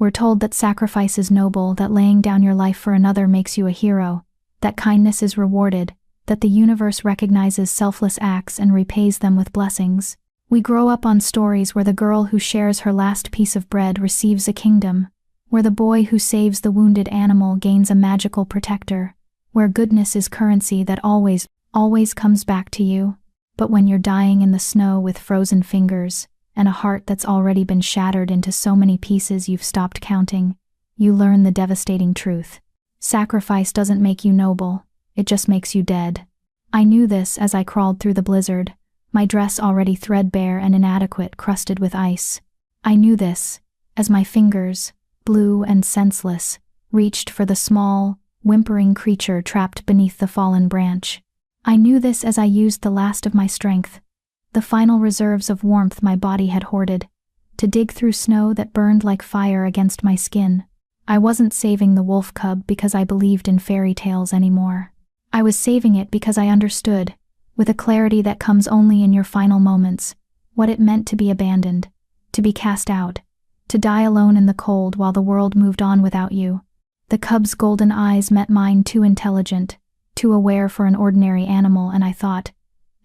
We're told that sacrifice is noble, that laying down your life for another makes you a hero, that kindness is rewarded, that the universe recognizes selfless acts and repays them with blessings. We grow up on stories where the girl who shares her last piece of bread receives a kingdom, where the boy who saves the wounded animal gains a magical protector, where goodness is currency that always comes back to you. But when you're dying in the snow with frozen fingers, and a heart that's already been shattered into so many pieces you've stopped counting, you learn the devastating truth. Sacrifice doesn't make you noble, it just makes you dead. I knew this as I crawled through the blizzard, my dress already threadbare and inadequate, crusted with ice. I knew this as my fingers, blue and senseless, reached for the small, whimpering creature trapped beneath the fallen branch. I knew this as I used the last of my strength, the final reserves of warmth my body had hoarded, to dig through snow that burned like fire against my skin. I wasn't saving the wolf cub because I believed in fairy tales anymore. I was saving it because I understood, with a clarity that comes only in your final moments, what it meant to be abandoned, to be cast out, to die alone in the cold while the world moved on without you. The cub's golden eyes met mine, too intelligent, too aware for an ordinary animal, and I thought,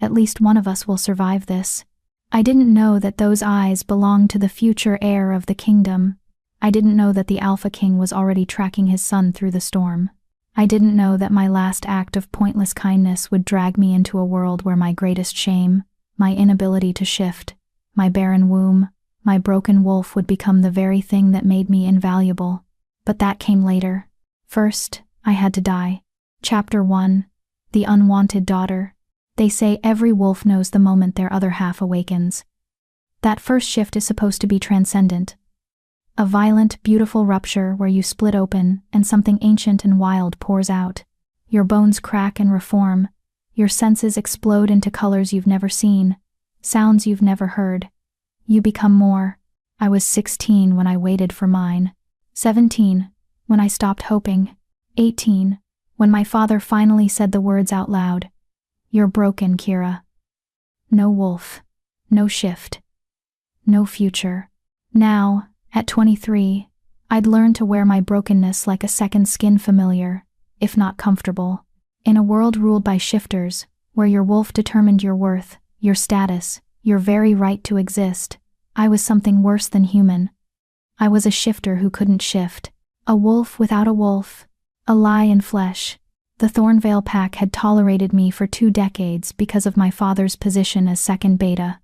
at least one of us will survive this. I didn't know that those eyes belonged to the future heir of the kingdom. I didn't know that the Alpha King was already tracking his son through the storm. I didn't know that my last act of pointless kindness would drag me into a world where my greatest shame, my inability to shift, my barren womb, my broken wolf would become the very thing that made me invaluable. But that came later. First, I had to die. Chapter 1. The Unwanted Daughter. They say every wolf knows the moment their other half awakens. That first shift is supposed to be transcendent. A violent, beautiful rupture where you split open and something ancient and wild pours out. Your bones crack and reform. Your senses explode into colors you've never seen, sounds you've never heard. You become more. I was 16 when I waited for mine. 17, when I stopped hoping. 18, when my father finally said the words out loud. You're broken, Kira. No wolf. No shift. No future. Now, at 23, I'd learned to wear my brokenness like a second skin, familiar, if not comfortable. In a world ruled by shifters, where your wolf determined your worth, your status, your very right to exist, I was something worse than human. I was a shifter who couldn't shift. A wolf without a wolf. A lie in flesh. The Thornvale pack had tolerated me for 2 decades because of my father's position as second beta.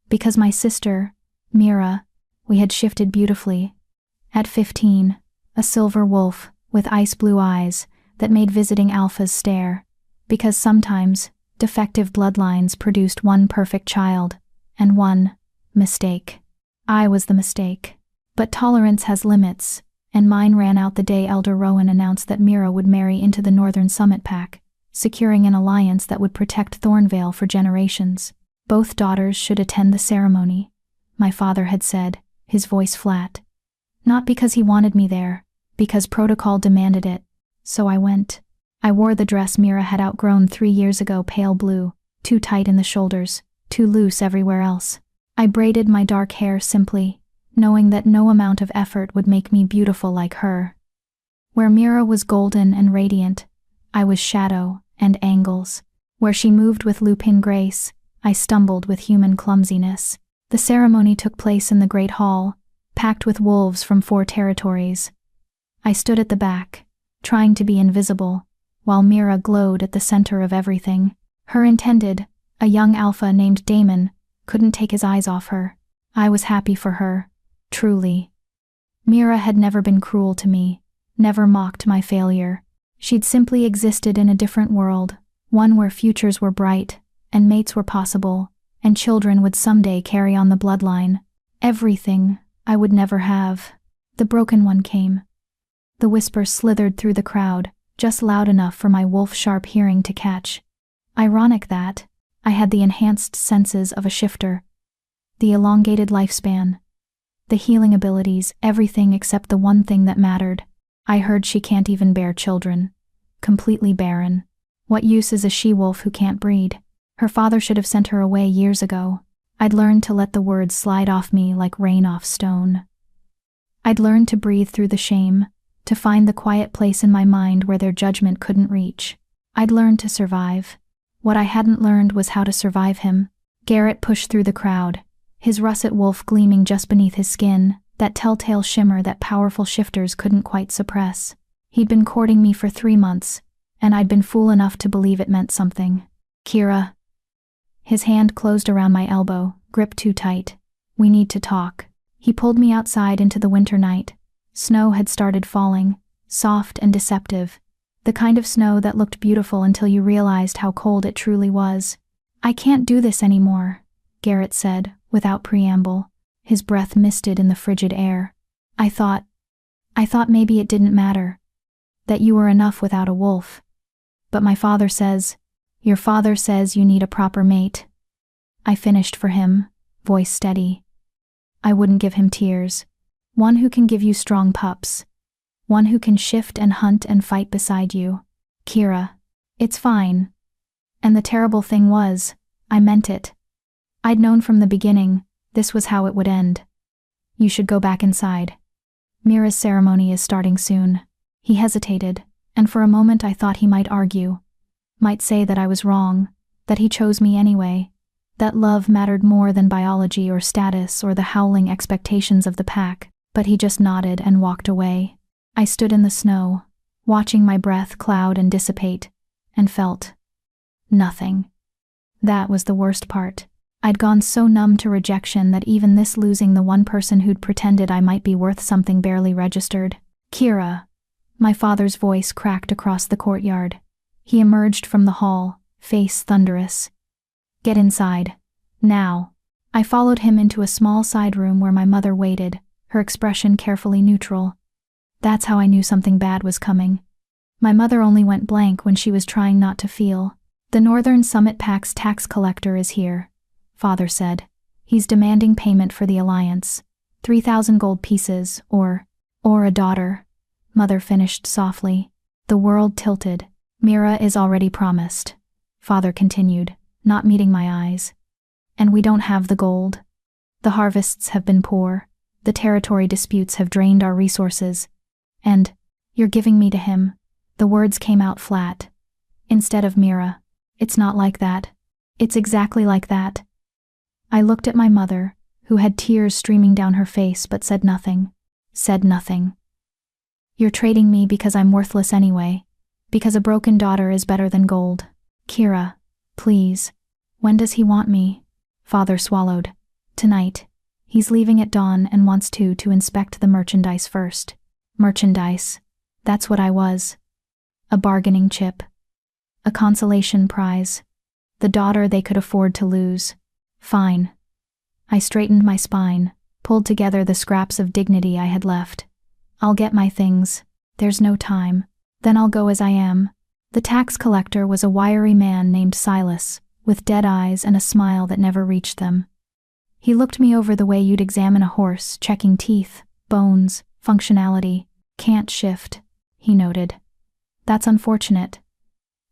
Because my sister, Mira, we had shifted beautifully. At 15, a silver wolf with ice blue eyes that made visiting alphas stare. Because sometimes, defective bloodlines produced one perfect child, and one mistake. I was the mistake. But tolerance has limits, and mine ran out the day Elder Rowan announced that Mira would marry into the Northern Summit Pack, securing an alliance that would protect Thornvale for generations. Both daughters should attend the ceremony, my father had said, his voice flat. Not because he wanted me there, because protocol demanded it. So I went. I wore the dress Mira had outgrown 3 years ago, pale blue, too tight in the shoulders, too loose everywhere else. I braided my dark hair simply, knowing that no amount of effort would make me beautiful like her. Where Mira was golden and radiant, I was shadow and angles. Where she moved with lupin grace, I stumbled with human clumsiness. The ceremony took place in the Great Hall, packed with wolves from 4 territories. I stood at the back, trying to be invisible, while Mira glowed at the center of everything. Her intended, a young alpha named Damon, couldn't take his eyes off her. I was happy for her, truly. Mira had never been cruel to me, never mocked my failure. She'd simply existed in a different world, one where futures were bright, and mates were possible, and children would someday carry on the bloodline. Everything I would never have. The broken one came. The whisper slithered through the crowd, just loud enough for my wolf-sharp hearing to catch. Ironic that I had the enhanced senses of a shifter. The elongated lifespan. The healing abilities, everything except the one thing that mattered. I heard she can't even bear children. Completely barren. What use is a she-wolf who can't breed? Her father should have sent her away years ago. I'd learned to let the words slide off me like rain off stone. I'd learned to breathe through the shame, to find the quiet place in my mind where their judgment couldn't reach. I'd learned to survive. What I hadn't learned was how to survive him. Garrett pushed through the crowd, his russet wolf gleaming just beneath his skin, that telltale shimmer that powerful shifters couldn't quite suppress. He'd been courting me for 3 months, and I'd been fool enough to believe it meant something. Kira. His hand closed around my elbow, gripped too tight. We need to talk. He pulled me outside into the winter night. Snow had started falling, soft and deceptive. The kind of snow that looked beautiful until you realized how cold it truly was. I can't do this anymore, Garrett said, without preamble. His breath misted in the frigid air. I thought maybe it didn't matter. That you were enough without a wolf. But my father says, your father says you need a proper mate. I finished for him, voice steady. I wouldn't give him tears. One who can give you strong pups. One who can shift and hunt and fight beside you. Kira. It's fine. And the terrible thing was, I meant it. I'd known from the beginning, this was how it would end. You should go back inside. Mira's ceremony is starting soon. He hesitated, and for a moment I thought he might argue. Might say that I was wrong, that he chose me anyway, that love mattered more than biology or status or the howling expectations of the pack, but he just nodded and walked away. I stood in the snow, watching my breath cloud and dissipate, and felt nothing. That was the worst part. I'd gone so numb to rejection that even this losing the one person who'd pretended I might be worth something barely registered. Kira. My father's voice cracked across the courtyard. He emerged from the hall, face thunderous. Get inside. Now. I followed him into a small side room where my mother waited, her expression carefully neutral. That's how I knew something bad was coming. My mother only went blank when she was trying not to feel. The Northern Summit Pack's tax collector is here, Father said. He's demanding payment for the alliance. 3,000 gold pieces, or a daughter. Mother finished softly. The world tilted. Mira is already promised. Father continued, not meeting my eyes. And we don't have the gold. The harvests have been poor. The territory disputes have drained our resources. And, you're giving me to him. The words came out flat. Instead of Mira. It's not like that. It's exactly like that. I looked at my mother, who had tears streaming down her face but said nothing. Said nothing. You're trading me because I'm worthless anyway. Because a broken daughter is better than gold. Kira, please. When does he want me? Father swallowed. Tonight. He's leaving at dawn and wants to inspect the merchandise first. Merchandise. That's what I was. A bargaining chip. A consolation prize. The daughter they could afford to lose. Fine. I straightened my spine, pulled together the scraps of dignity I had left. I'll get my things. There's no time. Then I'll go as I am. The tax collector was a wiry man named Silas, with dead eyes and a smile that never reached them. He looked me over the way you'd examine a horse, checking teeth, bones, functionality. Can't shift, he noted. That's unfortunate.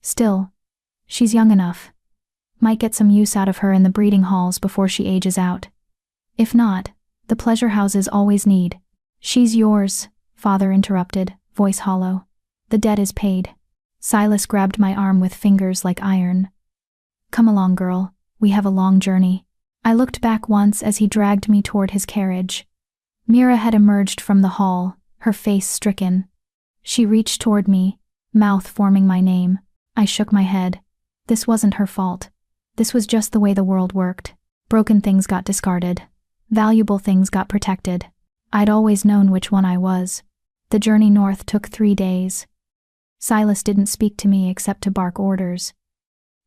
Still, she's young enough. Might get some use out of her in the breeding halls before she ages out. If not, the pleasure houses always need. She's yours, Father interrupted, voice hollow. The debt is paid. Silas grabbed my arm with fingers like iron. Come along, girl. We have a long journey. I looked back once as he dragged me toward his carriage. Mira had emerged from the hall, her face stricken. She reached toward me, mouth forming my name. I shook my head. This wasn't her fault. This was just the way the world worked. Broken things got discarded. Valuable things got protected. I'd always known which one I was. The journey north took 3 days. Silas didn't speak to me except to bark orders.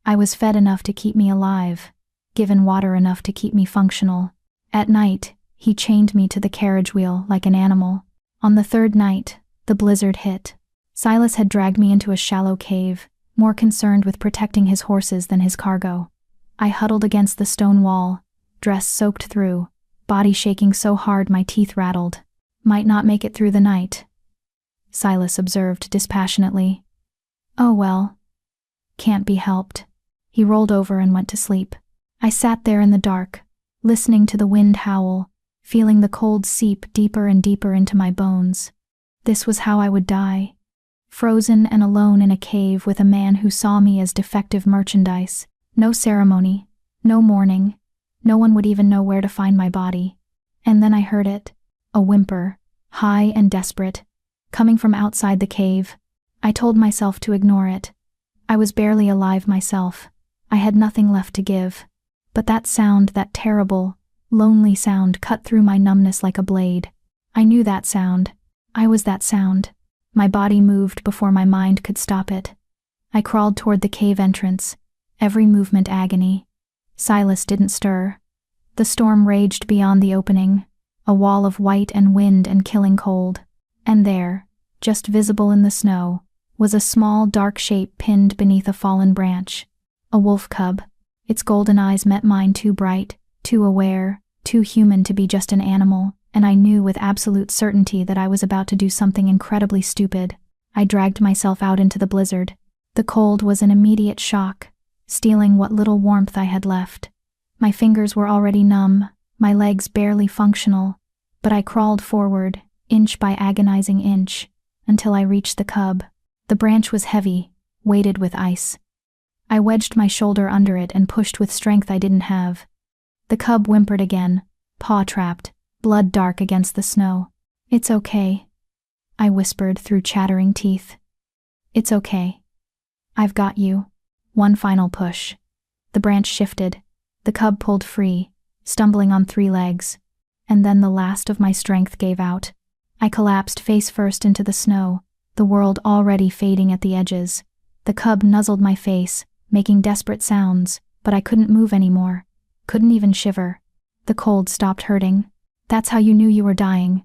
I was fed enough to keep me alive, given water enough to keep me functional. At night, he chained me to the carriage wheel like an animal. On the 3rd night, the blizzard hit. Silas had dragged me into a shallow cave, more concerned with protecting his horses than his cargo. I huddled against the stone wall, dress soaked through, body shaking so hard my teeth rattled. Might not make it through the night, Silas observed dispassionately. Oh well. Can't be helped. He rolled over and went to sleep. I sat there in the dark, listening to the wind howl, feeling the cold seep deeper and deeper into my bones. This was how I would die. Frozen and alone in a cave with a man who saw me as defective merchandise. No ceremony, no mourning, no one would even know where to find my body. And then I heard it, a whimper, high and desperate, coming from outside the cave. I told myself to ignore it. I was barely alive myself. I had nothing left to give. But that sound, that terrible, lonely sound, cut through my numbness like a blade. I knew that sound. I was that sound. My body moved before my mind could stop it. I crawled toward the cave entrance, every movement agony. Silas didn't stir. The storm raged beyond the opening, a wall of white and wind and killing cold. And there, just visible in the snow, was a small dark shape pinned beneath a fallen branch. A wolf cub. Its golden eyes met mine, too bright, too aware, too human to be just an animal, and I knew with absolute certainty that I was about to do something incredibly stupid. I dragged myself out into the blizzard. The cold was an immediate shock, stealing what little warmth I had left. My fingers were already numb, my legs barely functional, but I crawled forward, inch by agonizing inch, until I reached the cub. The branch was heavy, weighted with ice. I wedged my shoulder under it and pushed with strength I didn't have. The cub whimpered again, paw trapped, blood dark against the snow. "It's okay," I whispered through chattering teeth. "It's okay. I've got you." One final push. The branch shifted. The cub pulled free, stumbling on 3 legs. And then the last of my strength gave out. I collapsed face first into the snow, the world already fading at the edges. The cub nuzzled my face, making desperate sounds, but I couldn't move anymore. Couldn't even shiver. The cold stopped hurting. That's how you knew you were dying.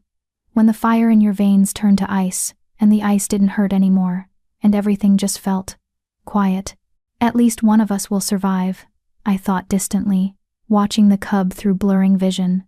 When the fire in your veins turned to ice, and the ice didn't hurt anymore, and everything just felt quiet. At least one of us will survive, I thought distantly, watching the cub through blurring vision.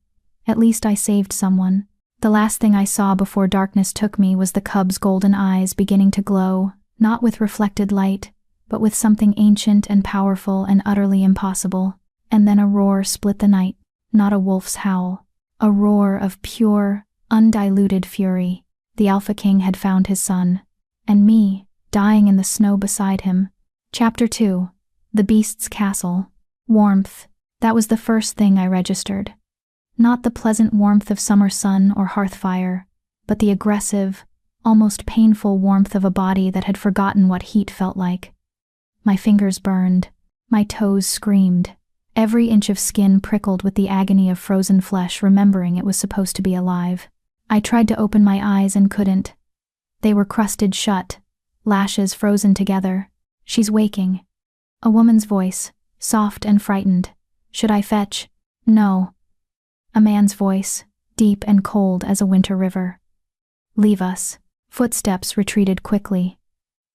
At least I saved someone. The last thing I saw before darkness took me was the cub's golden eyes beginning to glow, not with reflected light, but with something ancient and powerful and utterly impossible. And then a roar split the night, not a wolf's howl. A roar of pure, undiluted fury. The Alpha King had found his son. And me, dying in the snow beside him. Chapter 2. The Beast's Castle. Warmth. That was the first thing I registered. Not the pleasant warmth of summer sun or hearth fire, but the aggressive, almost painful warmth of a body that had forgotten what heat felt like. My fingers burned. My toes screamed. Every inch of skin prickled with the agony of frozen flesh, remembering it was supposed to be alive. I tried to open my eyes and couldn't. They were crusted shut, lashes frozen together. "She's waking." A woman's voice, soft and frightened. "Should I fetch?" "No." A man's voice, deep and cold as a winter river. "Leave us." Footsteps retreated quickly.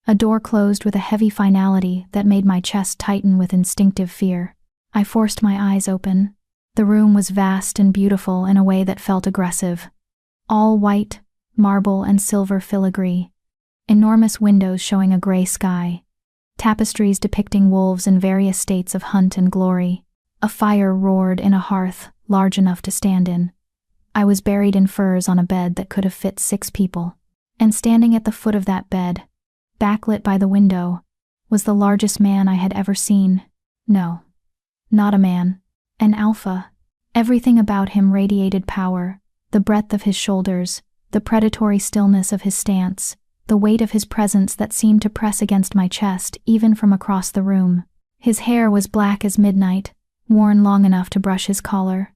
A door closed with a heavy finality that made my chest tighten with instinctive fear. I forced my eyes open. The room was vast and beautiful in a way that felt aggressive. All white, marble and silver filigree. Enormous windows showing a gray sky. Tapestries depicting wolves in various states of hunt and glory. A fire roared in a hearth large enough to stand in. I was buried in furs on a bed that could have fit 6 people. And standing at the foot of that bed, backlit by the window, was the largest man I had ever seen. No. Not a man. An alpha. Everything about him radiated power, the breadth of his shoulders, the predatory stillness of his stance, the weight of his presence that seemed to press against my chest even from across the room. His hair was black as midnight, worn long enough to brush his collar.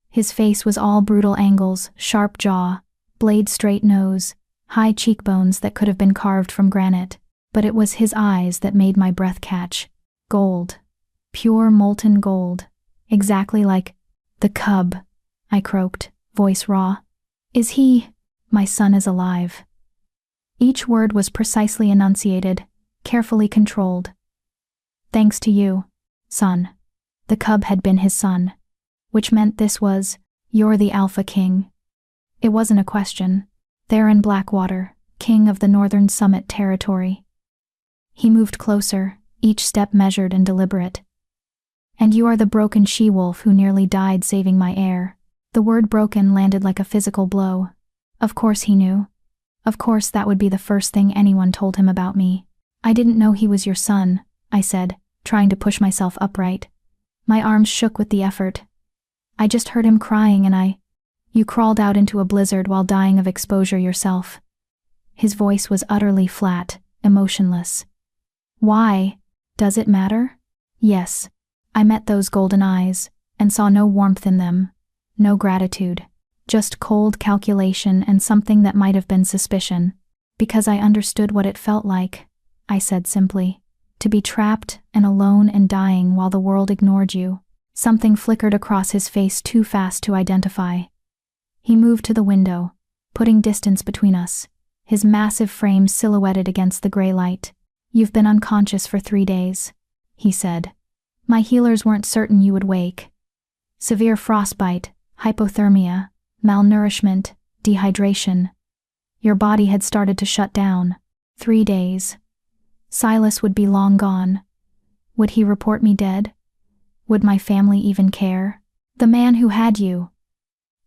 His face was all brutal angles, sharp jaw, blade-straight nose, high cheekbones that could have been carved from granite, but it was his eyes that made my breath catch. Gold. Pure molten gold. Exactly like the cub, I croaked, voice raw. "Is he?" "My son is alive." Each word was precisely enunciated, carefully controlled. "Thanks to you, son." The cub had been his son, which meant this was, "You're the Alpha King." It wasn't a question. Theron Blackwater, king of the Northern Summit territory. He moved closer, each step measured and deliberate. "And you are the broken she-wolf who nearly died saving my heir." The word broken landed like a physical blow. Of course he knew. Of course that would be the first thing anyone told him about me. I didn't know he was your son, I said, trying to push myself upright. My arms shook with the effort. I just heard him crying and You crawled out into a blizzard while dying of exposure yourself. His voice was utterly flat, emotionless. Why? Does it matter? Yes. I met those golden eyes, and saw no warmth in them, no gratitude, just cold calculation and something that might have been suspicion. Because I understood what it felt like, I said simply, to be trapped and alone and dying while the world ignored you. Something flickered across his face too fast to identify. He moved to the window, putting distance between us, his massive frame silhouetted against the gray light. You've been unconscious for 3 days, he said. My healers weren't certain you would wake. Severe frostbite, hypothermia, malnourishment, dehydration. Your body had started to shut down. 3 days. Silas would be long gone. Would he report me dead? Would my family even care? The man who had you.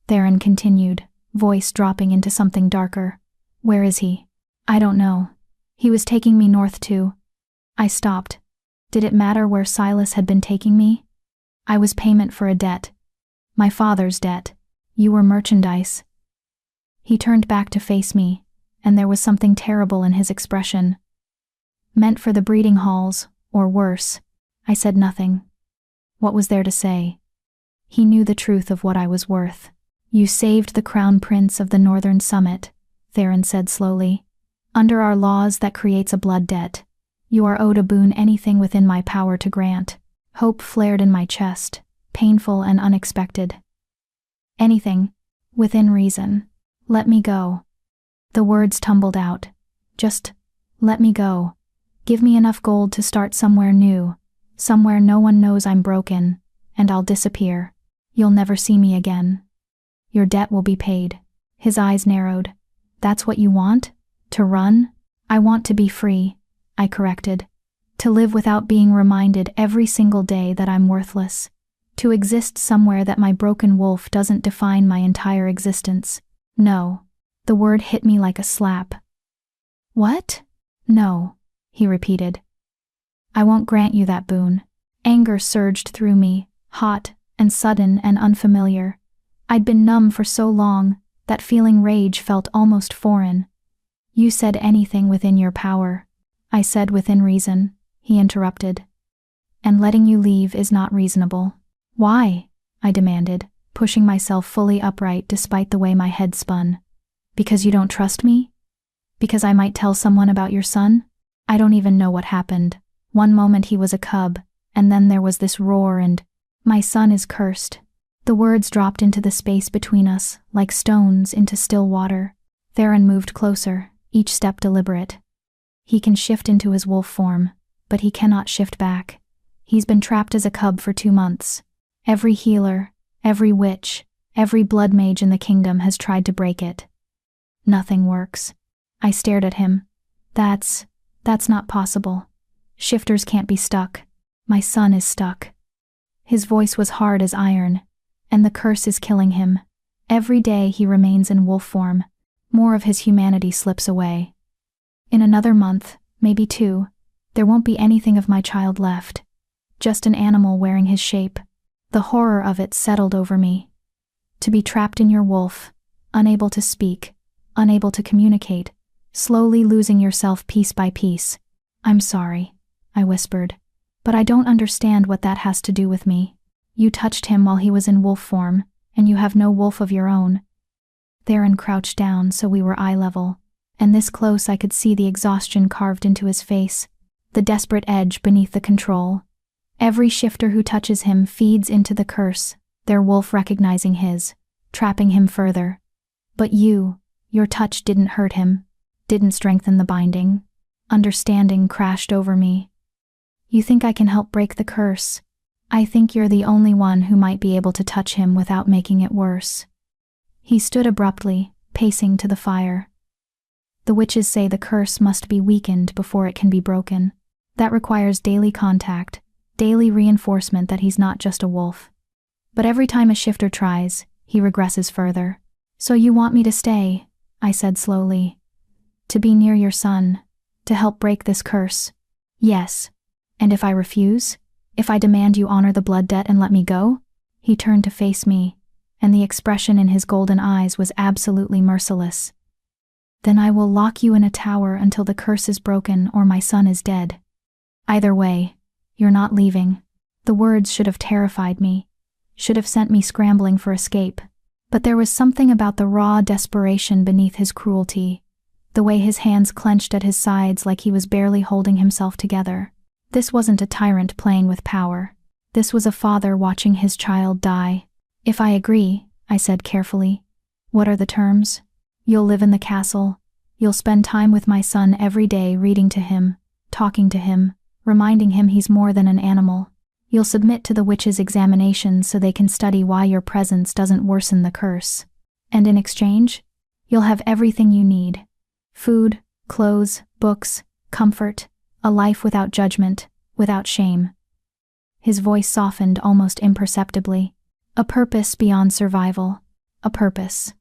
Theron continued, voice dropping into something darker. Where is he? I don't know. He was taking me north too. I stopped. Did it matter where Silas had been taking me? I was payment for a debt. My father's debt. You were merchandise. He turned back to face me, and there was something terrible in his expression. Meant for the breeding halls, or worse. I said nothing. What was there to say? He knew the truth of what I was worth. You saved the crown prince of the northern summit, Theron said slowly. Under our laws that creates a blood debt. You are owed a boon anything within my power to grant. Hope flared in my chest, painful and unexpected. Anything, within reason. Let me go. The words tumbled out. Just, let me go. Give me enough gold to start somewhere new, somewhere no one knows I'm broken, and I'll disappear. You'll never see me again. Your debt will be paid. His eyes narrowed. That's what you want? To run? I want to be free, I corrected. To live without being reminded every single day that I'm worthless. To exist somewhere that my broken wolf doesn't define my entire existence. No. The word hit me like a slap. What? No, he repeated. I won't grant you that boon. Anger surged through me, hot and sudden and unfamiliar. I'd been numb for so long, that feeling rage felt almost foreign. You said anything within your power. I said within reason, he interrupted. And letting you leave is not reasonable. Why? I demanded, pushing myself fully upright despite the way my head spun. Because you don't trust me? Because I might tell someone about your son? I don't even know what happened. One moment he was a cub, and then there was this roar and, my son is cursed. The words dropped into the space between us, like stones into still water. Theron moved closer, each step deliberate. He can shift into his wolf form, but he cannot shift back. He's been trapped as a cub for 2 months. Every healer, every witch, every blood mage in the kingdom has tried to break it. Nothing works. I stared at him. That's not possible. Shifters can't be stuck. My son is stuck. His voice was hard as iron, and the curse is killing him. Every day he remains in wolf form. More of his humanity slips away. In another month, maybe 2, there won't be anything of my child left. Just an animal wearing his shape. The horror of it settled over me. To be trapped in your wolf, unable to speak, unable to communicate, slowly losing yourself piece by piece. I'm sorry, I whispered, but I don't understand what that has to do with me. You touched him while he was in wolf form, and you have no wolf of your own. Theron crouched down so we were eye level, and this close I could see the exhaustion carved into his face, the desperate edge beneath the control. Every shifter who touches him feeds into the curse, their wolf recognizing his, trapping him further. But your touch didn't hurt him, didn't strengthen the binding. Understanding crashed over me. You think I can help break the curse? I think you're the only one who might be able to touch him without making it worse. He stood abruptly, pacing to the fire. The witches say the curse must be weakened before it can be broken. That requires daily contact, daily reinforcement that he's not just a wolf. But every time a shifter tries, he regresses further. So you want me to stay, I said slowly. To be near your son, to help break this curse. Yes. And if I refuse? If I demand you honor the blood debt and let me go? He turned to face me, and the expression in his golden eyes was absolutely merciless. Then I will lock you in a tower until the curse is broken or my son is dead. Either way, you're not leaving. The words should have terrified me, should have sent me scrambling for escape. But there was something about the raw desperation beneath his cruelty, the way his hands clenched at his sides like he was barely holding himself together. This wasn't a tyrant playing with power. This was a father watching his child die. If I agree, I said carefully. What are the terms? You'll live in the castle. You'll spend time with my son every day reading to him, talking to him, reminding him he's more than an animal. You'll submit to the witches' examinations so they can study why your presence doesn't worsen the curse. And in exchange, you'll have everything you need. Food, clothes, books, comfort, a life without judgment, without shame. His voice softened almost imperceptibly. A purpose beyond survival. A purpose.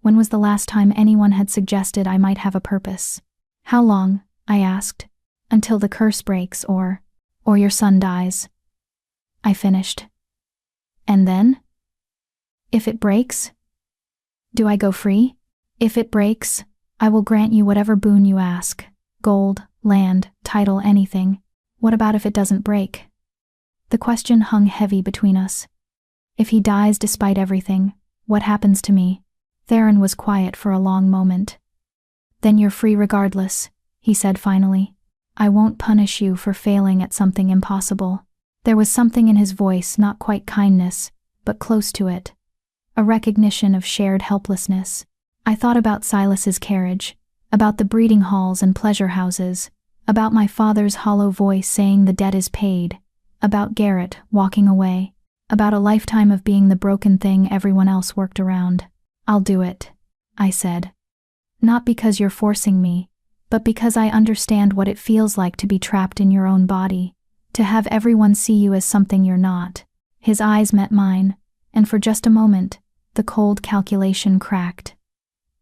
When was the last time anyone had suggested I might have a purpose? How long? I asked. Until the curse breaks or your son dies. I finished. And then? If it breaks? Do I go free? If it breaks, I will grant you whatever boon you ask. Gold, land, title, anything. What about if it doesn't break? The question hung heavy between us. If he dies despite everything, what happens to me? Theron was quiet for a long moment. Then you're free regardless, he said finally. I won't punish you for failing at something impossible. There was something in his voice, not quite kindness, but close to it. A recognition of shared helplessness. I thought about Silas's carriage, about the breeding halls and pleasure houses, about my father's hollow voice saying the debt is paid, about Garrett walking away, about a lifetime of being the broken thing everyone else worked around. I'll do it, I said. Not because you're forcing me, but because I understand what it feels like to be trapped in your own body, to have everyone see you as something you're not. His eyes met mine, and for just a moment, the cold calculation cracked.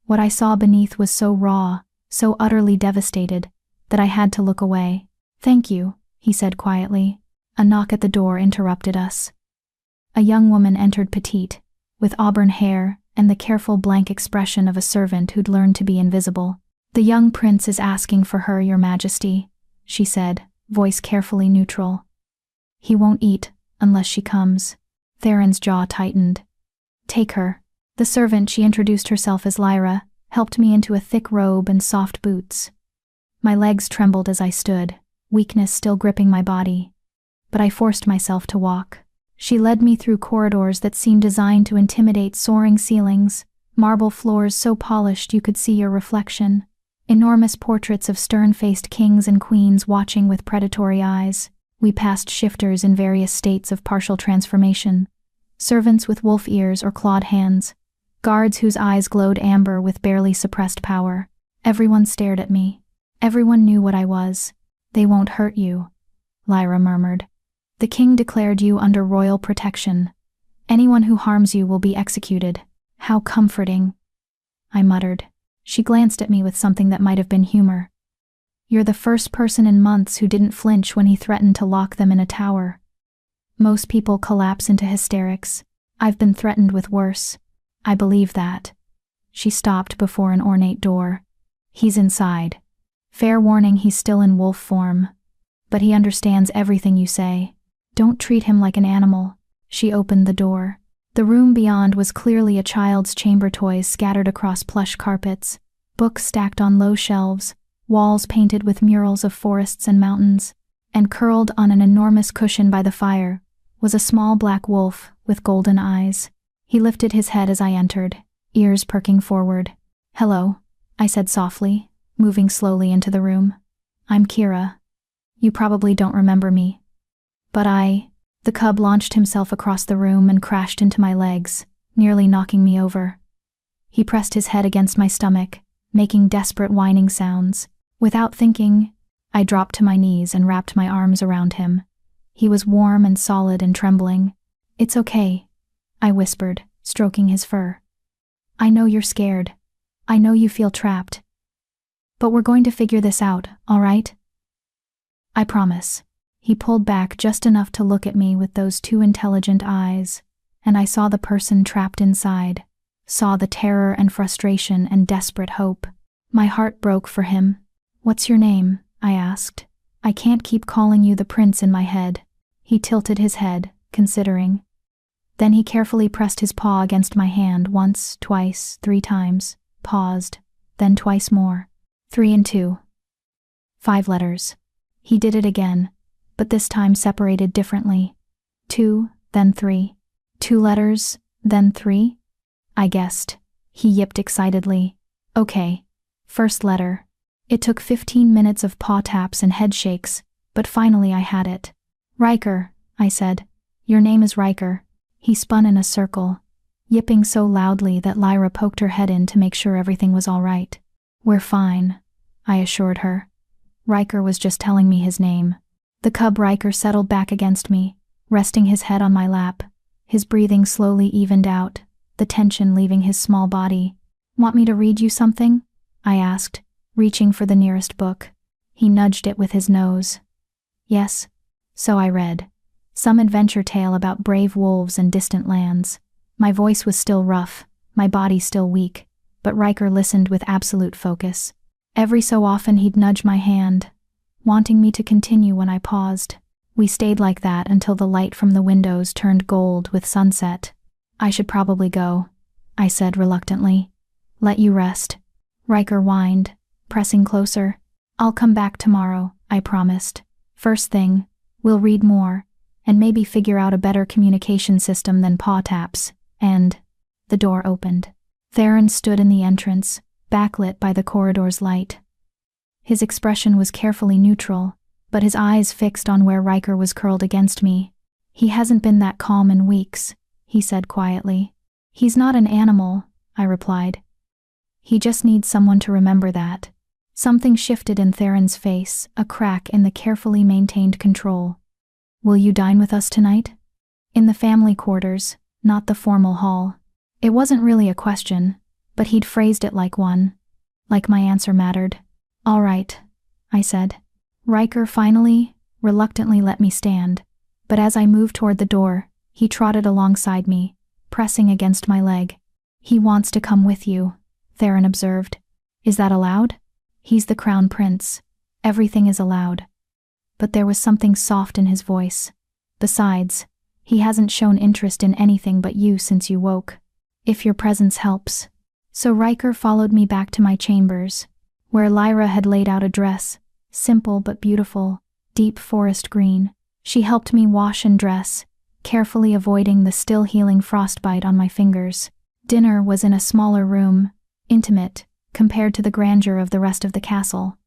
What I saw beneath was so raw, so utterly devastated, that I had to look away. Thank you, he said quietly. A knock at the door interrupted us. A young woman entered petite, with auburn hair and the careful blank expression of a servant who'd learned to be invisible. The young prince is asking for her, Your Majesty, she said, voice carefully neutral. He won't eat unless she comes. Theron's jaw tightened. Take her. The servant, she introduced herself as Lyra, helped me into a thick robe and soft boots. My legs trembled as I stood, weakness still gripping my body. But I forced myself to walk. She led me through corridors that seemed designed to intimidate, soaring ceilings, marble floors so polished you could see your reflection, enormous portraits of stern-faced kings and queens watching with predatory eyes. We passed shifters in various states of partial transformation, servants with wolf ears or clawed hands, guards whose eyes glowed amber with barely suppressed power. Everyone stared at me. Everyone knew what I was. They won't hurt you, Lyra murmured. The king declared you under royal protection. Anyone who harms you will be executed. How comforting, I muttered. She glanced at me with something that might have been humor. You're the first person in months who didn't flinch when he threatened to lock them in a tower. Most people collapse into hysterics. I've been threatened with worse. I believe that. She stopped before an ornate door. He's inside. Fair warning, he's still in wolf form. But he understands everything you say. Don't treat him like an animal. She opened the door. The room beyond was clearly a child's chamber, toys scattered across plush carpets, books stacked on low shelves, walls painted with murals of forests and mountains, and curled on an enormous cushion by the fire was a small black wolf with golden eyes. He lifted his head as I entered, ears perking forward. Hello, I said softly, moving slowly into the room. I'm Kira. You probably don't remember me. But The cub launched himself across the room and crashed into my legs, nearly knocking me over. He pressed his head against my stomach, making desperate whining sounds. Without thinking, I dropped to my knees and wrapped my arms around him. He was warm and solid and trembling. It's okay, I whispered, stroking his fur. I know you're scared. I know you feel trapped. But we're going to figure this out, all right? I promise. He pulled back just enough to look at me with those two intelligent eyes, and I saw the person trapped inside, saw the terror and frustration and desperate hope. My heart broke for him. What's your name? I asked. I can't keep calling you the prince in my head. He tilted his head, considering. Then he carefully pressed his paw against my hand once, twice, 3 times, paused, then twice more. 3 and 2. 5 letters. He did it again, but this time separated differently. 2, then 3. 2 letters, then 3? I guessed. He yipped excitedly. Okay. First letter. It took 15 minutes of paw taps and head shakes, but finally I had it. Riker, I said. Your name is Riker. He spun in a circle, yipping so loudly that Lyra poked her head in to make sure everything was all right. We're fine, I assured her. Riker was just telling me his name. The cub Riker settled back against me, resting his head on my lap. His breathing slowly evened out, the tension leaving his small body. Want me to read you something? I asked, reaching for the nearest book. He nudged it with his nose. Yes. So I read. Some adventure tale about brave wolves and distant lands. My voice was still rough, my body still weak, but Riker listened with absolute focus. Every so often he'd nudge my hand, wanting me to continue when I paused. We stayed like that until the light from the windows turned gold with sunset. I should probably go, I said reluctantly. Let you rest. Riker whined, pressing closer. I'll come back tomorrow, I promised. First thing, we'll read more, and maybe figure out a better communication system than paw taps, and… The door opened. Theron stood in the entrance, backlit by the corridor's light. His expression was carefully neutral, but his eyes fixed on where Riker was curled against me. He hasn't been that calm in weeks, he said quietly. He's not an animal, I replied. He just needs someone to remember that. Something shifted in Theron's face, a crack in the carefully maintained control. Will you dine with us tonight? In the family quarters, not the formal hall. It wasn't really a question, but he'd phrased it like one. Like my answer mattered. All right, I said. Riker finally, reluctantly let me stand, but as I moved toward the door, he trotted alongside me, pressing against my leg. He wants to come with you, Theron observed. Is that allowed? He's the crown prince. Everything is allowed. But there was something soft in his voice. Besides, he hasn't shown interest in anything but you since you woke. If your presence helps. So Riker followed me back to my chambers, where Lyra had laid out a dress, simple but beautiful, deep forest green. She helped me wash and dress, carefully avoiding the still healing frostbite on my fingers. Dinner was in a smaller room, intimate, compared to the grandeur of the rest of the castle.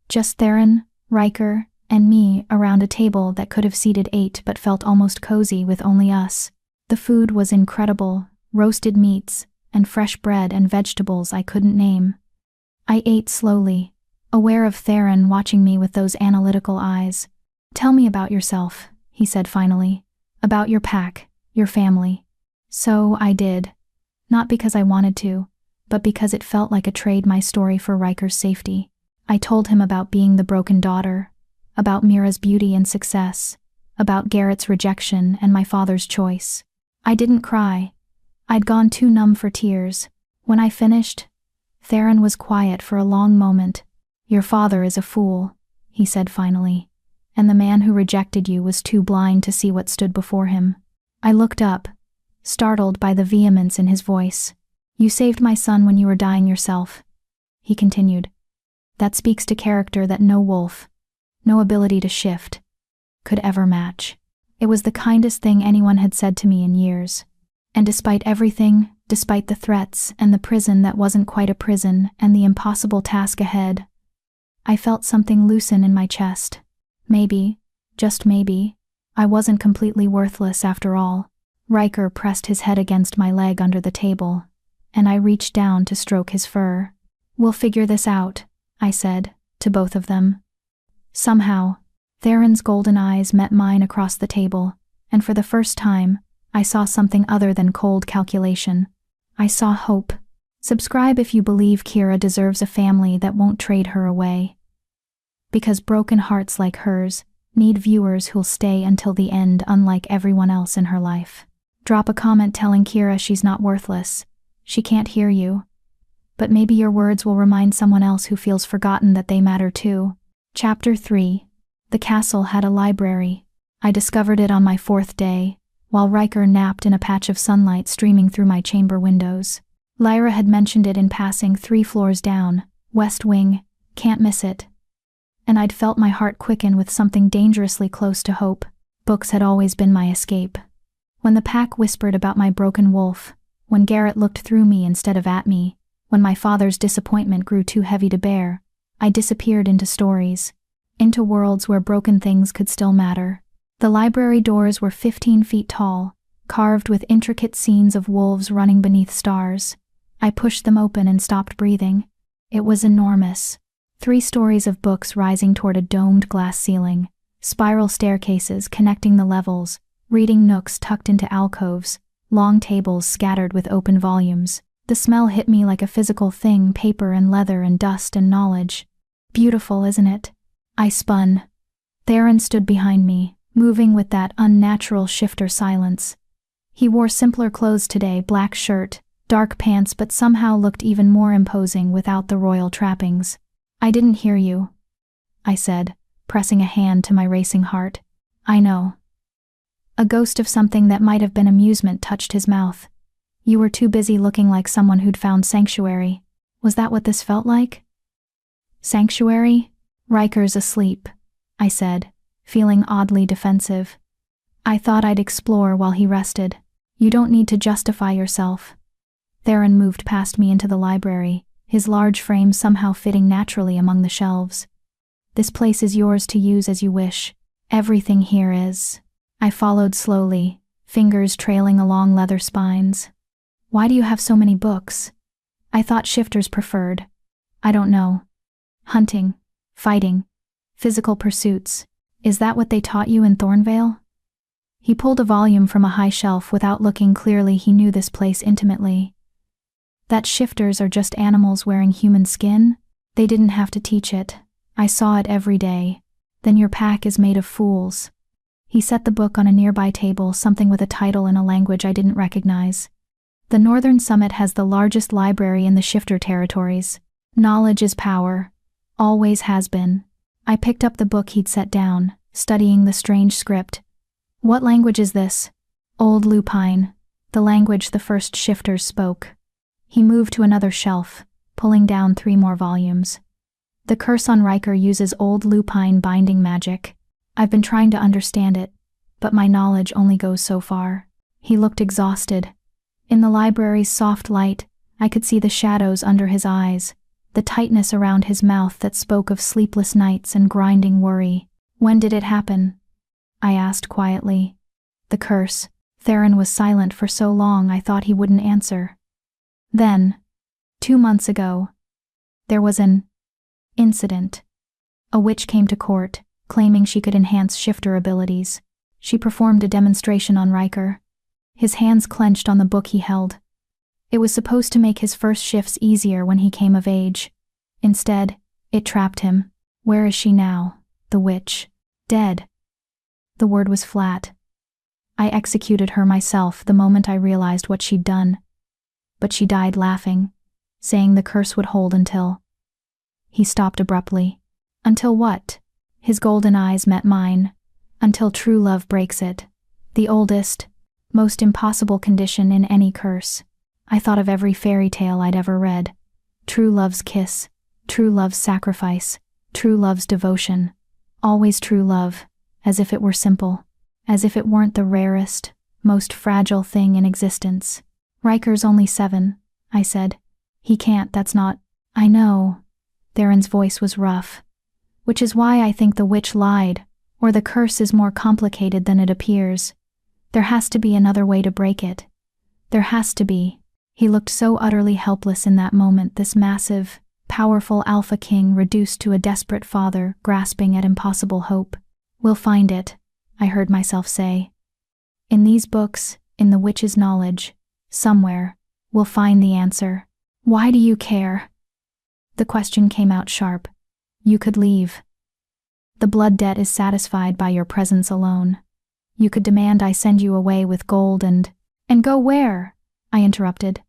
Just Theron, Riker, and me around a table that could have seated 8 but felt almost cozy with only us. The food was incredible, roasted meats, and fresh bread and vegetables I couldn't name. I ate slowly, aware of Theron watching me with those analytical eyes. Tell me about yourself, he said finally. About your pack, your family. So I did. Not because I wanted to, but because it felt like a trade my story for Riker's safety. I told him about being the broken daughter, about Mira's beauty and success, about Garrett's rejection and my father's choice. I didn't cry. I'd gone too numb for tears. When I finished, Theron was quiet for a long moment. Your father is a fool, he said finally, and the man who rejected you was too blind to see what stood before him. I looked up, startled by the vehemence in his voice. You saved my son when you were dying yourself, he continued. That speaks to character that no wolf, no ability to shift, could ever match. It was the kindest thing anyone had said to me in years. And despite everything, despite the threats and the prison that wasn't quite a prison and the impossible task ahead, I felt something loosen in my chest. Maybe, just maybe, I wasn't completely worthless after all. Riker pressed his head against my leg under the table, and I reached down to stroke his fur. We'll figure this out, I said, to both of them. Somehow, Theron's golden eyes met mine across the table, and for the first time, I saw something other than cold calculation. I saw hope. Subscribe if you believe Kira deserves a family that won't trade her away. Because broken hearts like hers need viewers who'll stay until the end, unlike everyone else in her life. Drop a comment telling Kira she's not worthless. She can't hear you. But maybe your words will remind someone else who feels forgotten that they matter too. Chapter 3. The castle had a library. I discovered it on my 4th day, while Riker napped in a patch of sunlight streaming through my chamber windows. Lyra had mentioned it in passing 3 floors down, West Wing, can't miss it. And I'd felt my heart quicken with something dangerously close to hope. Books had always been my escape. When the pack whispered about my broken wolf, when Garrett looked through me instead of at me, when my father's disappointment grew too heavy to bear, I disappeared into stories, into worlds where broken things could still matter. The library doors were 15 feet tall, carved with intricate scenes of wolves running beneath stars. I pushed them open and stopped breathing. It was enormous. 3 stories of books rising toward a domed glass ceiling, spiral staircases connecting the levels, reading nooks tucked into alcoves, long tables scattered with open volumes. The smell hit me like a physical thing, paper and leather and dust and knowledge. Beautiful, isn't it? I spun. Theron stood behind me, moving with that unnatural shifter silence. He wore simpler clothes today, black shirt, dark pants, but somehow looked even more imposing without the royal trappings. I didn't hear you, I said, pressing a hand to my racing heart. I know. A ghost of something that might have been amusement touched his mouth. You were too busy looking like someone who'd found sanctuary. Was that what this felt like? Sanctuary? Riker's asleep, I said, feeling oddly defensive. I thought I'd explore while he rested. You don't need to justify yourself. Theron moved past me into the library, his large frame somehow fitting naturally among the shelves. This place is yours to use as you wish. Everything here is. I followed slowly, fingers trailing along leather spines. Why do you have so many books? I thought shifters preferred. I don't know. Hunting, fighting, physical pursuits. Is that what they taught you in Thornvale? He pulled a volume from a high shelf without looking clearly. He knew this place intimately. That shifters are just animals wearing human skin? They didn't have to teach it. I saw it every day. Then your pack is made of fools. He set the book on a nearby table, something with a title in a language I didn't recognize. The Northern Summit has the largest library in the shifter territories. Knowledge is power. Always has been. I picked up the book he'd set down, studying the strange script. What language is this? Old Lupine, the language the first shifters spoke. He moved to another shelf, pulling down 3 more volumes. The curse on Riker uses Old Lupine binding magic. I've been trying to understand it, but my knowledge only goes so far. He looked exhausted. In the library's soft light, I could see the shadows under his eyes, the tightness around his mouth that spoke of sleepless nights and grinding worry. When did it happen? I asked quietly. The curse. Theron was silent for so long I thought he wouldn't answer. Then, 2 months ago, there was an incident. A witch came to court, claiming she could enhance shifter abilities. She performed a demonstration on Riker. His hands clenched on the book he held. It was supposed to make his first shifts easier when he came of age. Instead, it trapped him. Where is she now? The witch. Dead. The word was flat. I executed her myself the moment I realized what she'd done. But she died laughing, saying the curse would hold until... He stopped abruptly. Until what? His golden eyes met mine. Until true love breaks it. The oldest, most impossible condition in any curse. I thought of every fairy tale I'd ever read. True love's kiss, true love's sacrifice, true love's devotion. Always true love, as if it were simple, as if it weren't the rarest, most fragile thing in existence. Riker's only 7, I said. He can't, that's not... I know. Theron's voice was rough. Which is why I think the witch lied, or the curse is more complicated than it appears. There has to be another way to break it. There has to be. He looked so utterly helpless in that moment, this massive, powerful alpha king reduced to a desperate father grasping at impossible hope. We'll find it, I heard myself say. In these books, in the witch's knowledge, somewhere, we'll find the answer. Why do you care? The question came out sharp. You could leave. The blood debt is satisfied by your presence alone. You could demand I send you away with gold and go where? I interrupted.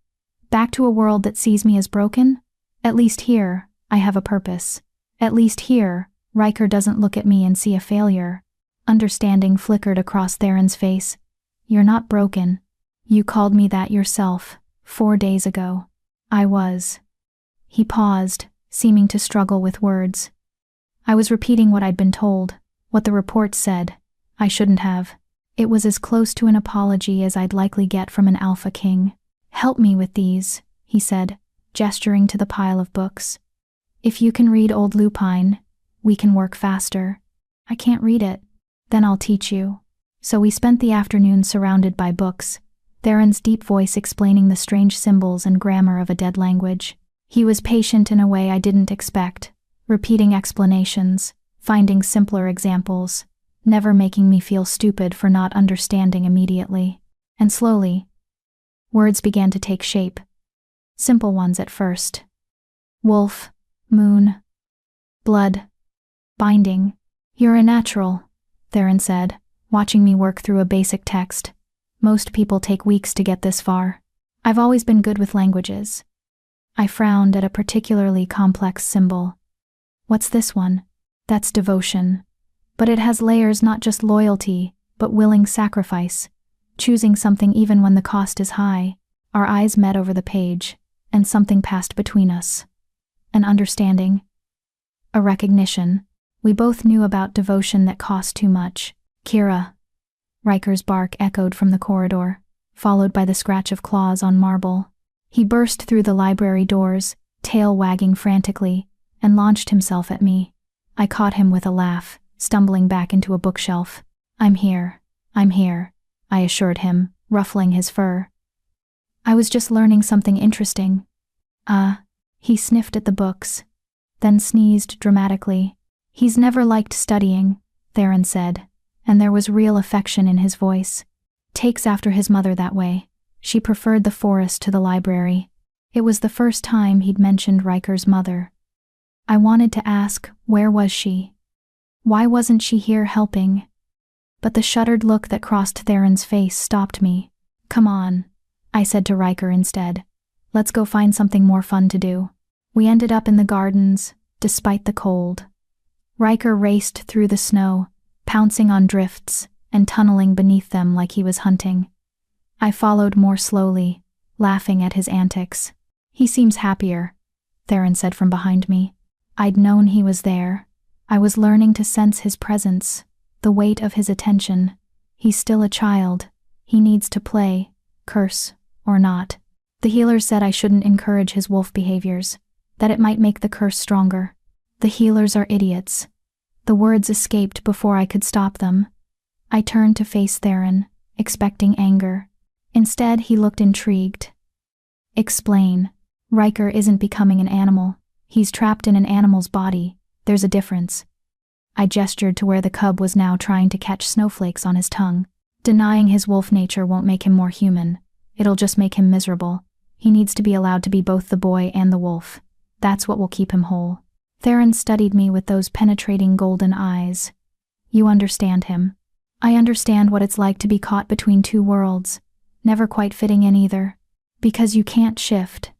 Back to a world that sees me as broken? At least here, I have a purpose. At least here, Riker doesn't look at me and see a failure. Understanding flickered across Theron's face. You're not broken. You called me that yourself, 4 days ago. I was. He paused, seeming to struggle with words. I was repeating what I'd been told, what the reports said. I shouldn't have. It was as close to an apology as I'd likely get from an Alpha King. Help me with these, he said, gesturing to the pile of books. If you can read Old Lupine, we can work faster. I can't read it. Then I'll teach you. So we spent the afternoon surrounded by books, Theron's deep voice explaining the strange symbols and grammar of a dead language. He was patient in a way I didn't expect, repeating explanations, finding simpler examples, never making me feel stupid for not understanding immediately. And slowly, words began to take shape. Simple ones at first. Wolf, moon, blood, binding. You're a natural, Theron said, watching me work through a basic text. Most people take weeks to get this far. I've always been good with languages. I frowned at a particularly complex symbol. What's this one? That's devotion. But it has layers, not just loyalty, but willing sacrifice. Choosing something even when the cost is high. Our eyes met over the page, and something passed between us. An understanding. A recognition. We both knew about devotion that cost too much. Kira. Riker's bark echoed from the corridor, followed by the scratch of claws on marble. He burst through the library doors, tail wagging frantically, and launched himself at me. I caught him with a laugh, stumbling back into a bookshelf. I'm here, I assured him, ruffling his fur. I was just learning something interesting. He sniffed at the books, then sneezed dramatically. He's never liked studying, Theron said, and there was real affection in his voice. Takes after his mother that way. She preferred the forest to the library. It was the first time he'd mentioned Riker's mother. I wanted to ask, where was she? Why wasn't she here helping? But the shuttered look that crossed Theron's face stopped me. Come on, I said to Riker instead. Let's go find something more fun to do. We ended up in the gardens, despite the cold. Riker raced through the snow, pouncing on drifts and tunneling beneath them like he was hunting. I followed more slowly, laughing at his antics. He seems happier, Theron said from behind me. I'd known he was there. I was learning to sense his presence, the weight of his attention. He's still a child. He needs to play, curse or not. The healers said I shouldn't encourage his wolf behaviors, that it might make the curse stronger. The healers are idiots. The words escaped before I could stop them. I turned to face Theron, expecting anger. Instead, he looked intrigued. Explain. Riker isn't becoming an animal. He's trapped in an animal's body. There's a difference. I gestured to where the cub was now trying to catch snowflakes on his tongue. Denying his wolf nature won't make him more human. It'll just make him miserable. He needs to be allowed to be both the boy and the wolf. That's what will keep him whole. Theron studied me with those penetrating golden eyes. You understand him. I understand what it's like to be caught between two worlds, never quite fitting in either. Because you can't shift.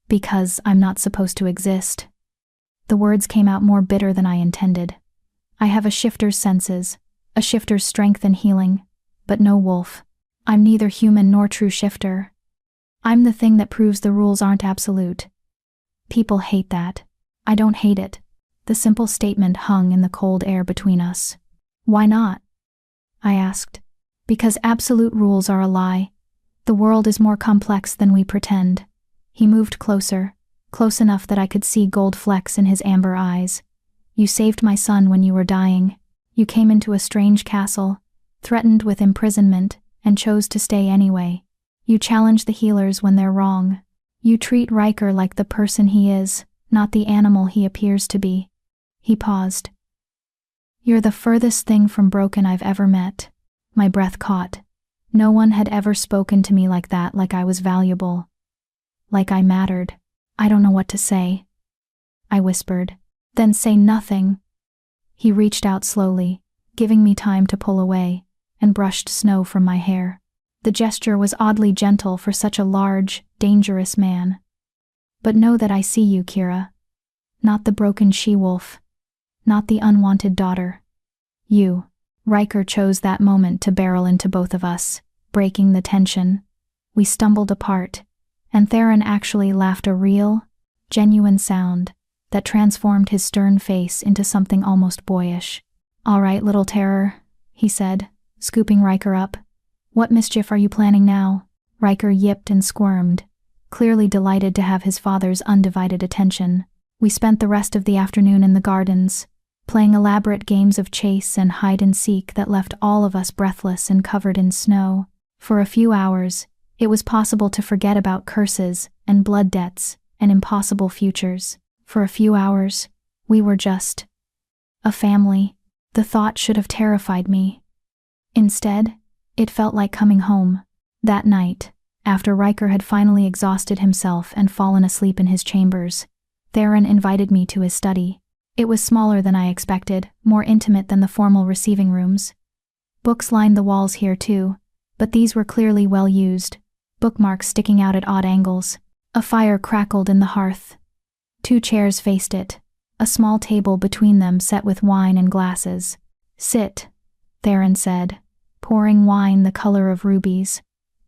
Because I'm not supposed to exist. The words came out more bitter than I intended. I have a shifter's senses, a shifter's strength and healing, but no wolf. I'm neither human nor true shifter. I'm the thing that proves the rules aren't absolute. People hate that. I don't hate it. The simple statement hung in the cold air between us. Why not? I asked. Because absolute rules are a lie. The world is more complex than we pretend. He moved closer, close enough that I could see gold flecks in his amber eyes. You saved my son when you were dying. You came into a strange castle, threatened with imprisonment, and chose to stay anyway. You challenge the healers when they're wrong. You treat Riker like the person he is, not the animal he appears to be. He paused. You're the furthest thing from broken I've ever met. My breath caught. No one had ever spoken to me like that, like I was valuable. Like I mattered. I don't know what to say, I whispered. Then say nothing. He reached out slowly, giving me time to pull away, and brushed snow from my hair. The gesture was oddly gentle for such a large, dangerous man. But know that I see you, Kira. Not the broken she-wolf. Not the unwanted daughter. You. Riker chose that moment to barrel into both of us, breaking the tension. We stumbled apart, and Theron actually laughed a real, genuine sound that transformed his stern face into something almost boyish. "All right, little terror," he said, scooping Riker up. "What mischief are you planning now?" Riker yipped and squirmed, clearly delighted to have his father's undivided attention. We spent the rest of the afternoon in the gardens, playing elaborate games of chase and hide-and-seek that left all of us breathless and covered in snow. For a few hours, it was possible to forget about curses and blood debts and impossible futures. For a few hours, we were just a family. The thought should have terrified me. Instead, it felt like coming home. That night, after Riker had finally exhausted himself and fallen asleep in his chambers, Theron invited me to his study. It was smaller than I expected, more intimate than the formal receiving rooms. Books lined the walls here too, but these were clearly well used, bookmarks sticking out at odd angles. A fire crackled in the hearth. 2 chairs faced it, a small table between them set with wine and glasses. "Sit," Theron said, pouring wine the color of rubies.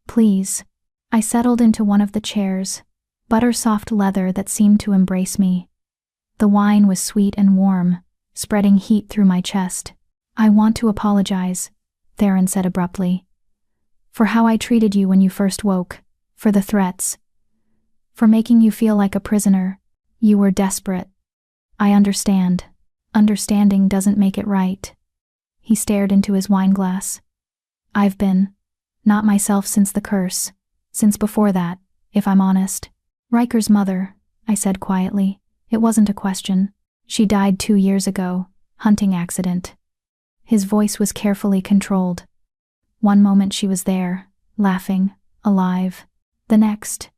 "Please." I settled into one of the chairs, butter-soft leather that seemed to embrace me. The wine was sweet and warm, spreading heat through my chest. "I want to apologize," Theron said abruptly, "for how I treated you when you first woke, for the threats, for making you feel like a prisoner. You were desperate. I understand. Understanding doesn't make it right." He stared into his wineglass. "I've been not myself since the curse, since before that, if I'm honest." "Riker's mother," I said quietly. It wasn't a question. "She died 2 years ago, hunting accident." His voice was carefully controlled. One moment she was there, laughing, alive. The next,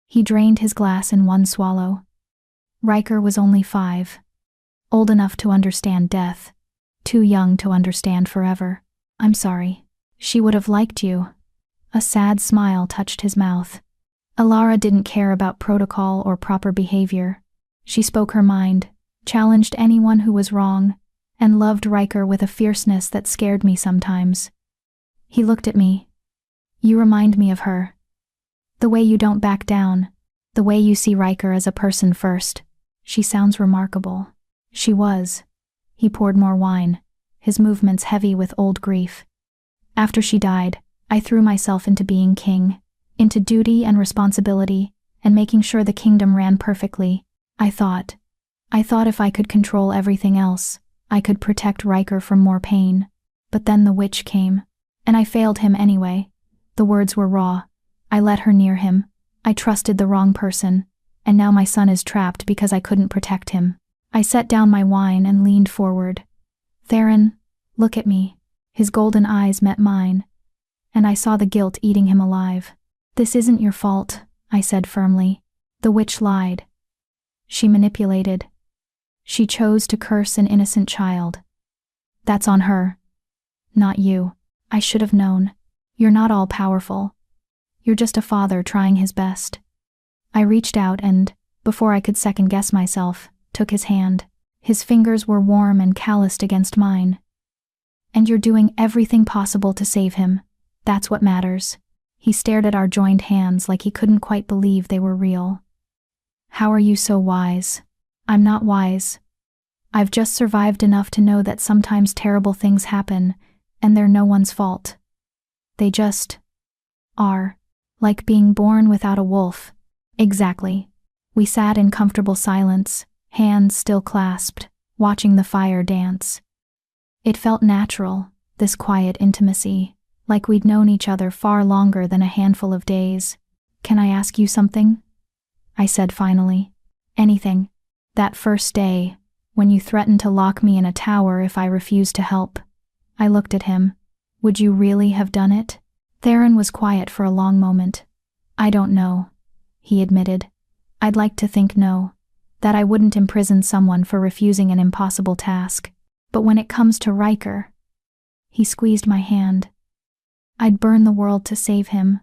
he drained his glass in one swallow. Riker was only 5. Old enough to understand death, too young to understand forever. "I'm sorry. She would have liked you." A sad smile touched his mouth. Alara didn't care about protocol or proper behavior. She spoke her mind, challenged anyone who was wrong, and loved Riker with a fierceness that scared me sometimes. He looked at me. "You remind me of her. The way you don't back down, the way you see Riker as a person first. She sounds remarkable." She was. He poured more wine, his movements heavy with old grief. "After she died, I threw myself into being king, into duty and responsibility, and making sure the kingdom ran perfectly. I thought if I could control everything else, I could protect Riker from more pain. But then the witch came, and I failed him anyway." The words were raw. "I let her near him. I trusted the wrong person, and now my son is trapped because I couldn't protect him." I set down my wine and leaned forward. "Theron, look at me." His golden eyes met mine, and I saw the guilt eating him alive. "This isn't your fault," I said firmly. "The witch lied. She manipulated. She chose to curse an innocent child. That's on her, not you. I should have known. You're not all powerful. You're just a father trying his best." I reached out and, before I could second-guess myself, took his hand. His fingers were warm and calloused against mine. "And you're doing everything possible to save him. That's what matters." He stared at our joined hands like he couldn't quite believe they were real. "How are you so wise?" "I'm not wise. I've just survived enough to know that sometimes terrible things happen, and they're no one's fault. They just are. Like being born without a wolf." "Exactly." We sat in comfortable silence, hands still clasped, watching the fire dance. It felt natural, this quiet intimacy, like we'd known each other far longer than a handful of days. "Can I ask you something?" I said finally. "Anything. That first day, when you threatened to lock me in a tower if I refused to help." I looked at him. "Would you really have done it?" Theron was quiet for a long moment. I don't know, he admitted. I'd like to think no, that I wouldn't imprison someone for refusing an impossible task. But when it comes to Riker, he squeezed my hand. I'd burn the world to save him.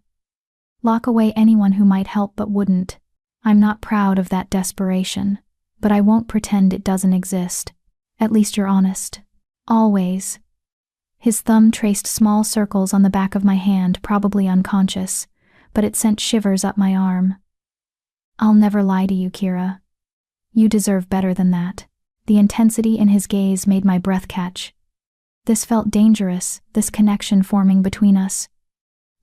Lock away anyone who might help but wouldn't. I'm not proud of that desperation, but I won't pretend it doesn't exist. At least you're honest. Always. His thumb traced small circles on the back of my hand, probably unconscious, but it sent shivers up my arm. I'll never lie to you, Kira. You deserve better than that. The intensity in his gaze made my breath catch. This felt dangerous, this connection forming between us.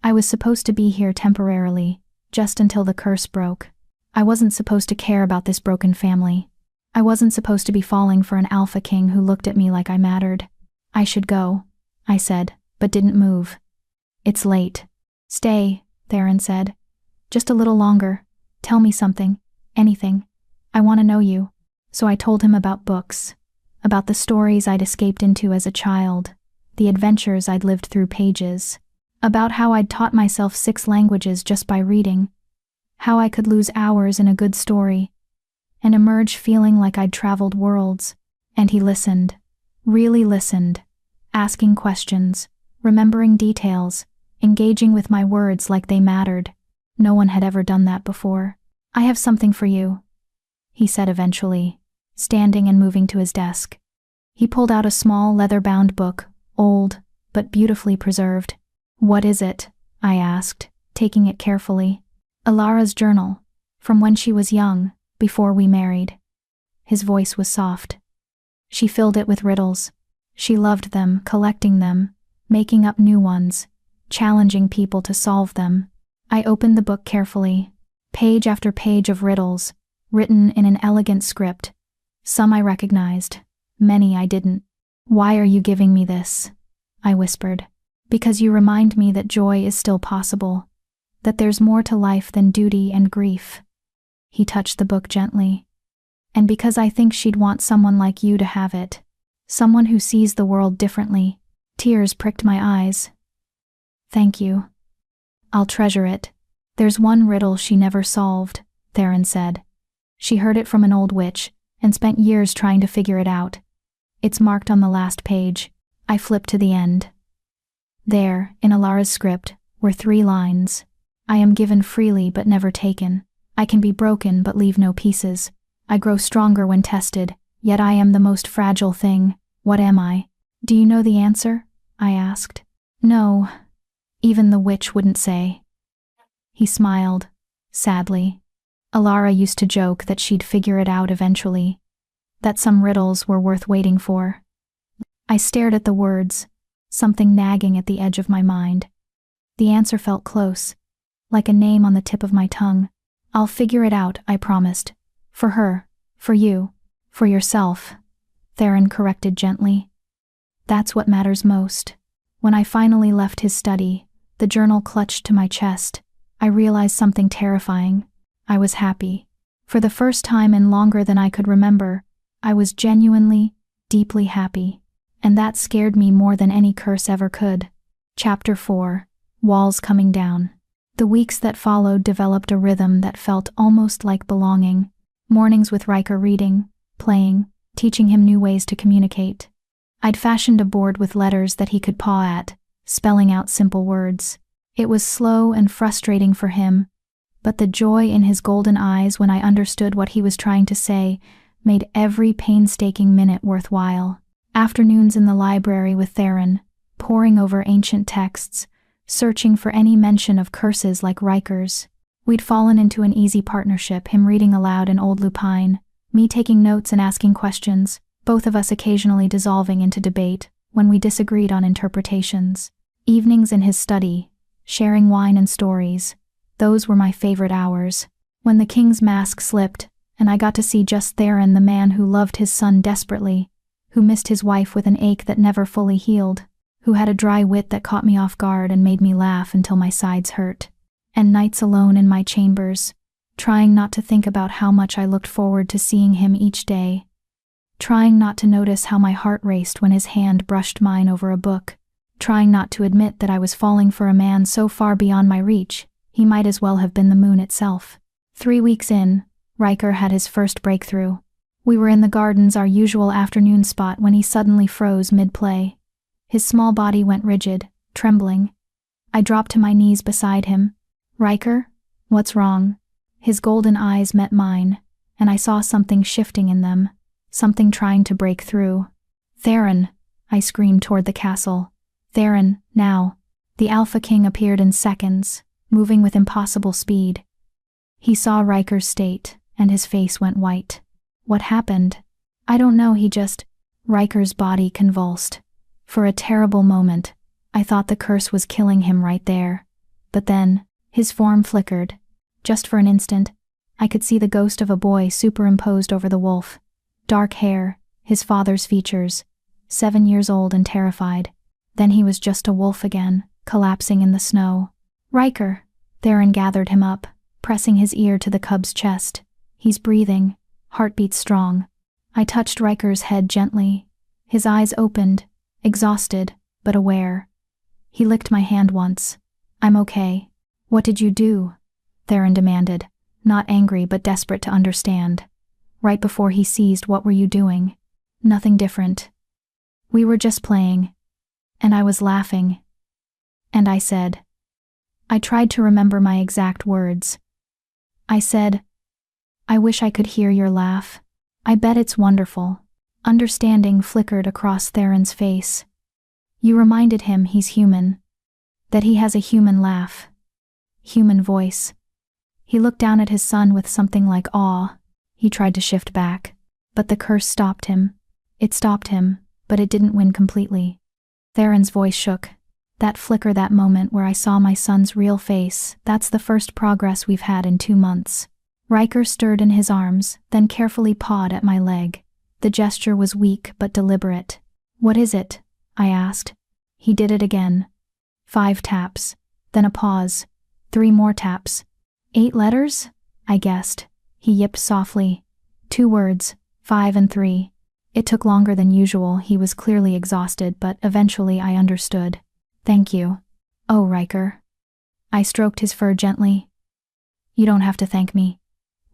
I was supposed to be here temporarily, just until the curse broke. I wasn't supposed to care about this broken family. I wasn't supposed to be falling for an alpha king who looked at me like I mattered. I should go, I said, but didn't move. It's late. Stay, Theron said. Just a little longer. Tell me something. Anything. I want to know you. So I told him about books. About the stories I'd escaped into as a child. The adventures I'd lived through pages. About how I'd taught myself 6 languages just by reading. How I could lose hours in a good story and emerge feeling like I'd traveled worlds. And he listened. Really listened. Asking questions. Remembering details. Engaging with my words like they mattered. No one had ever done that before. I have something for you, he said eventually, standing and moving to his desk. He pulled out a small leather-bound book, old, but beautifully preserved. What is it? I asked, taking it carefully. Alara's journal, from when she was young, before we married. His voice was soft. She filled it with riddles. She loved them, collecting them, making up new ones, challenging people to solve them. I opened the book carefully. Page after page of riddles, written in an elegant script. Some I recognized, many I didn't. Why are you giving me this? I whispered. Because you remind me that joy is still possible, that there's more to life than duty and grief. He touched the book gently. And because I think she'd want someone like you to have it. Someone who sees the world differently. Tears pricked my eyes. Thank you. I'll treasure it. There's one riddle she never solved, Theron said. She heard it from an old witch, and spent years trying to figure it out. It's marked on the last page. I flipped to the end. There, in Alara's script, were 3 lines. I am given freely but never taken. I can be broken but leave no pieces. I grow stronger when tested, yet I am the most fragile thing. What am I? Do you know the answer? I asked. No. Even the witch wouldn't say. He smiled, sadly. Alara used to joke that she'd figure it out eventually, that some riddles were worth waiting for. I stared at the words, something nagging at the edge of my mind. The answer felt close, like a name on the tip of my tongue. I'll figure it out, I promised. For her, for you, for yourself, Theron corrected gently. That's what matters most. When I finally left his study, the journal clutched to my chest. I realized something terrifying. I was happy. For the first time in longer than I could remember, I was genuinely, deeply happy. And that scared me more than any curse ever could. Chapter 4. Walls Coming Down. The weeks that followed developed a rhythm that felt almost like belonging. Mornings with Riker reading, playing, teaching him new ways to communicate. I'd fashioned a board with letters that he could paw at, spelling out simple words. It was slow and frustrating for him, but the joy in his golden eyes when I understood what he was trying to say made every painstaking minute worthwhile. Afternoons in the library with Theron, poring over ancient texts, searching for any mention of curses like Riker's. We'd fallen into an easy partnership, him reading aloud an old lupine, me taking notes and asking questions, both of us occasionally dissolving into debate when we disagreed on interpretations. Evenings in his study, sharing wine and stories, those were my favorite hours. When the king's mask slipped, and I got to see just Theron, the man who loved his son desperately, who missed his wife with an ache that never fully healed, who had a dry wit that caught me off guard and made me laugh until my sides hurt. And nights alone in my chambers, trying not to think about how much I looked forward to seeing him each day, trying not to notice how my heart raced when his hand brushed mine over a book, trying not to admit that I was falling for a man so far beyond my reach, he might as well have been the moon itself. 3 weeks in, Riker had his first breakthrough. We were in the gardens, our usual afternoon spot, when he suddenly froze mid-play. His small body went rigid, trembling. I dropped to my knees beside him. "Riker, what's wrong?" His golden eyes met mine, and I saw something shifting in them, something trying to break through. "Theron!" I screamed toward the castle. "Theron, now!" The Alpha King appeared in seconds, moving with impossible speed. He saw Riker's state, and his face went white. "What happened?" "I don't know, he just—" Riker's body convulsed. For a terrible moment, I thought the curse was killing him right there. But then, his form flickered. Just for an instant, I could see the ghost of a boy superimposed over the wolf. Dark hair, his father's features, 7 years old and terrified. Then he was just a wolf again, collapsing in the snow. "Riker!" Theron gathered him up, pressing his ear to the cub's chest. "He's breathing, heartbeat strong." I touched Riker's head gently. His eyes opened, exhausted, but aware. He licked my hand once. "I'm okay." "What did you do?" Theron demanded, not angry but desperate to understand. "Right before he seized, what were you doing?" "Nothing different. We were just playing." And I was laughing. And I said, I tried to remember my exact words. I said, "I wish I could hear your laugh. I bet it's wonderful." Understanding flickered across Theron's face. "You reminded him he's human. That he has a human laugh. Human voice." He looked down at his son with something like awe. He tried to shift back, but the curse stopped him. It stopped him, but it didn't win completely. Theron's voice shook. "That flicker, that moment where I saw my son's real face, that's the first progress we've had in 2 months." Riker stirred in his arms, then carefully pawed at my leg. The gesture was weak but deliberate. "What is it?" I asked. He did it again. 5 taps, then a pause. 3 more taps. 8 letters? I guessed. He yipped softly. 2 words, 5 and 3. It took longer than usual, he was clearly exhausted, but eventually I understood. "Thank you." "Oh, Riker." I stroked his fur gently. "You don't have to thank me.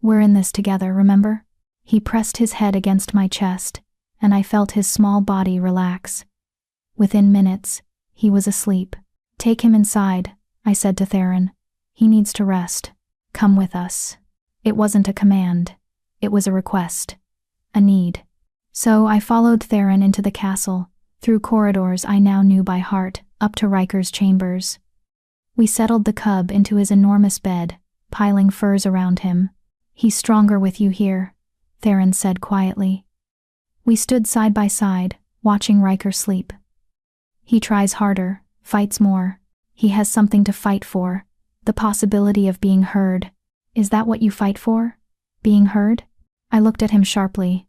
We're in this together, remember?" He pressed his head against my chest, and I felt his small body relax. Within minutes, he was asleep. "Take him inside," I said to Theron. "He needs to rest. Come with us." It wasn't a command. It was a request. A need. So I followed Theron into the castle, through corridors I now knew by heart, up to Riker's chambers. We settled the cub into his enormous bed, piling furs around him. "He's stronger with you here," Theron said quietly. We stood side by side, watching Riker sleep. "He tries harder, fights more. He has something to fight for, the possibility of being heard." "Is that what you fight for? Being heard?" I looked at him sharply.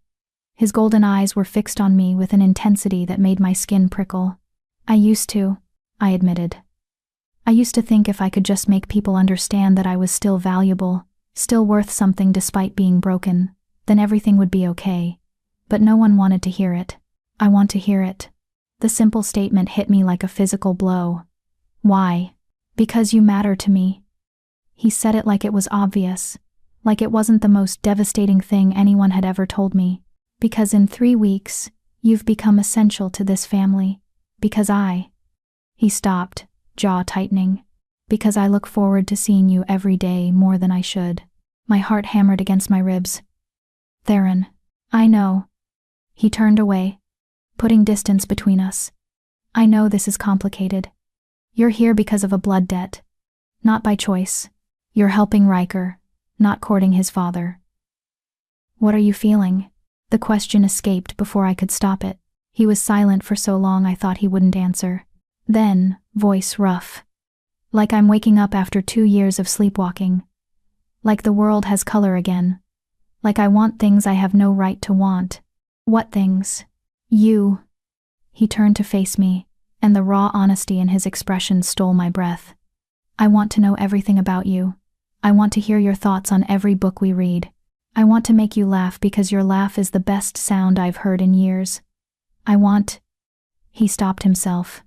His golden eyes were fixed on me with an intensity that made my skin prickle. "I used to," I admitted. "I used to think if I could just make people understand that I was still valuable, still worth something despite being broken, then everything would be okay. But no one wanted to hear it. I want to hear it." The simple statement hit me like a physical blow. "Why?" "Because you matter to me." He said it like it was obvious, like it wasn't the most devastating thing anyone had ever told me. "Because in 3 weeks, you've become essential to this family. Because I—" He stopped, jaw tightening. "Because I look forward to seeing you every day more than I should." My heart hammered against my ribs. "Theron, I know." He turned away, putting distance between us. "I know this is complicated. You're here because of a blood debt. Not by choice. You're helping Riker, not courting his father." "What are you feeling?" The question escaped before I could stop it. He was silent for so long I thought he wouldn't answer. Then, voice rough. "Like I'm waking up after 2 years of sleepwalking. Like the world has color again. Like I want things I have no right to want." "What things?" "You." He turned to face me, and the raw honesty in his expression stole my breath. "I want to know everything about you. I want to hear your thoughts on every book we read. I want to make you laugh because your laugh is the best sound I've heard in years. I want—" He stopped himself.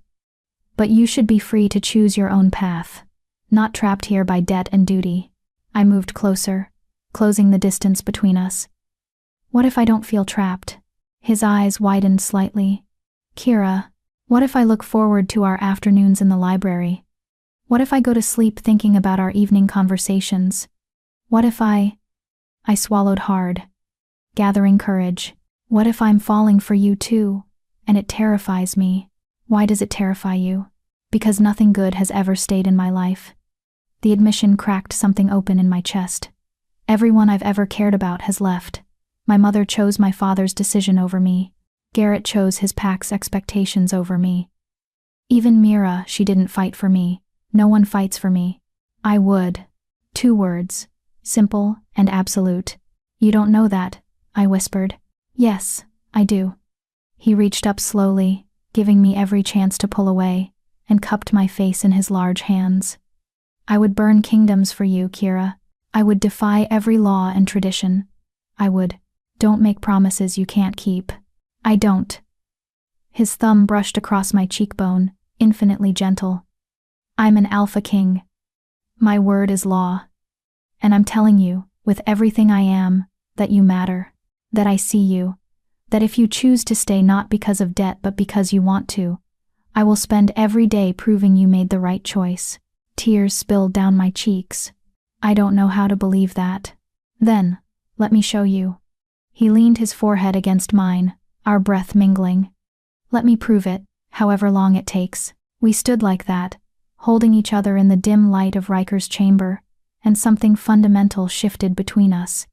But you should be free to choose your own path, not trapped here by debt and duty. I moved closer, closing the distance between us. What if I don't feel trapped? His eyes widened slightly. Kira, what if I look forward to our afternoons in the library? What if I go to sleep thinking about our evening conversations? What if I swallowed hard, gathering courage. What if I'm falling for you too, and it terrifies me? Why does it terrify you? Because nothing good has ever stayed in my life. The admission cracked something open in my chest. Everyone I've ever cared about has left. My mother chose my father's decision over me. Garrett chose his pack's expectations over me. Even Mira, she didn't fight for me. No one fights for me. I would. 2 words. Simple and absolute. You don't know that, I whispered. Yes, I do. He reached up slowly, giving me every chance to pull away, and cupped my face in his large hands. I would burn kingdoms for you, Kira. I would defy every law and tradition. I would. Don't make promises you can't keep. I don't. His thumb brushed across my cheekbone, infinitely gentle. I'm an alpha king. My word is law. And I'm telling you, with everything I am, that you matter, that I see you, that if you choose to stay not because of debt but because you want to, I will spend every day proving you made the right choice. Tears spilled down my cheeks. I don't know how to believe that. Then, let me show you. He leaned his forehead against mine, our breath mingling. Let me prove it, however long it takes. We stood like that, holding each other in the dim light of Riker's chamber, and something fundamental shifted between us.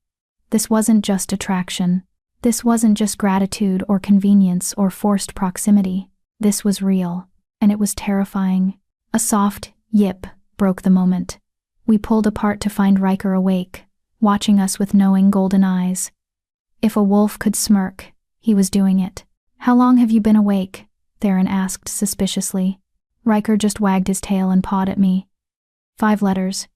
This wasn't just attraction. This wasn't just gratitude or convenience or forced proximity. This was real, and it was terrifying. A soft yip broke the moment. We pulled apart to find Riker awake, watching us with knowing golden eyes. If a wolf could smirk, he was doing it. How long have you been awake? Theron asked suspiciously. Riker just wagged his tail and pawed at me. 5 letters.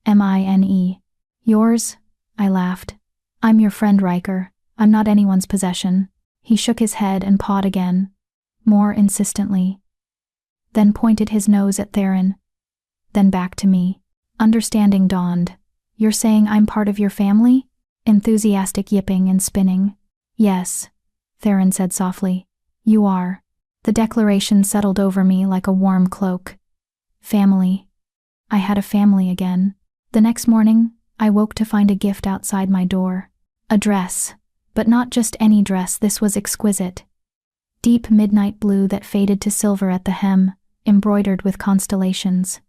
M-I-N-E. Yours? I laughed. I'm your friend, Riker. I'm not anyone's possession. He shook his head and pawed again, more insistently. Then pointed his nose at Theron. Then back to me. Understanding dawned. You're saying I'm part of your family? Enthusiastic yipping and spinning. Yes, Theron said softly. You are. The declaration settled over me like a warm cloak. Family. I had a family again. The next morning, I woke to find a gift outside my door. A dress. But not just any dress, this was exquisite. Deep midnight blue that faded to silver at the hem, embroidered with constellations.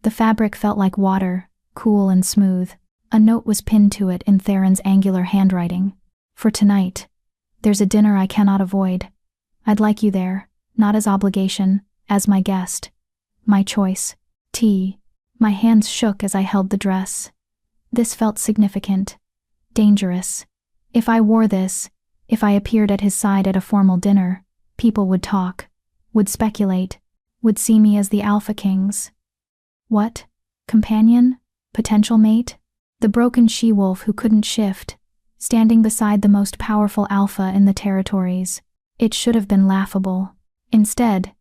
The fabric felt like water, cool and smooth. A note was pinned to it in Theron's angular handwriting. For tonight, there's a dinner I cannot avoid. I'd like you there, not as obligation, as my guest. My choice. Tea. My hands shook as I held the dress. This felt significant. Dangerous. If I wore this, if I appeared at his side at a formal dinner, people would talk, would speculate, would see me as the Alpha Kings. What? Companion? Potential mate? The broken she-wolf who couldn't shift, standing beside the most powerful alpha in the territories. It should have been laughable. Instead,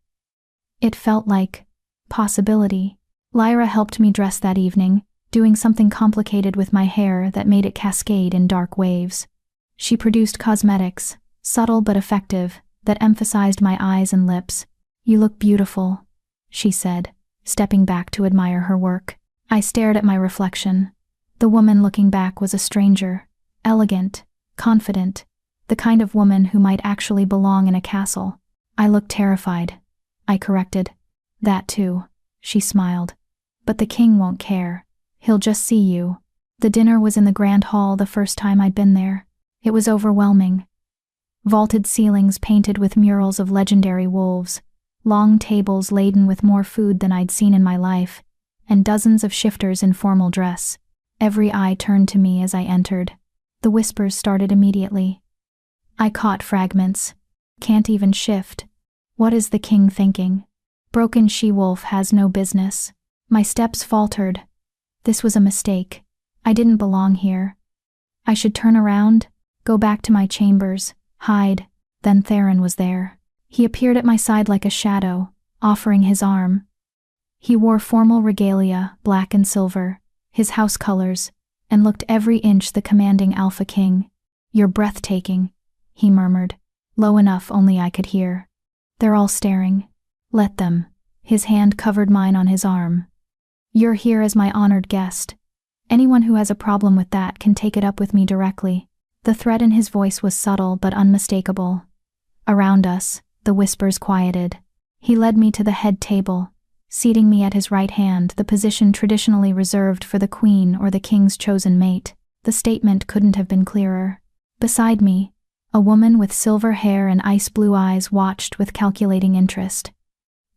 it felt like possibility. Lyra helped me dress that evening, doing something complicated with my hair that made it cascade in dark waves. She produced cosmetics, subtle but effective, that emphasized my eyes and lips. You look beautiful, she said, stepping back to admire her work. I stared at my reflection. The woman looking back was a stranger, elegant, confident, the kind of woman who might actually belong in a castle. I looked terrified. I corrected. That too, she smiled. But the king won't care. He'll just see you. The dinner was in the grand hall the first time I'd been there. It was overwhelming. Vaulted ceilings painted with murals of legendary wolves, long tables laden with more food than I'd seen in my life, and dozens of shifters in formal dress. Every eye turned to me as I entered. The whispers started immediately. I caught fragments. Can't even shift. What is the king thinking? Broken she-wolf has no business. My steps faltered. This was a mistake. I didn't belong here. I should turn around, go back to my chambers, hide. Then Theron was there. He appeared at my side like a shadow, offering his arm. He wore formal regalia, black and silver, his house colors, and looked every inch the commanding Alpha King. "You're breathtaking," he murmured, low enough only I could hear. "They're all staring. Let them." His hand covered mine on his arm. "You're here as my honored guest. Anyone who has a problem with that can take it up with me directly." The threat in his voice was subtle but unmistakable. Around us, the whispers quieted. He led me to the head table, seating me at his right hand, the position traditionally reserved for the queen or the king's chosen mate. The statement couldn't have been clearer. Beside me, a woman with silver hair and ice-blue eyes watched with calculating interest.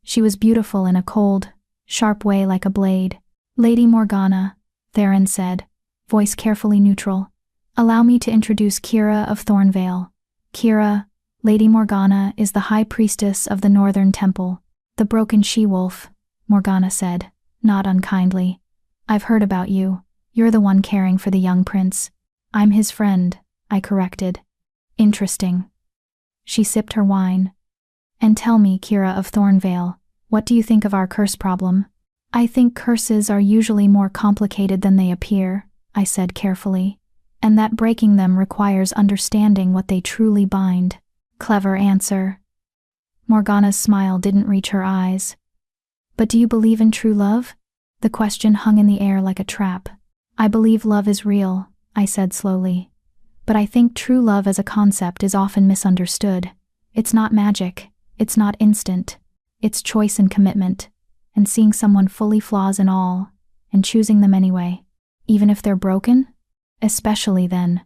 She was beautiful in a cold, sharp way like a blade. "Lady Morgana," Theron said, voice carefully neutral. "Allow me to introduce Kira of Thornvale. Kira, Lady Morgana, is the High Priestess of the Northern Temple." "The broken she-wolf," Morgana said, not unkindly. "I've heard about you. You're the one caring for the young prince." "I'm his friend," I corrected. "Interesting." She sipped her wine. "And tell me, Kira of Thornvale, what do you think of our curse problem?" "I think curses are usually more complicated than they appear," I said carefully, "and that breaking them requires understanding what they truly bind." "Clever answer." Morgana's smile didn't reach her eyes. "But do you believe in true love?" The question hung in the air like a trap. "I believe love is real," I said slowly. "But I think true love as a concept is often misunderstood. It's not magic. It's not instant. It's choice and commitment, and seeing someone fully flaws and all, and choosing them anyway, even if they're broken? Especially then."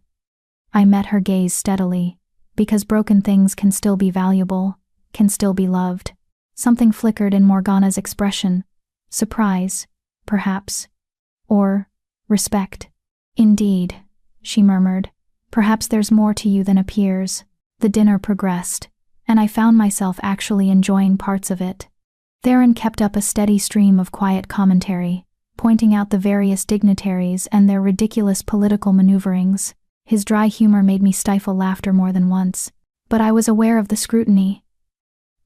I met her gaze steadily, because broken things can still be valuable, can still be loved. Something flickered in Morgana's expression. Surprise, perhaps. Or respect. "Indeed," she murmured. "Perhaps there's more to you than appears." The dinner progressed, and I found myself actually enjoying parts of it. Theron kept up a steady stream of quiet commentary, pointing out the various dignitaries and their ridiculous political maneuverings. His dry humor made me stifle laughter more than once, but I was aware of the scrutiny.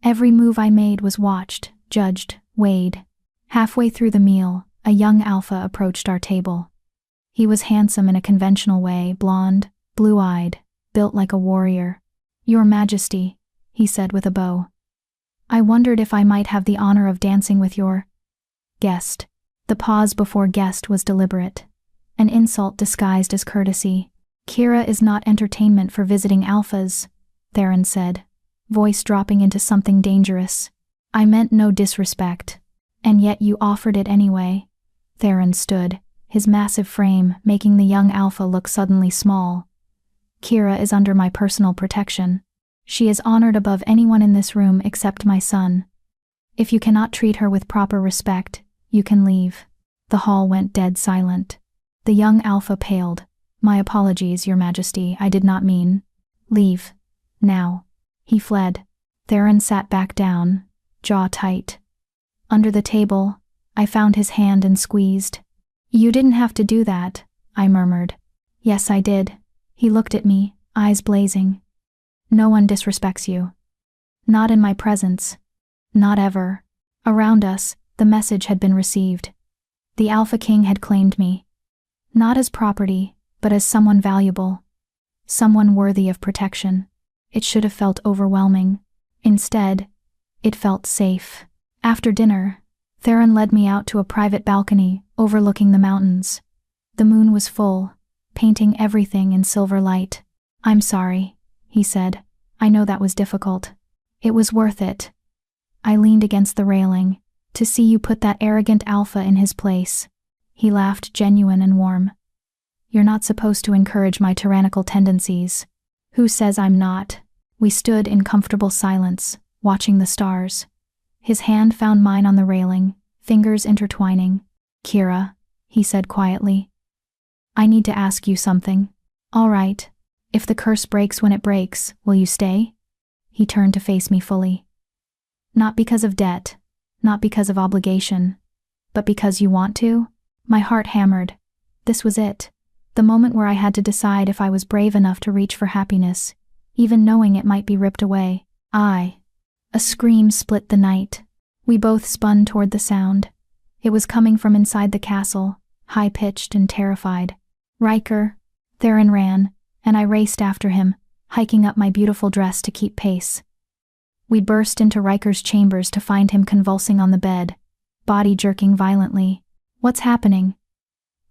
Every move I made was watched, judged, weighed. Halfway through the meal, a young alpha approached our table. He was handsome in a conventional way, blonde, blue-eyed, built like a warrior. "Your Majesty," he said with a bow. "I wondered if I might have the honor of dancing with your guest." The pause before guest was deliberate, an insult disguised as courtesy. "Kira is not entertainment for visiting alphas," Theron said, voice dropping into something dangerous. "I meant no disrespect, and yet you offered it anyway." Theron stood, his massive frame making the young alpha look suddenly small. "Kira is under my personal protection. She is honored above anyone in this room except my son. If you cannot treat her with proper respect, you can leave." The hall went dead silent. The young alpha paled. "My apologies, Your Majesty, I did not mean." "Leave. Now." He fled. Theron sat back down, jaw tight. Under the table, I found his hand and squeezed. "You didn't have to do that," I murmured. "Yes, I did." He looked at me, eyes blazing. "No one disrespects you. Not in my presence. Not ever." Around us, the message had been received. The Alpha King had claimed me. Not as property, but as someone valuable. Someone worthy of protection. It should have felt overwhelming. Instead, it felt safe. After dinner, Theron led me out to a private balcony overlooking the mountains. The moon was full, painting everything in silver light. "I'm sorry," he said. "I know that was difficult. It was worth it." I leaned against the railing, "To see you put that arrogant alpha in his place." He laughed, genuine and warm. "You're not supposed to encourage my tyrannical tendencies." "Who says I'm not?" We stood in comfortable silence, watching the stars. His hand found mine on the railing, fingers intertwining. "Kira," he said quietly. "I need to ask you something." "All right. If the curse breaks when it breaks, will you stay?" He turned to face me fully. "Not because of debt, not because of obligation, but because you want to?" My heart hammered. This was it. The moment where I had to decide if I was brave enough to reach for happiness, even knowing it might be ripped away. A scream split the night. We both spun toward the sound. It was coming from inside the castle, high-pitched and terrified. Riker! Theron ran, and I raced after him, hiking up my beautiful dress to keep pace. We burst into Riker's chambers to find him convulsing on the bed, body jerking violently. "What's happening?"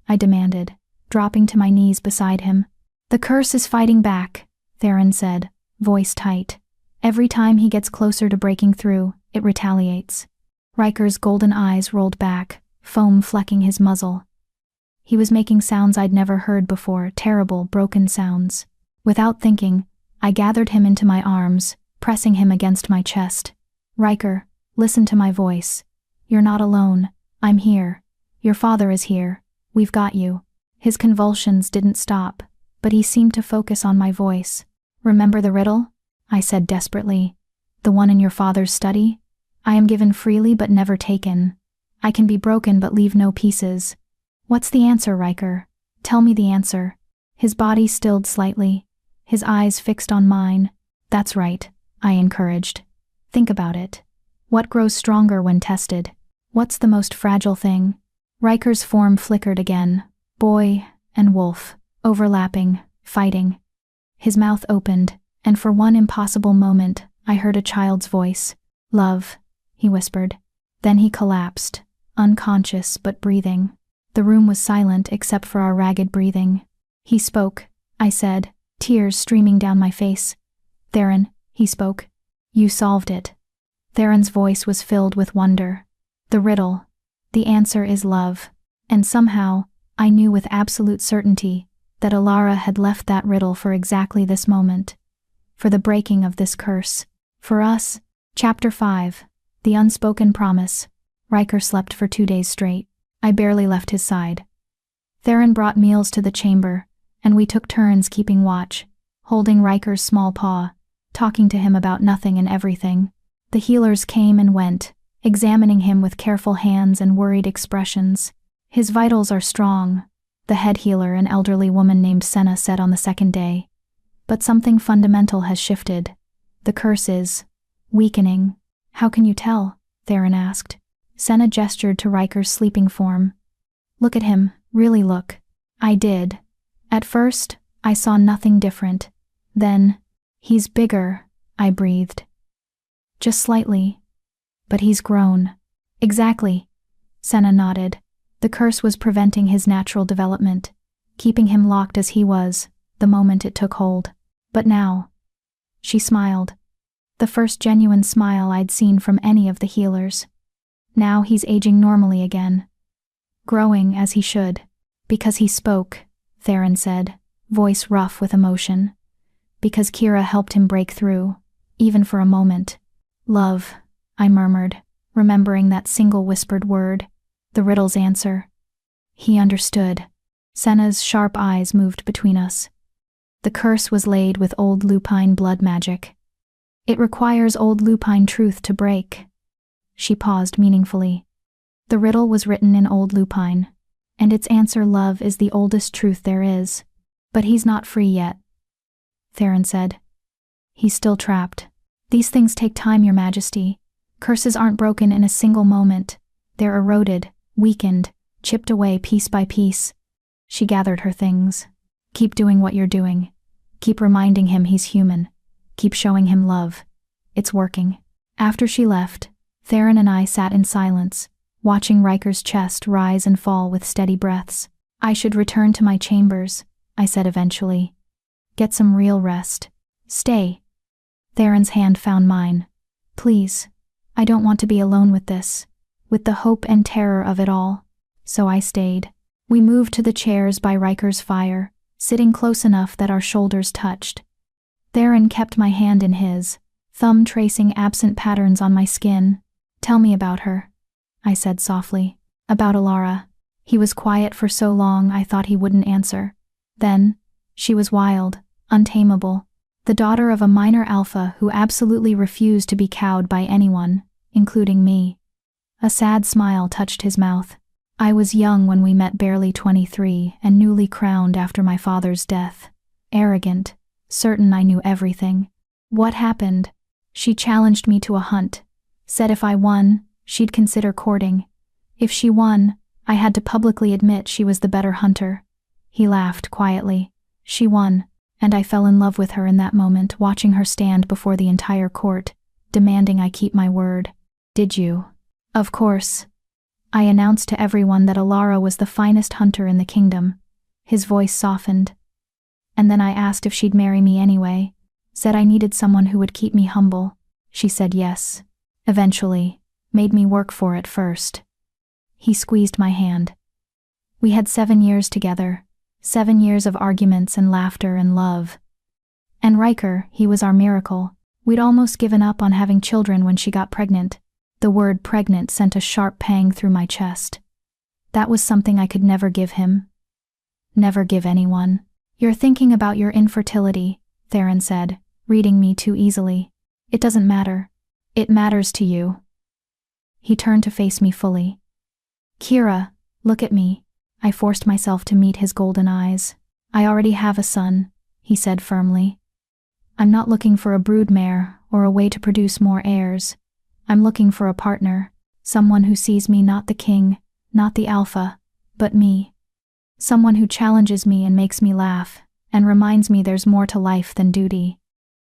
I demanded, dropping to my knees beside him. "The curse is fighting back," Theron said, voice tight. "Every time he gets closer to breaking through, it retaliates." Riker's golden eyes rolled back, foam flecking his muzzle. He was making sounds I'd never heard before, terrible, broken sounds. Without thinking, I gathered him into my arms, pressing him against my chest. "Riker, listen to my voice. You're not alone. I'm here. Your father is here. We've got you." His convulsions didn't stop, but he seemed to focus on my voice. "Remember the riddle?" I said desperately. "The one in your father's study? I am given freely but never taken. I can be broken but leave no pieces. What's the answer, Riker? Tell me the answer." His body stilled slightly, his eyes fixed on mine. "That's right," I encouraged. "Think about it. What grows stronger when tested? What's the most fragile thing?" Riker's form flickered again, boy and wolf, overlapping, fighting. His mouth opened, and for one impossible moment, I heard a child's voice. "Love," he whispered. Then he collapsed, unconscious but breathing. The room was silent except for our ragged breathing. "He spoke," I said, tears streaming down my face. "Theron," he spoke. "You solved it." Theron's voice was filled with wonder. "The riddle. The answer is love." And somehow, I knew with absolute certainty that Alara had left that riddle for exactly this moment. For the breaking of this curse. For us. Chapter 5. The Unspoken Promise. Riker slept for 2 days straight. I barely left his side. Theron brought meals to the chamber, and we took turns keeping watch, holding Riker's small paw, talking to him about nothing and everything. The healers came and went, examining him with careful hands and worried expressions. "His vitals are strong," the head healer, an elderly woman named Senna, said on the second day. "But something fundamental has shifted. The curse is weakening." "How can you tell?" Theron asked. Senna gestured to Riker's sleeping form. "Look at him, really look." I did. At first, I saw nothing different. Then, "He's bigger," I breathed. "Just slightly. But he's grown." "Exactly," Senna nodded. "The curse was preventing his natural development, keeping him locked as he was, the moment it took hold. But now..." She smiled. The first genuine smile I'd seen from any of the healers. "Now he's aging normally again. Growing as he should." "Because he spoke," Theron said, voice rough with emotion. "Because Kira helped him break through, even for a moment." "Love," I murmured, remembering that single whispered word, the riddle's answer. He understood. Senna's sharp eyes moved between us. "The curse was laid with old lupine blood magic. It requires old lupine truth to break." She paused meaningfully. "The riddle was written in old lupine, and its answer, love, is the oldest truth there is. But he's not free yet," Theron said. "He's still trapped. These things take time, Your Majesty. Curses aren't broken in a single moment. They're eroded, weakened, chipped away piece by piece." She gathered her things. "Keep doing what you're doing. Keep reminding him he's human. Keep showing him love. It's working." After she left, Theron and I sat in silence, watching Riker's chest rise and fall with steady breaths. "I should return to my chambers," I said eventually. "Get some real rest." "Stay." Theron's hand found mine. "Please. I don't want to be alone with this, with the hope and terror of it all." So I stayed. We moved to the chairs by Riker's fire, sitting close enough that our shoulders touched. Theron kept my hand in his, thumb tracing absent patterns on my skin. "Tell me about her," I said softly. "About Alara." He was quiet for so long I thought he wouldn't answer. Then, she was wild, untamable, the daughter of a minor alpha who absolutely refused to be cowed by anyone, including me. A sad smile touched his mouth. "I was young when we met, barely 23, and newly crowned after my father's death. Arrogant, certain I knew everything. What happened? She challenged me to a hunt, said if I won, She'd consider courting. If she won, I had to publicly admit she was the better hunter. He laughed quietly. She won, and I fell in love with her in that moment, watching her stand before the entire court, demanding I keep my word. Did you? Of course. I announced to everyone that Alara was the finest hunter in the kingdom. His voice softened. And then I asked if she'd marry me anyway. Said I needed someone who would keep me humble. She said yes. Eventually. Made me work for it first. He squeezed my hand. We had 7 years together. 7 years of arguments and laughter and love. And Riker, he was our miracle. We'd almost given up on having children when she got pregnant. The word pregnant sent a sharp pang through my chest. That was something I could never give him. Never give anyone. You're thinking about your infertility, Theron said, reading me too easily. It doesn't matter. It matters to you. He turned to face me fully. Kira, look at me. I forced myself to meet his golden eyes. I already have a son, he said firmly. I'm not looking for a broodmare or a way to produce more heirs. I'm looking for a partner, someone who sees me not the king, not the alpha, but me. Someone who challenges me and makes me laugh, and reminds me there's more to life than duty.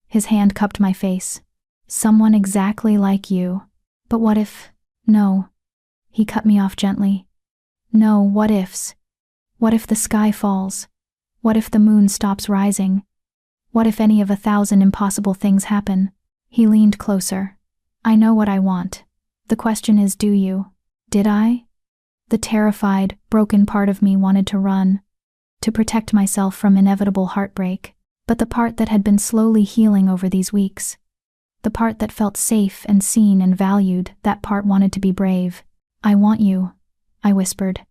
His hand cupped my face. Someone exactly like you. But what if... No. He cut me off gently. No what ifs. What if the sky falls? What if the moon stops rising? What if any of 1,000 impossible things happen? He leaned closer. I know what I want. The question is, do you? Did I? The terrified, broken part of me wanted to run, to protect myself from inevitable heartbreak, but the part that had been slowly healing over these weeks, the part that felt safe and seen and valued, that part wanted to be brave. I want you, I whispered,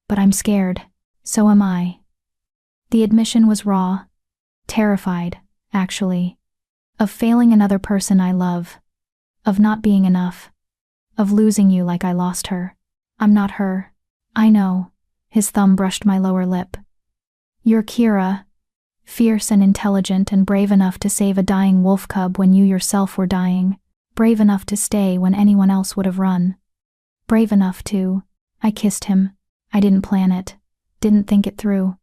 but I'm scared. So am I. The admission was raw, terrified, actually, of failing another person I love, of not being enough, of losing you like I lost her. I'm not her. I know. His thumb brushed my lower lip. You're Kira, fierce and intelligent and brave enough to save a dying wolf cub when you yourself were dying, brave enough to stay when anyone else would have run. Brave enough to... I kissed him. I didn't plan it, didn't think it through.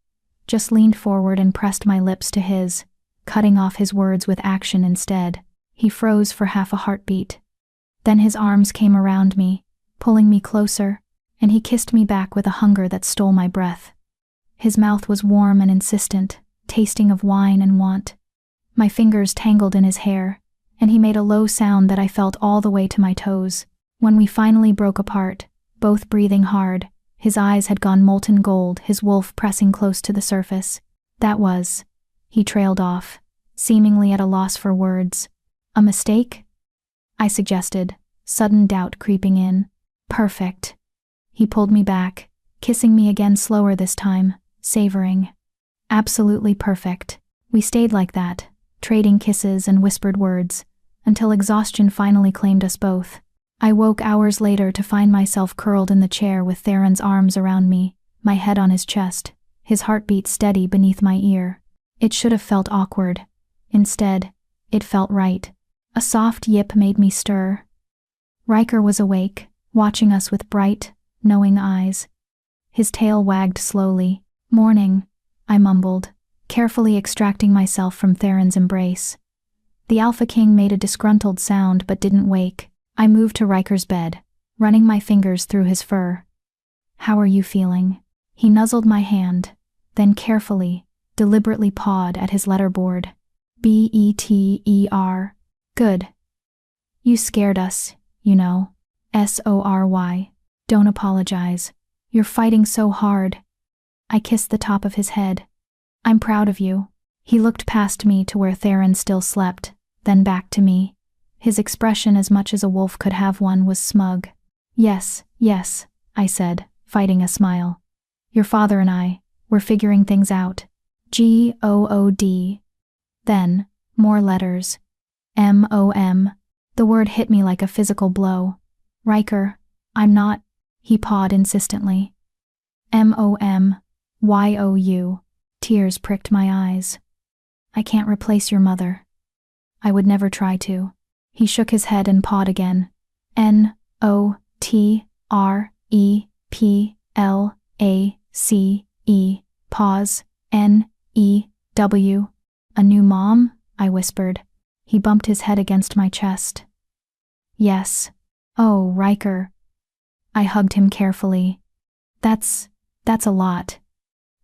Just leaned forward and pressed my lips to his, cutting off his words with action instead. He froze for half a heartbeat. Then his arms came around me, pulling me closer, and he kissed me back with a hunger that stole my breath. His mouth was warm and insistent, tasting of wine and want. My fingers tangled in his hair, and he made a low sound that I felt all the way to my toes. When we finally broke apart, both breathing hard, his eyes had gone molten gold, his wolf pressing close to the surface. That was... He trailed off, seemingly at a loss for words. A mistake? I suggested, sudden doubt creeping in. Perfect. He pulled me back, kissing me again slower this time, savoring. Absolutely perfect. We stayed like that, trading kisses and whispered words, until exhaustion finally claimed us both. I woke hours later to find myself curled in the chair with Theron's arms around me, my head on his chest, his heartbeat steady beneath my ear. It should have felt awkward. Instead, it felt right. A soft yip made me stir. Riker was awake, watching us with bright, knowing eyes. His tail wagged slowly. Morning, I mumbled, carefully extracting myself from Theron's embrace. The Alpha King made a disgruntled sound but didn't wake. I moved to Riker's bed, running my fingers through his fur. How are you feeling? He nuzzled my hand, then carefully, deliberately pawed at his letterboard. Better. Good. You scared us, you know. Sory. Don't apologize. You're fighting so hard. I kissed the top of his head. I'm proud of you. He looked past me to where Theron still slept, then back to me. His expression, as much as a wolf could have one, was smug. Yes, I said, fighting a smile. Your father and we're figuring things out. Good. Then, more letters. Mom. The word hit me like a physical blow. Riker, I'm not... He pawed insistently. Mom. You. Tears pricked my eyes. I can't replace your mother. I would never try to. He shook his head and pawed again. Not. T-R-E-P-L-A-C-E, pause, N-E-W. A new mom? I whispered. He bumped his head against my chest. Yes. Oh, Riker. I hugged him carefully. That's a lot.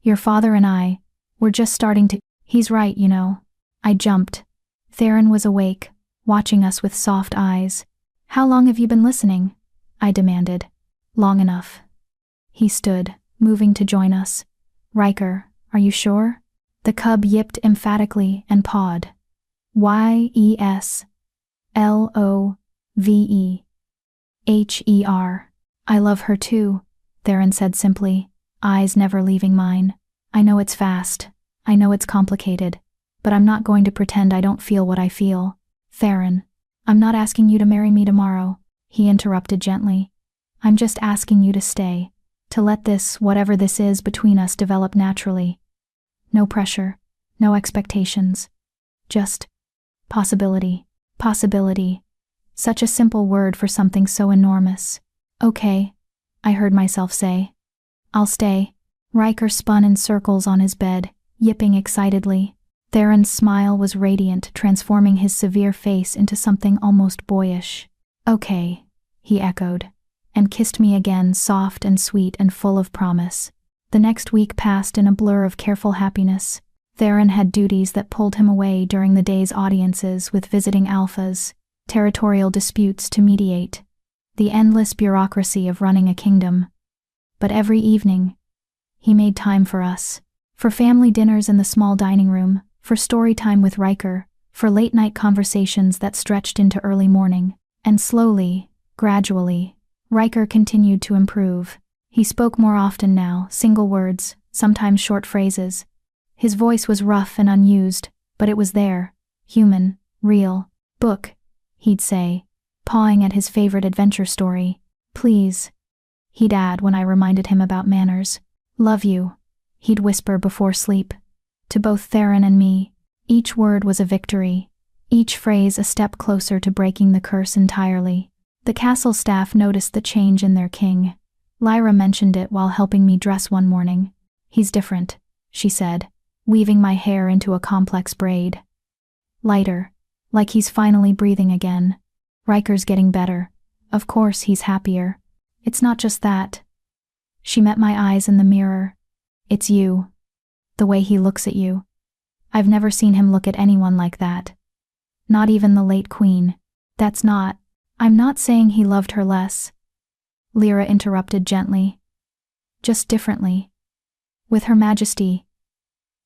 Your father and we're just starting to— He's right, you know. I jumped. Theron was awake, watching us with soft eyes. How long have you been listening? I demanded. Long enough. He stood, moving to join us. Riker, are you sure? The cub yipped emphatically and pawed. Y-E-S-L-O-V-E-H-E-R. I love her too, Theron said simply, eyes never leaving mine. I know it's fast. I know it's complicated. But I'm not going to pretend I don't feel what I feel. Theron, I'm not asking you to marry me tomorrow, he interrupted gently. I'm just asking you to stay, to let this, whatever this is between us, develop naturally. No pressure, no expectations. Just possibility. Possibility. Such a simple word for something so enormous. Okay, I heard myself say. I'll stay. Riker spun in circles on his bed, yipping excitedly. Theron's smile was radiant, transforming his severe face into something almost boyish. Okay, he echoed, and kissed me again, soft and sweet and full of promise. The next week passed in a blur of careful happiness. Theron had duties that pulled him away during the day's audiences with visiting alphas, territorial disputes to mediate, the endless bureaucracy of running a kingdom. But every evening, he made time for us. For family dinners in the small dining room, for story time with Riker, for late-night conversations that stretched into early morning. And slowly, gradually, Riker continued to improve. He spoke more often now, single words, sometimes short phrases. His voice was rough and unused, but it was there, human, real. Book, he'd say, pawing at his favorite adventure story. Please, he'd add when I reminded him about manners. Love you, he'd whisper before sleep. To both Theron and me, each word was a victory, each phrase a step closer to breaking the curse entirely. The castle staff noticed the change in their king. Lyra mentioned it while helping me dress one morning. He's different, she said, weaving my hair into a complex braid. Lighter, like he's finally breathing again. Riker's getting better. Of course he's happier. It's not just that. She met my eyes in the mirror. It's you. The way he looks at you. I've never seen him look at anyone like that. Not even the late queen. I'm not saying he loved her less. Lyra interrupted gently. Just differently. With Her Majesty.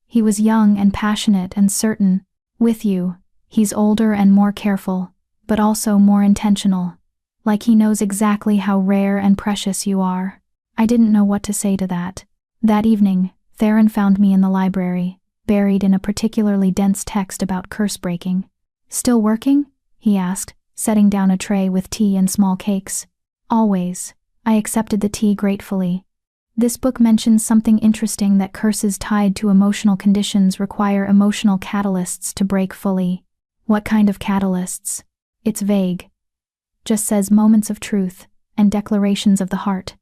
He was young and passionate and certain. With you, he's older and more careful, but also more intentional. Like he knows exactly how rare and precious you are. I didn't know what to say to that. That evening, Theron found me in the library, buried in a particularly dense text about curse breaking. Still working? He asked, setting down a tray with tea and small cakes. Always. I accepted the tea gratefully. This book mentions something interesting, that curses tied to emotional conditions require emotional catalysts to break fully. What kind of catalysts? It's vague. Just says moments of truth and declarations of the heart.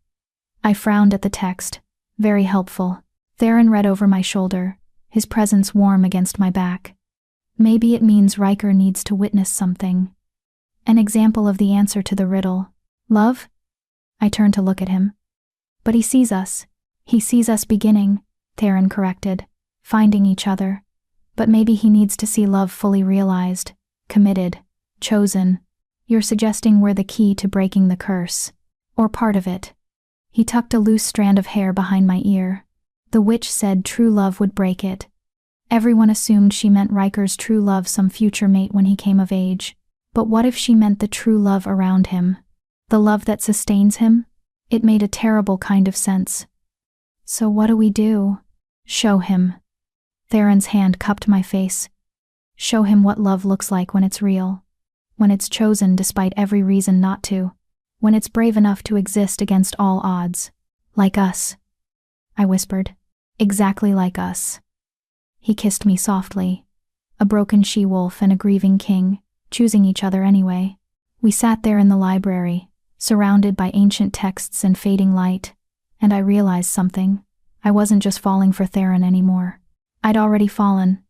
I frowned at the text. Very helpful. Theron read over my shoulder, his presence warm against my back. Maybe it means Riker needs to witness something. An example of the answer to the riddle. Love? I turned to look at him. But he sees us. He sees us beginning, Theron corrected, finding each other. But maybe he needs to see love fully realized, committed, chosen. You're suggesting we're the key to breaking the curse. Or part of it. He tucked a loose strand of hair behind my ear. The witch said true love would break it. Everyone assumed she meant Riker's true love, some future mate when he came of age. But what if she meant the true love around him? The love that sustains him? It made a terrible kind of sense. So what do we do? Show him. Theron's hand cupped my face. Show him what love looks like when it's real. When it's chosen despite every reason not to. When it's brave enough to exist against all odds. Like us. I whispered. Exactly like us. He kissed me softly. A broken she-wolf and a grieving king, choosing each other anyway. We sat there in the library, surrounded by ancient texts and fading light, and I realized something. I wasn't just falling for Theron anymore. I'd already fallen.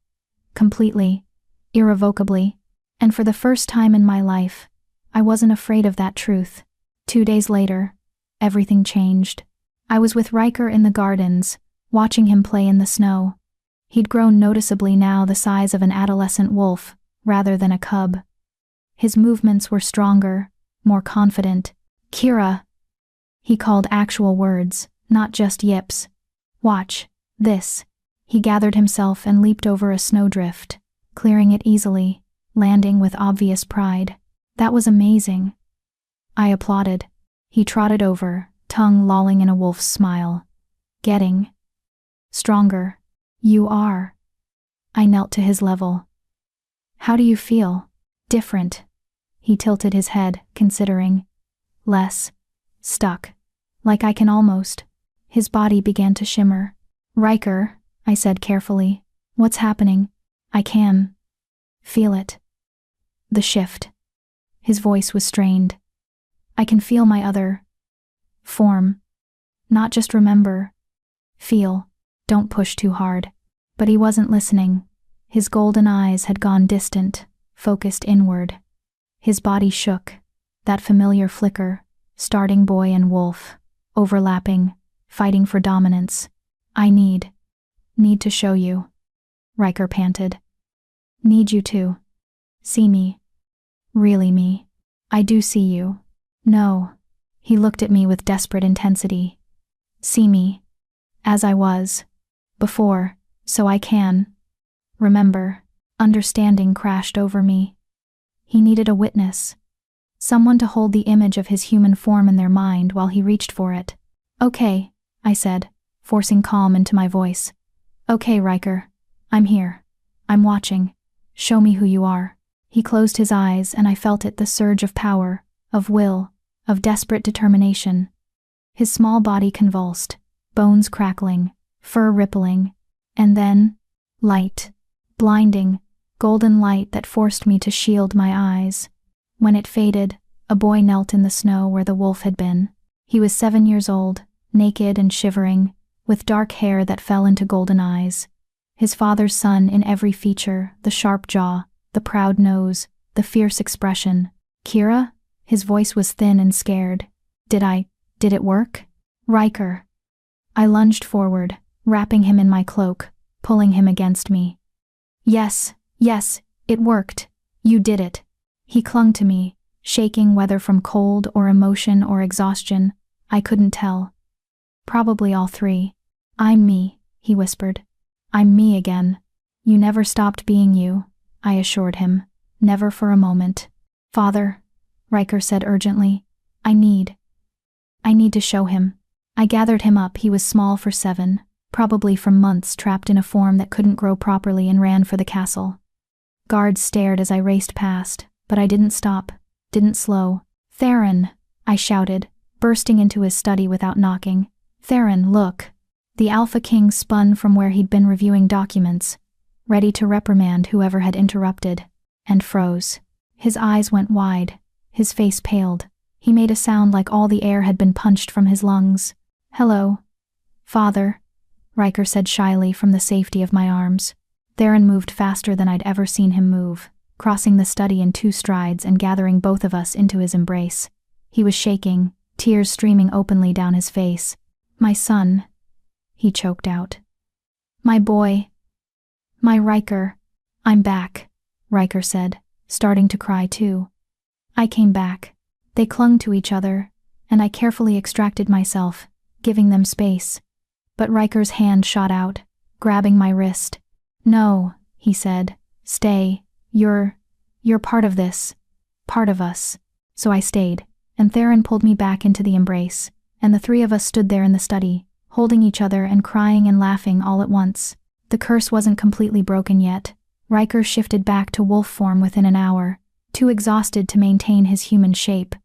Completely. Irrevocably. And for the first time in my life, I wasn't afraid of that truth. 2 days later, everything changed. I was with Riker in the gardens, watching him play in the snow. He'd grown noticeably now the size of an adolescent wolf, rather than a cub. His movements were stronger, more confident. "Kira!" He called actual words, not just yips. "Watch this." He gathered himself and leaped over a snowdrift, clearing it easily, landing with obvious pride. That was amazing. I applauded. He trotted over, tongue lolling in a wolf's smile. "Getting stronger. You are." I knelt to his level. "How do you feel?" "Different." He tilted his head, considering. "Less stuck. Like I can almost." His body began to shimmer. "Riker," I said carefully. "What's happening?" "I can feel it." "The shift." His voice was strained. "I can feel my other form. Not just remember. Feel. Don't push too hard." But he wasn't listening. His golden eyes had gone distant, focused inward. His body shook. That familiar flicker, starting boy and wolf, overlapping, fighting for dominance. "I need to show you," Riker panted. "Need you to see me. Really me. I do see you." "No." He looked at me with desperate intensity. "See me. As I was. Before, so I can remember." Understanding crashed over me. He needed a witness. Someone to hold the image of his human form in their mind while he reached for it. "Okay," I said, forcing calm into my voice. "Okay, Riker. I'm here. I'm watching. Show me who you are." He closed his eyes and I felt it, the surge of power, of will, of desperate determination. His small body convulsed, bones crackling, fur rippling, and then, light. Blinding, golden light that forced me to shield my eyes. When it faded, a boy knelt in the snow where the wolf had been. He was 7 years old, naked and shivering, with dark hair that fell into golden eyes. His father's son in every feature, the sharp jaw, the proud nose, the fierce expression. "Kira?" His voice was thin and scared. Did it work?" "Riker." I lunged forward, wrapping him in my cloak, pulling him against me. Yes, it worked. You did it." He clung to me, shaking whether from cold or emotion or exhaustion. I couldn't tell. Probably all three. "I'm me," he whispered. "I'm me again." "You never stopped being you," I assured him. "Never for a moment." "Father," Riker said urgently, I need to show him." I gathered him up. He was small for 7, probably from months trapped in a form that couldn't grow properly, and ran for the castle. Guards stared as I raced past, but I didn't stop, didn't slow. "Theron!" I shouted, bursting into his study without knocking. "Theron, look!" The Alpha King spun from where he'd been reviewing documents, ready to reprimand whoever had interrupted, and froze. His eyes went wide, his face paled. He made a sound like all the air had been punched from his lungs. "Hello, Father," Riker said shyly from the safety of my arms. Theron moved faster than I'd ever seen him move, crossing the study in 2 strides and gathering both of us into his embrace. He was shaking, tears streaming openly down his face. "My son," he choked out. "My boy. My Riker." "I'm back," Riker said, starting to cry too. I came back. They clung to each other, and I carefully extracted myself, giving them space. But Riker's hand shot out, grabbing my wrist. "No," he said. "Stay. You're part of this. Part of us." So I stayed, and Theron pulled me back into the embrace, and the 3 of us stood there in the study, holding each other and crying and laughing all at once. The curse wasn't completely broken yet. Riker shifted back to wolf form within an hour, too exhausted to maintain his human shape.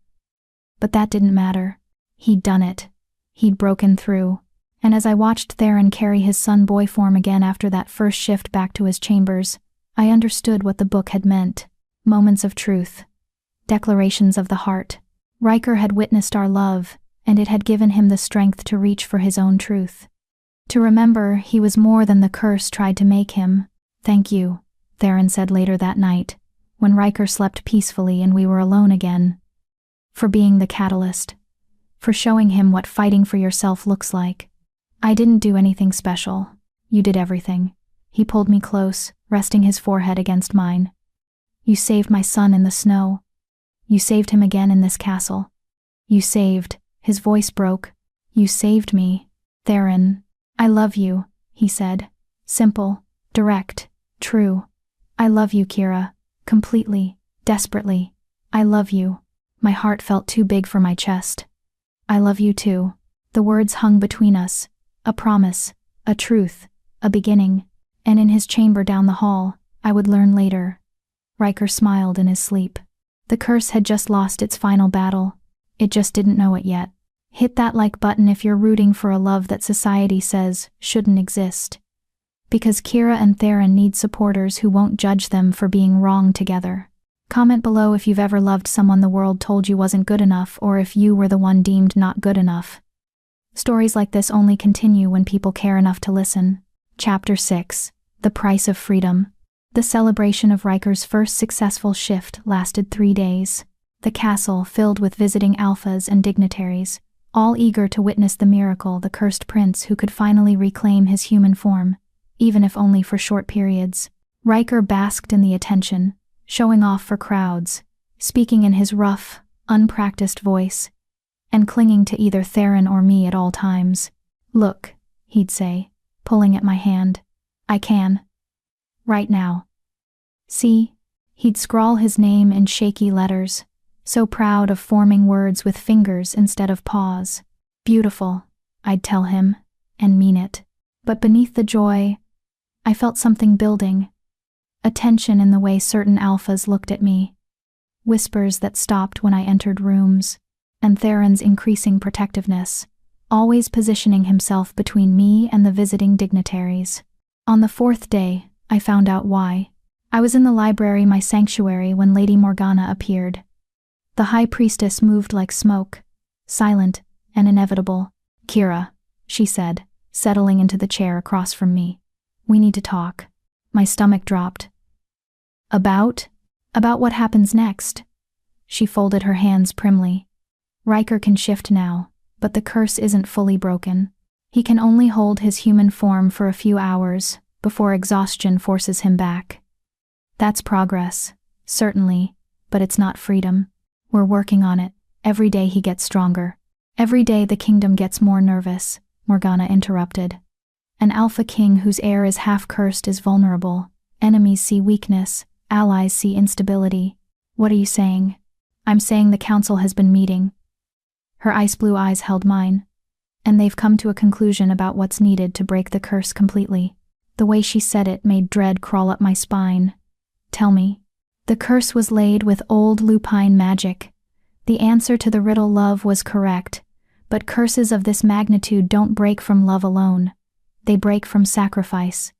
But that didn't matter. He'd done it. He'd broken through. And as I watched Theron carry his son-boy form again after that first shift back to his chambers, I understood what the book had meant. Moments of truth. Declarations of the heart. Riker had witnessed our love, and it had given him the strength to reach for his own truth. To remember he was more than the curse tried to make him. "Thank you," Theron said later that night, when Riker slept peacefully and we were alone again. "For being the catalyst. For showing him what fighting for yourself looks like. I didn't do anything special. You did everything." He pulled me close, resting his forehead against mine. "You saved my son in the snow. You saved him again in this castle. You saved," his voice broke. "You saved me, Theron. I love you," he said. Simple, direct, true. "I love you, Kira. Completely, desperately. I love you." My heart felt too big for my chest. "I love you too." The words hung between us. A promise, a truth, a beginning. And in his chamber down the hall, I would learn later. Riker smiled in his sleep. The curse had just lost its final battle. It just didn't know it yet. Hit that like button if you're rooting for a love that society says shouldn't exist. Because Kira and Theron need supporters who won't judge them for being wrong together. Comment below if you've ever loved someone the world told you wasn't good enough, or if you were the one deemed not good enough. Stories like this only continue when people care enough to listen. Chapter 6. The Price of Freedom. The celebration of Riker's first successful shift lasted 3 days. The castle filled with visiting alphas and dignitaries, all eager to witness the miracle, the cursed prince who could finally reclaim his human form, even if only for short periods. Riker basked in the attention, showing off for crowds, speaking in his rough, unpracticed voice, and clinging to either Theron or me at all times. "Look," he'd say, pulling at my hand. "I can. Right now. See?" He'd scrawl his name in shaky letters, so proud of forming words with fingers instead of paws. "Beautiful," I'd tell him, and mean it. But beneath the joy, I felt something building. A tension in the way certain alphas looked at me. Whispers that stopped when I entered rooms, and Theron's increasing protectiveness, always positioning himself between me and the visiting dignitaries. On the 4th day, I found out why. I was in the library, my sanctuary, when Lady Morgana appeared. The High Priestess moved like smoke, silent and inevitable. "Kira," she said, settling into the chair across from me. "We need to talk." My stomach dropped. About what happens next?" She folded her hands primly. "Riker can shift now, but the curse isn't fully broken. He can only hold his human form for a few hours before exhaustion forces him back. That's progress, certainly, but it's not freedom. We're working on it. Every day he gets stronger. Every day the kingdom gets more nervous," Morgana interrupted. "An alpha king whose heir is half cursed is vulnerable. Enemies see weakness, allies see instability." "What are you saying?" "I'm saying the council has been meeting." Her ice blue eyes held mine. "And they've come to a conclusion about what's needed to break the curse completely." The way she said it made dread crawl up my spine. "Tell me." "The curse was laid with old lupine magic. The answer to the riddle love was correct, but curses of this magnitude don't break from love alone. They break from sacrifice."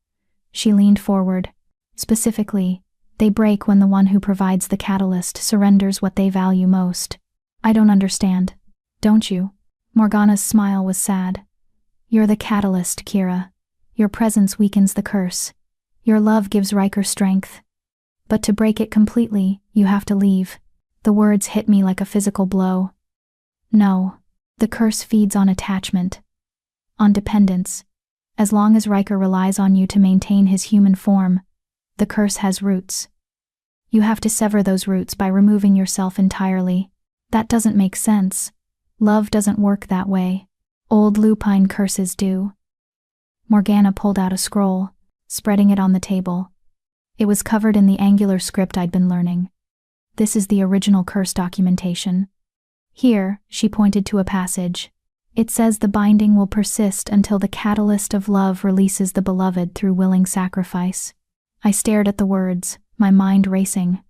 She leaned forward. "Specifically, they break when the one who provides the catalyst surrenders what they value most." "I don't understand." "Don't you?" Morgana's smile was sad. "You're the catalyst, Kira. Your presence weakens the curse. Your love gives Riker strength. But to break it completely, you have to leave." The words hit me like a physical blow. "No. The curse feeds on attachment. On dependence. As long as Riker relies on you to maintain his human form, the curse has roots. You have to sever those roots by removing yourself entirely. That doesn't make sense. Love doesn't work that way. Old lupine curses do." Morgana pulled out a scroll, spreading it on the table. It was covered in the angular script I'd been learning. "This is the original curse documentation. Here," she pointed to a passage. "It says the binding will persist until the catalyst of love releases the beloved through willing sacrifice." I stared at the words, my mind racing.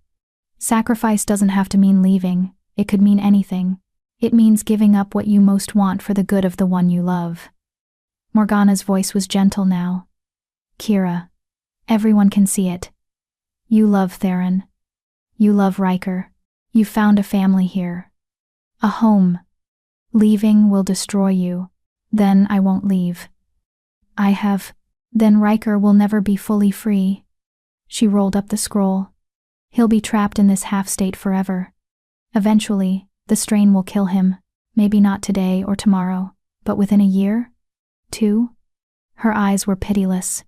Sacrifice doesn't have to mean leaving. It could mean anything. It means giving up what you most want for the good of the one you love. Morgana's voice was gentle now. "Kira, everyone can see it. You love Theron. You love Riker. You found a family here. A home. Leaving will destroy you. Then I won't leave. Then Riker will never be fully free. She rolled up the scroll. He'll be trapped in this half-state forever. Eventually, the strain will kill him. Maybe not today or tomorrow, but within a year? 2? Her eyes were pitiless.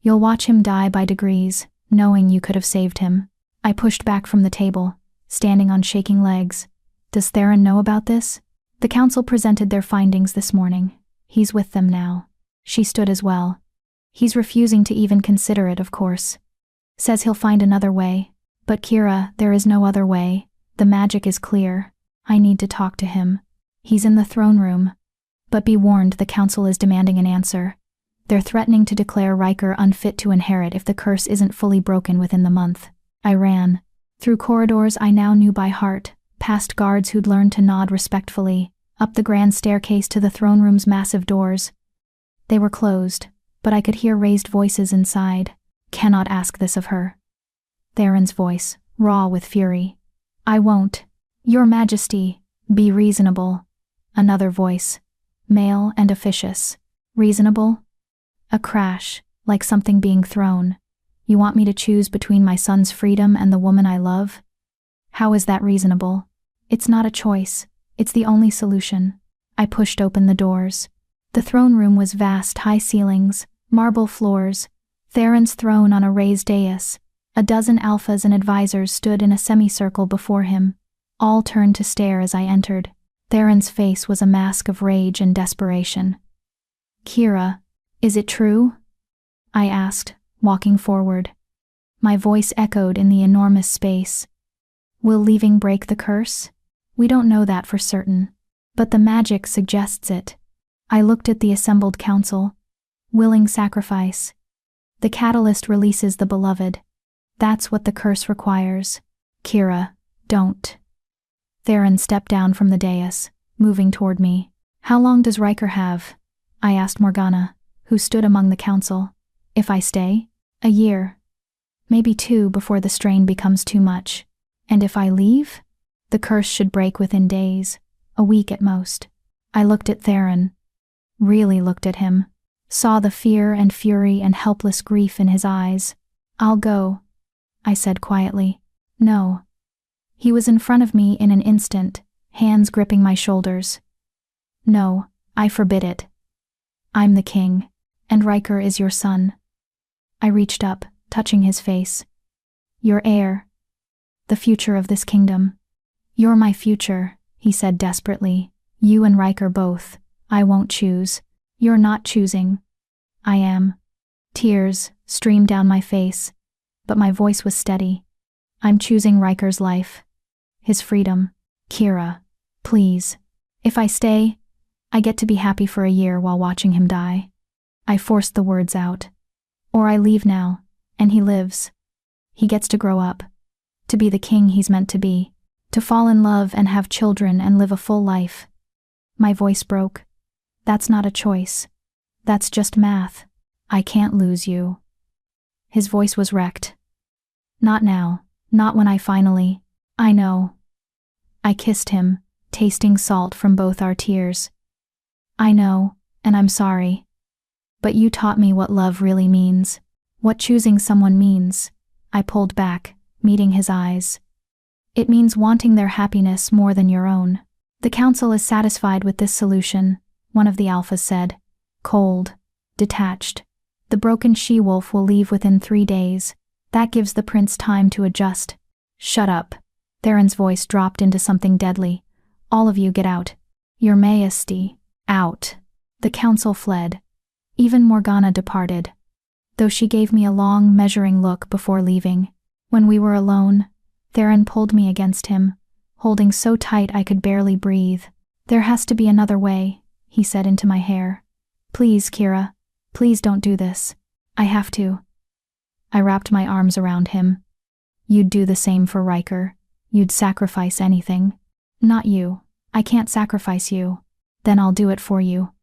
You'll watch him die by degrees, knowing you could have saved him. I pushed back from the table, standing on shaking legs. Does Theron know about this? The council presented their findings this morning. He's with them now. She stood as well. He's refusing to even consider it, of course. Says he'll find another way. But Kira, there is no other way. The magic is clear. I need to talk to him. He's in the throne room. But be warned, the council is demanding an answer. They're threatening to declare Riker unfit to inherit if the curse isn't fully broken within the month. I ran. Through corridors I now knew by heart, past guards who'd learned to nod respectfully, up the grand staircase to the throne room's massive doors. They were closed, but I could hear raised voices inside. Cannot ask this of her. Theron's voice, raw with fury. I won't. Your Majesty, be reasonable. Another voice, male and officious. Reasonable? A crash, like something being thrown. You want me to choose between my son's freedom and the woman I love? How is that reasonable? It's not a choice. It's the only solution. I pushed open the doors. The throne room was vast, high ceilings, marble floors, Theron's throne on a raised dais. A dozen alphas and advisors stood in a semicircle before him. All turned to stare as I entered. Theron's face was a mask of rage and desperation. Kira, is it true? I asked, walking forward. My voice echoed in the enormous space. Will leaving break the curse? We don't know that for certain, but the magic suggests it. I looked at the assembled council. Willing sacrifice. The catalyst releases the beloved. That's what the curse requires. Kira, don't. Theron stepped down from the dais, moving toward me. How long does Riker have? I asked Morgana, who stood among the council. If I stay? A year. Maybe 2 before the strain becomes too much. And if I leave? The curse should break within days, a week at most. I looked at Theron. Really looked at him. Saw the fear and fury and helpless grief in his eyes. I'll go, I said quietly. No. He was in front of me in an instant, hands gripping my shoulders. No, I forbid it. I'm the king, and Riker is your son. I reached up, touching his face. Your heir. The future of this kingdom. You're my future, he said desperately. You and Riker both. I won't choose. You're not choosing. I am. Tears streamed down my face, but my voice was steady. I'm choosing Riker's life. His freedom. Kira, please. If I stay, I get to be happy for a year while watching him die. I forced the words out. Or I leave now, and he lives. He gets to grow up. To be the king he's meant to be. To fall in love and have children and live a full life. My voice broke. That's not a choice. That's just math. I can't lose you. His voice was wrecked. Not now. Not when I finally. I know. I kissed him, tasting salt from both our tears. I know, and I'm sorry. But you taught me what love really means. What choosing someone means. I pulled back, meeting his eyes. It means wanting their happiness more than your own. The council is satisfied with this solution, one of the alphas said. Cold. Detached. The broken she-wolf will leave within 3 days. That gives the prince time to adjust. Shut up. Theron's voice dropped into something deadly. All of you get out. Your Majesty. Out. The council fled. Even Morgana departed, though she gave me a long, measuring look before leaving. When we were alone, Theron pulled me against him, holding so tight I could barely breathe. There has to be another way, he said into my hair. Please, Kira. Please don't do this. I have to. I wrapped my arms around him. You'd do the same for Riker. You'd sacrifice anything. Not you. I can't sacrifice you. Then I'll do it for you.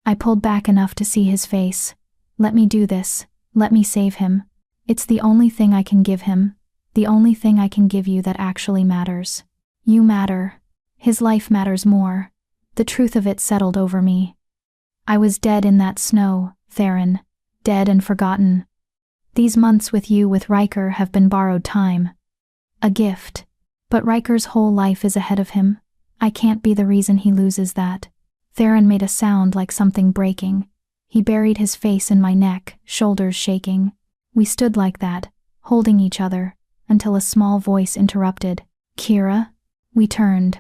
I pulled back enough to see his face. Let me do this. Let me save him. It's the only thing I can give him. The only thing I can give you that actually matters. You matter. His life matters more. The truth of it settled over me. I was dead in that snow, Theron. Dead and forgotten. These months with you with Riker have been borrowed time. A gift. But Riker's whole life is ahead of him. I can't be the reason he loses that. Theron made a sound like something breaking. He buried his face in my neck, shoulders shaking. We stood like that, holding each other, until a small voice interrupted. Kira? We turned.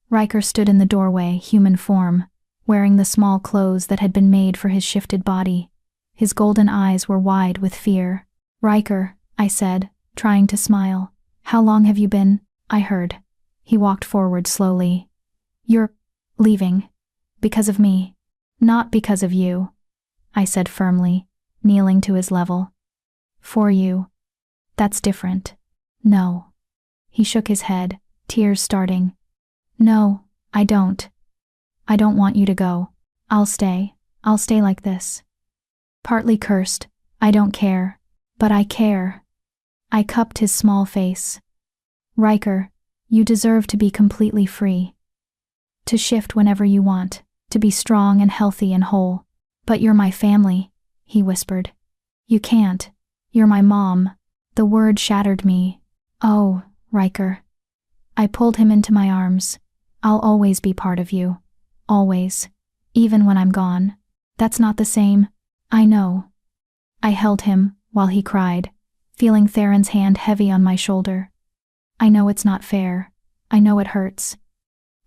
Riker stood in the doorway, human form, wearing the small clothes that had been made for his shifted body. His golden eyes were wide with fear. Riker, I said, trying to smile. How long have you been? I heard. He walked forward slowly. You're leaving. Because of me. Not because of you, I said firmly, kneeling to his level. For you. That's different. No. He shook his head, tears starting. No, I don't. I don't want you to go. I'll stay like this. Partly cursed, I don't care. But I care. I cupped his small face. Riker, you deserve to be completely free. To shift whenever you want, to be strong and healthy and whole. But you're my family, he whispered. You can't. You're my mom. The word shattered me. Oh, Riker. I pulled him into my arms. I'll always be part of you. Always. Even when I'm gone. That's not the same. I know. I held him, while he cried, feeling Theron's hand heavy on my shoulder. I know it's not fair. I know it hurts.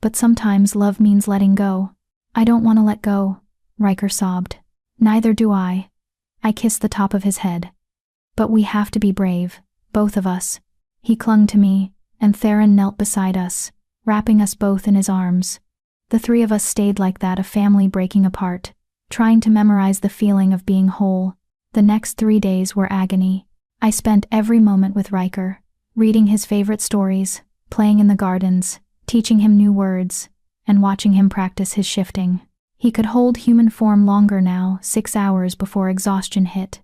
But sometimes love means letting go. I don't want to let go, Riker sobbed. Neither do I. I kissed the top of his head. But we have to be brave, both of us. He clung to me, and Theron knelt beside us, wrapping us both in his arms. The three of us stayed like that, a family breaking apart, trying to memorize the feeling of being whole. The next 3 days were agony. I spent every moment with Riker, reading his favorite stories, playing in the gardens, teaching him new words, and watching him practice his shifting. He could hold human form longer now, 6 hours before exhaustion hit.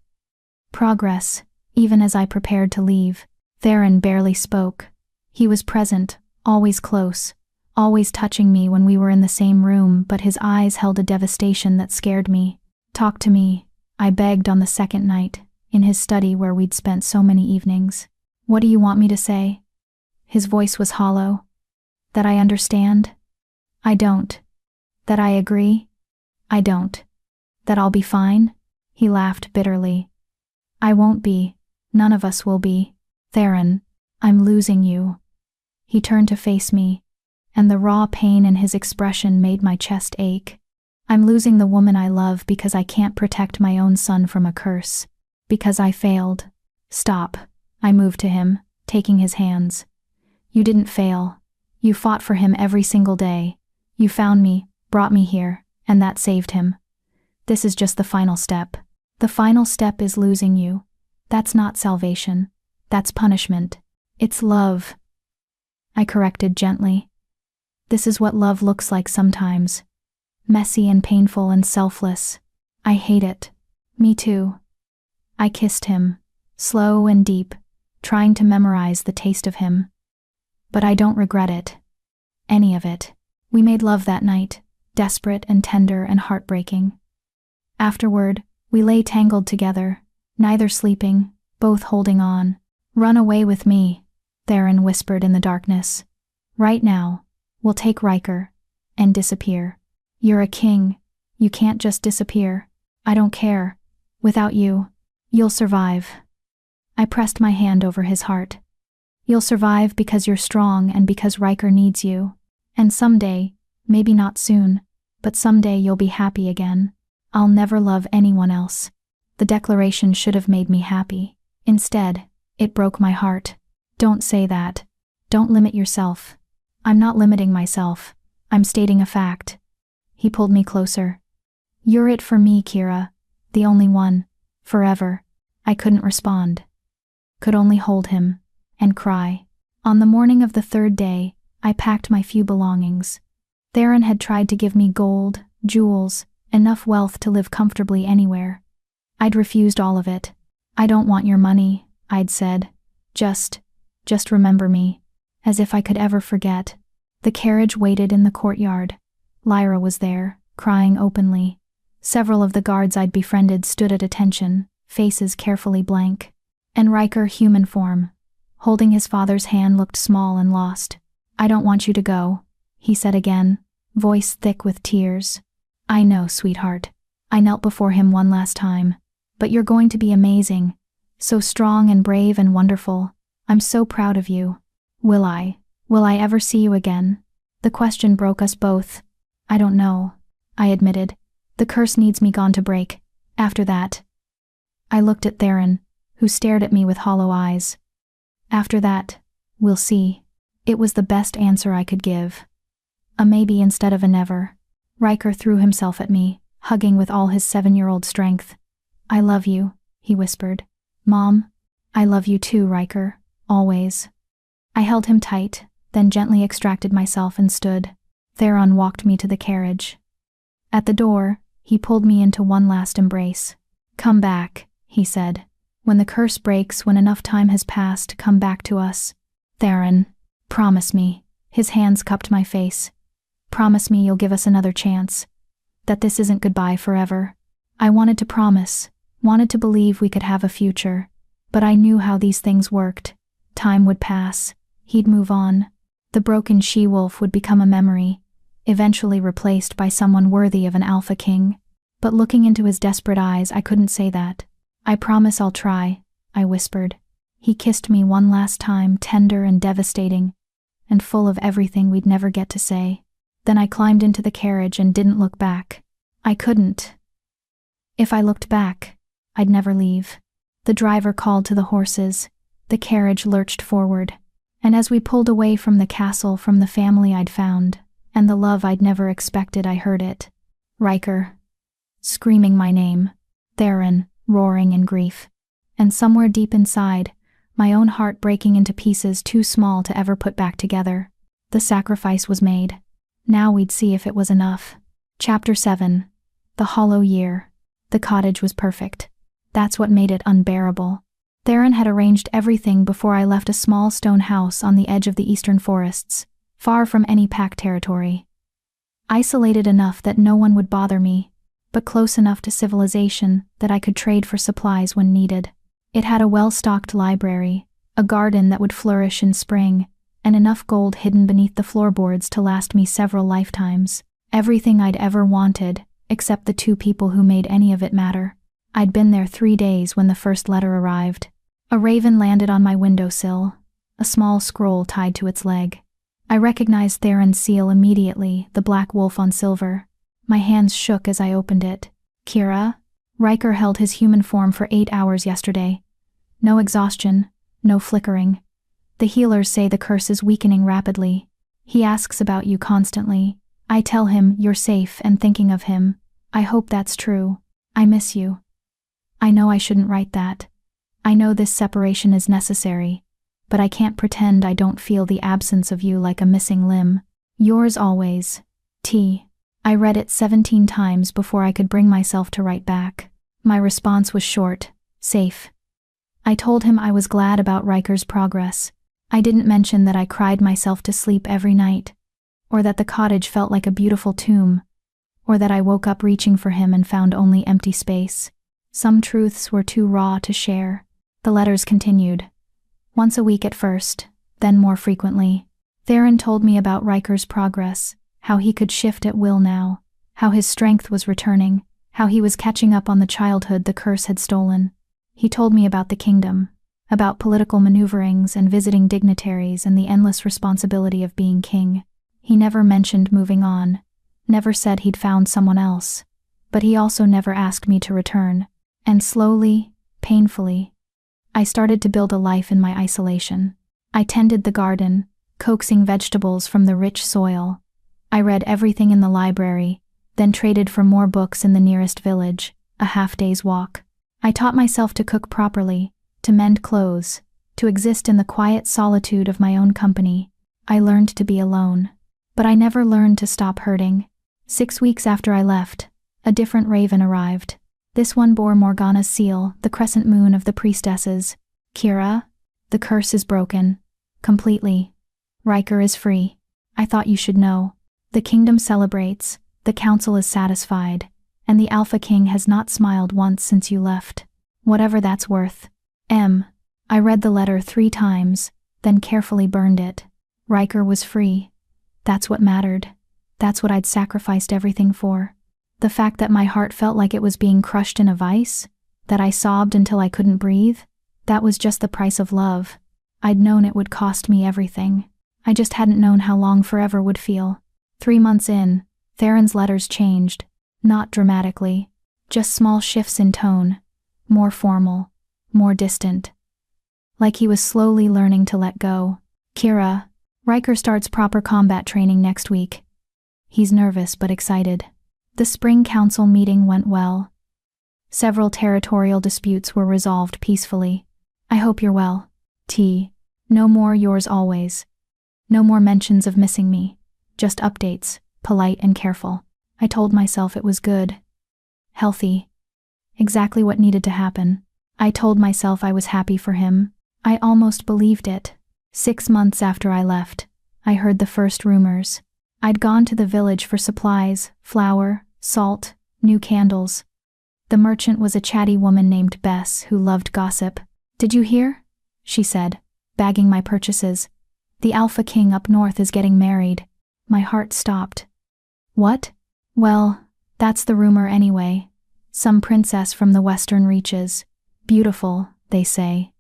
Progress, even as I prepared to leave. Theron barely spoke. He was present, always close, always touching me when we were in the same room, but his eyes held a devastation that scared me. Talk to me, I begged on the second night, in his study where we'd spent so many evenings. What do you want me to say? His voice was hollow. That I understand? I don't. That I agree? I don't. That I'll be fine? He laughed bitterly. I won't be. None of us will be. Theron, I'm losing you. He turned to face me, and the raw pain in his expression made my chest ache. I'm losing the woman I love because I can't protect my own son from a curse. Because I failed. Stop. I moved to him, taking his hands. You didn't fail. You fought for him every single day. You found me, brought me here, and that saved him. This is just the final step. The final step is losing you. That's not salvation. That's punishment. It's love. I corrected gently. This is what love looks like sometimes. Messy and painful and selfless. I hate it. Me too. I kissed him, slow and deep, trying to memorize the taste of him. But I don't regret it. Any of it. We made love that night, desperate and tender and heartbreaking. Afterward, we lay tangled together, neither sleeping, both holding on. Run away with me, Theron whispered in the darkness. Right now, we'll take Riker and disappear. You're a king. You can't just disappear. I don't care. Without you, you'll survive. I pressed my hand over his heart. You'll survive because you're strong and because Riker needs you. And someday, maybe not soon, but someday you'll be happy again. I'll never love anyone else. The declaration should have made me happy. Instead, it broke my heart. Don't say that. Don't limit yourself. I'm not limiting myself. I'm stating a fact. He pulled me closer. You're it for me, Kira. The only one. Forever. I couldn't respond. Could only hold him. And cry. On the morning of the 3rd day, I packed my few belongings. Theron had tried to give me gold, jewels, enough wealth to live comfortably anywhere. I'd refused all of it. I don't want your money, I'd said. Just remember me. As if I could ever forget. The carriage waited in the courtyard. Lyra was there, crying openly. Several of the guards I'd befriended stood at attention, faces carefully blank. And Riker, human form, holding his father's hand, looked small and lost. "I don't want you to go," he said again, voice thick with tears. "I know, sweetheart." I knelt before him one last time. "But you're going to be amazing. So strong and brave and wonderful. I'm so proud of you." Will I ever see you again?" The question broke us both. "I don't know," I admitted. "The curse needs me gone to break. After that." I looked at Theron, who stared at me with hollow eyes. "After that, we'll see." It was the best answer I could give. A maybe instead of a never. Riker threw himself at me, hugging with all his 7-year-old strength. "I love you," he whispered. "Mom, I love you too, Riker, always." I held him tight, then gently extracted myself and stood. Theron walked me to the carriage. At the door, he pulled me into one last embrace. "Come back," he said. "When the curse breaks, when enough time has passed, come back to us. Theron, promise me." His hands cupped my face. "Promise me you'll give us another chance. That this isn't goodbye forever." I wanted to promise, wanted to believe we could have a future, but I knew how these things worked. Time would pass. He'd move on. The broken she-wolf would become a memory, eventually replaced by someone worthy of an alpha king. But looking into his desperate eyes, I couldn't say that. "I promise I'll try," I whispered. He kissed me one last time, tender and devastating, and full of everything we'd never get to say. Then I climbed into the carriage and didn't look back. I couldn't. If I looked back, I'd never leave. The driver called to the horses. The carriage lurched forward. And as we pulled away from the castle, from the family I'd found, and the love I'd never expected, I heard it. Riker. Screaming my name. Theron, roaring in grief. And somewhere deep inside, my own heart breaking into pieces too small to ever put back together. The sacrifice was made. Now we'd see if it was enough. Chapter 7. The Hollow Year. The cottage was perfect. That's what made it unbearable. Theron had arranged everything before I left, a small stone house on the edge of the eastern forests, far from any pack territory. Isolated enough that no one would bother me, but close enough to civilization that I could trade for supplies when needed. It had a well-stocked library, a garden that would flourish in spring, and enough gold hidden beneath the floorboards to last me several lifetimes. Everything I'd ever wanted, except the 2 people who made any of it matter. I'd been there 3 days when the first letter arrived. A raven landed on my windowsill, a small scroll tied to its leg. I recognized Theron's seal immediately, the black wolf on silver. My hands shook as I opened it. "Kira?" Riker held his human form for 8 hours yesterday. No exhaustion, no flickering. The healers say the curse is weakening rapidly. He asks about you constantly. I tell him you're safe and thinking of him. I hope that's true. I miss you. I know I shouldn't write that. I know this separation is necessary, but I can't pretend I don't feel the absence of you like a missing limb. Yours always, T. I read it 17 times before I could bring myself to write back. My response was short, safe. I told him I was glad about Riker's progress. I didn't mention that I cried myself to sleep every night, or that the cottage felt like a beautiful tomb, or that I woke up reaching for him and found only empty space. Some truths were too raw to share. The letters continued. Once a week at first, then more frequently. Theron told me about Riker's progress, how he could shift at will now, how his strength was returning, how he was catching up on the childhood the curse had stolen. He told me about the kingdom, about political maneuverings and visiting dignitaries and the endless responsibility of being king. He never mentioned moving on, never said he'd found someone else, but he also never asked me to return. And slowly, painfully, I started to build a life in my isolation. I tended the garden, coaxing vegetables from the rich soil. I read everything in the library, then traded for more books in the nearest village, a half-day's walk. I taught myself to cook properly, to mend clothes, to exist in the quiet solitude of my own company. I learned to be alone. But I never learned to stop hurting. 6 weeks after I left, a different raven arrived. This one bore Morgana's seal, the crescent moon of the priestesses. "Kira, the curse is broken. Completely. Riker is free." I thought you should know. The kingdom celebrates, the council is satisfied, and the Alpha King has not smiled once since you left. Whatever that's worth. I read the letter 3 times, then carefully burned it. Riker was free. That's what mattered. That's what I'd sacrificed everything for. The fact that my heart felt like it was being crushed in a vice, that I sobbed until I couldn't breathe, that was just the price of love. I'd known it would cost me everything. I just hadn't known how long forever would feel. 3 months in, Theron's letters changed. Not dramatically. Just small shifts in tone. More formal. More distant. Like he was slowly learning to let go. Kira, Riker starts proper combat training next week. He's nervous but excited. The spring council meeting went well. Several territorial disputes were resolved peacefully. I hope you're well. T. No more yours always. No more mentions of missing me. Just updates, polite and careful. I told myself it was good. Healthy. Exactly what needed to happen. I told myself I was happy for him. I almost believed it. 6 months after I left, I heard the first rumors. I'd gone to the village for supplies, flour, salt, new candles. The merchant was a chatty woman named Bess who loved gossip. Did you hear? She said, bagging my purchases. The Alpha King up north is getting married. My heart stopped. What? Well, that's the rumor anyway. Some princess from the western reaches. Beautiful, they say.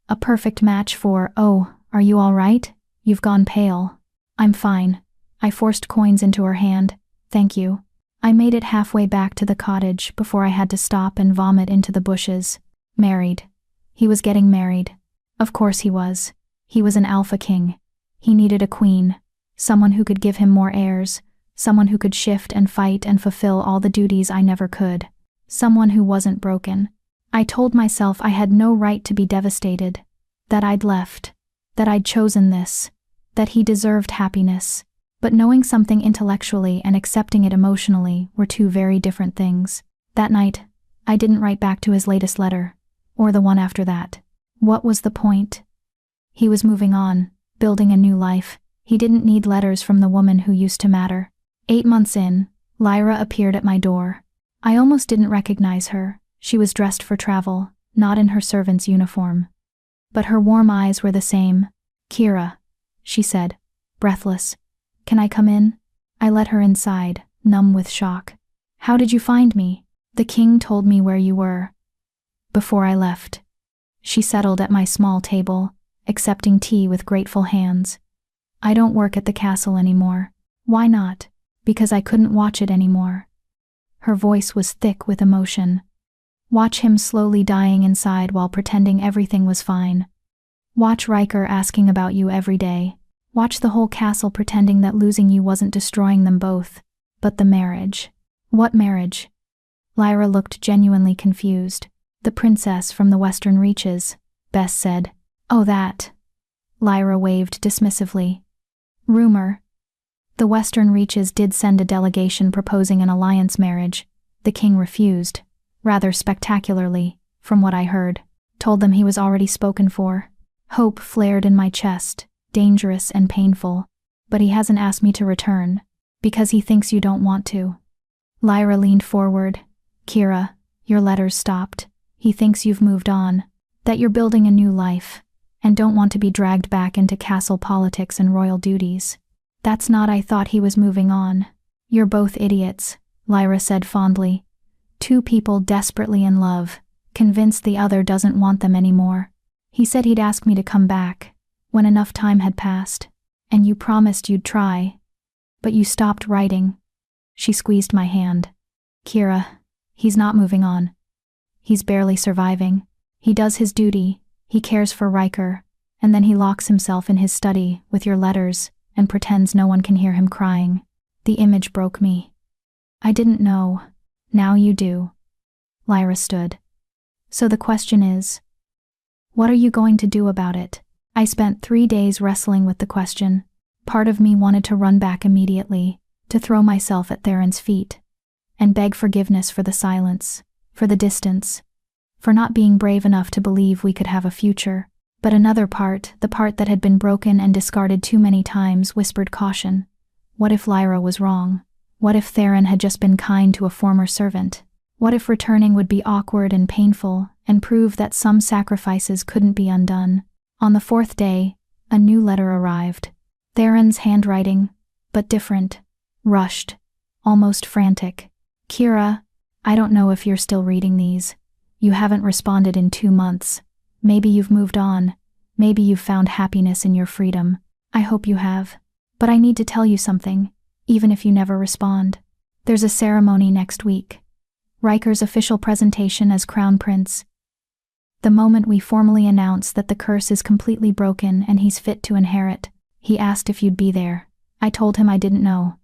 A perfect match for, oh, are you all right? You've gone pale. I'm fine. I forced coins into her hand. Thank you. I made it halfway back to the cottage before I had to stop and vomit into the bushes. Married. He was getting married. Of course he was. He was an Alpha King. He needed a queen. Someone who could give him more heirs. Someone who could shift and fight and fulfill all the duties I never could. Someone who wasn't broken. I told myself I had no right to be devastated. That I'd left. That I'd chosen this. That he deserved happiness. But knowing something intellectually and accepting it emotionally were 2 very different things. That night, I didn't write back to his latest letter. Or the one after that. What was the point? He was moving on, building a new life. He didn't need letters from the woman who used to matter. 8 months in, Lyra appeared at my door. I almost didn't recognize her. She was dressed for travel, not in her servant's uniform. But her warm eyes were the same. Kira, she said, breathless. Can I come in? I let her inside, numb with shock. How did you find me? The king told me where you were. Before I left. She settled at my small table, accepting tea with grateful hands. I don't work at the castle anymore. Why not? Because I couldn't watch it anymore. Her voice was thick with emotion. Watch him slowly dying inside while pretending everything was fine. Watch Riker asking about you every day. Watch the whole castle pretending that losing you wasn't destroying them both. But the marriage. What marriage? Lyra looked genuinely confused. The princess from the western reaches, Bess said. Oh, that. Lyra waved dismissively. Rumor. The western reaches did send a delegation proposing an alliance marriage. The king refused. Rather spectacularly, from what I heard. Told them he was already spoken for. Hope flared in my chest, dangerous and painful. But he hasn't asked me to return, because he thinks you don't want to. Lyra leaned forward. Kira, your letters stopped. He thinks you've moved on, that you're building a new life, and don't want to be dragged back into castle politics and royal duties. That's not I thought he was moving on. You're both idiots, Lyra said fondly. 2 people desperately in love, convinced the other doesn't want them anymore. He said he'd ask me to come back, when enough time had passed, and you promised you'd try. But you stopped writing. She squeezed my hand. Kira, he's not moving on. He's barely surviving. He does his duty, he cares for Riker, and then he locks himself in his study with your letters and pretends no one can hear him crying. The image broke me. I didn't know. Now you do. Lyra stood. So the question is, what are you going to do about it? I spent 3 days wrestling with the question. Part of me wanted to run back immediately, to throw myself at Theron's feet, and beg forgiveness for the silence, for the distance, for not being brave enough to believe we could have a future. But another part, the part that had been broken and discarded too many times, whispered caution. What if Lyra was wrong? What if Theron had just been kind to a former servant? What if returning would be awkward and painful, and prove that some sacrifices couldn't be undone? On the fourth day, a new letter arrived. Theron's handwriting, but different, rushed, almost frantic. Kira, I don't know if you're still reading these. You haven't responded in 2 months. Maybe you've moved on. Maybe you've found happiness in your freedom. I hope you have. But I need to tell you something, even if you never respond. There's a ceremony next week. Riker's official presentation as Crown Prince. The moment we formally announce that the curse is completely broken and he's fit to inherit. He asked if you'd be there. I told him I didn't know.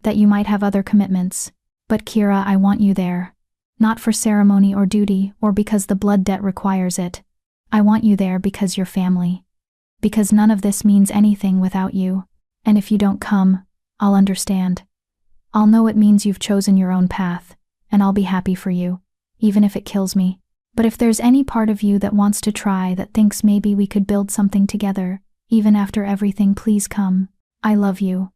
That you might have other commitments. But Kira, I want you there. Not for ceremony or duty, or because the blood debt requires it. I want you there because you're family. Because none of this means anything without you. And if you don't come, I'll understand. I'll know it means you've chosen your own path, and I'll be happy for you, even if it kills me. But if there's any part of you that wants to try, that thinks maybe we could build something together, even after everything, please come. I love you.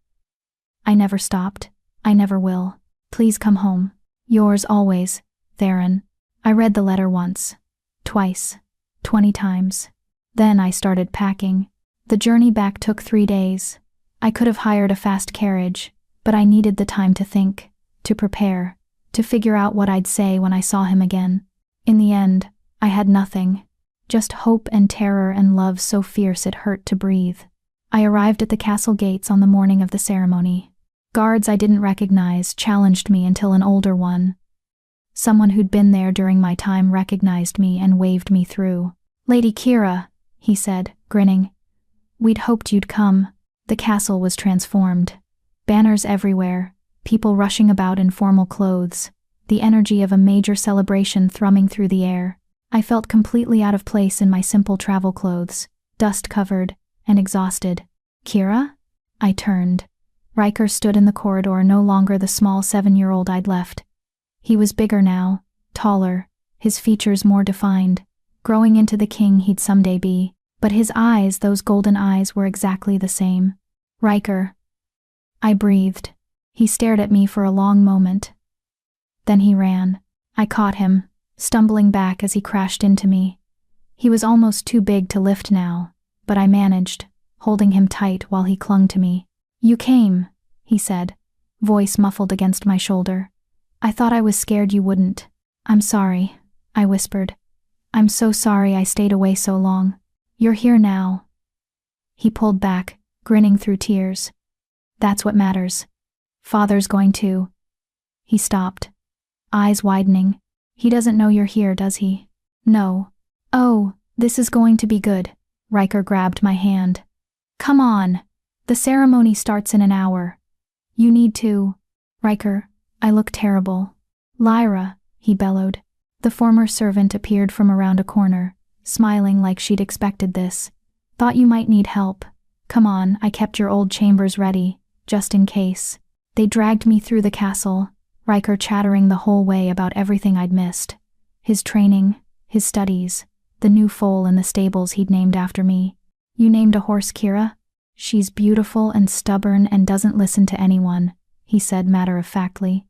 I never stopped. I never will. Please come home. Yours always, Theron. I read the letter once, twice, 20 times. Then I started packing. The journey back took 3 days. I could have hired a fast carriage, but I needed the time to think, to prepare, to figure out what I'd say when I saw him again. In the end, I had nothing. Just hope and terror and love so fierce it hurt to breathe. I arrived at the castle gates on the morning of the ceremony. Guards I didn't recognize challenged me until an older one. Someone who'd been there during my time recognized me and waved me through. "Lady Kira," he said, grinning. "We'd hoped you'd come." The castle was transformed. Banners everywhere, people rushing about in formal clothes, the energy of a major celebration thrumming through the air. I felt completely out of place in my simple travel clothes, dust-covered and exhausted. "Kira?" I turned. Riker stood in the corridor, no longer the small 7-year-old I'd left. He was bigger now, taller, his features more defined, growing into the king he'd someday be. But his eyes, those golden eyes, were exactly the same. "Riker." I breathed. He stared at me for a long moment. Then he ran. I caught him, stumbling back as he crashed into me. He was almost too big to lift now, but I managed, holding him tight while he clung to me. "You came," he said, voice muffled against my shoulder. "I thought I was scared you wouldn't." "I'm sorry," I whispered. "I'm so sorry I stayed away so long. You're here now." He pulled back, grinning through tears. "That's what matters. Father's going too." He stopped, eyes widening. "He doesn't know you're here, does he?" "No." "Oh, this is going to be good." Riker grabbed my hand. "Come on. The ceremony starts in an hour. You need to." "Riker, I look terrible." "Lyra," he bellowed. The former servant appeared from around a corner, smiling like she'd expected this. "Thought you might need help. Come on, I kept your old chambers ready, just in case." They dragged me through the castle, Riker chattering the whole way about everything I'd missed. His training, his studies, the new foal in the stables he'd named after me. "You named a horse Kira? She's beautiful and stubborn and doesn't listen to anyone," he said matter-of-factly.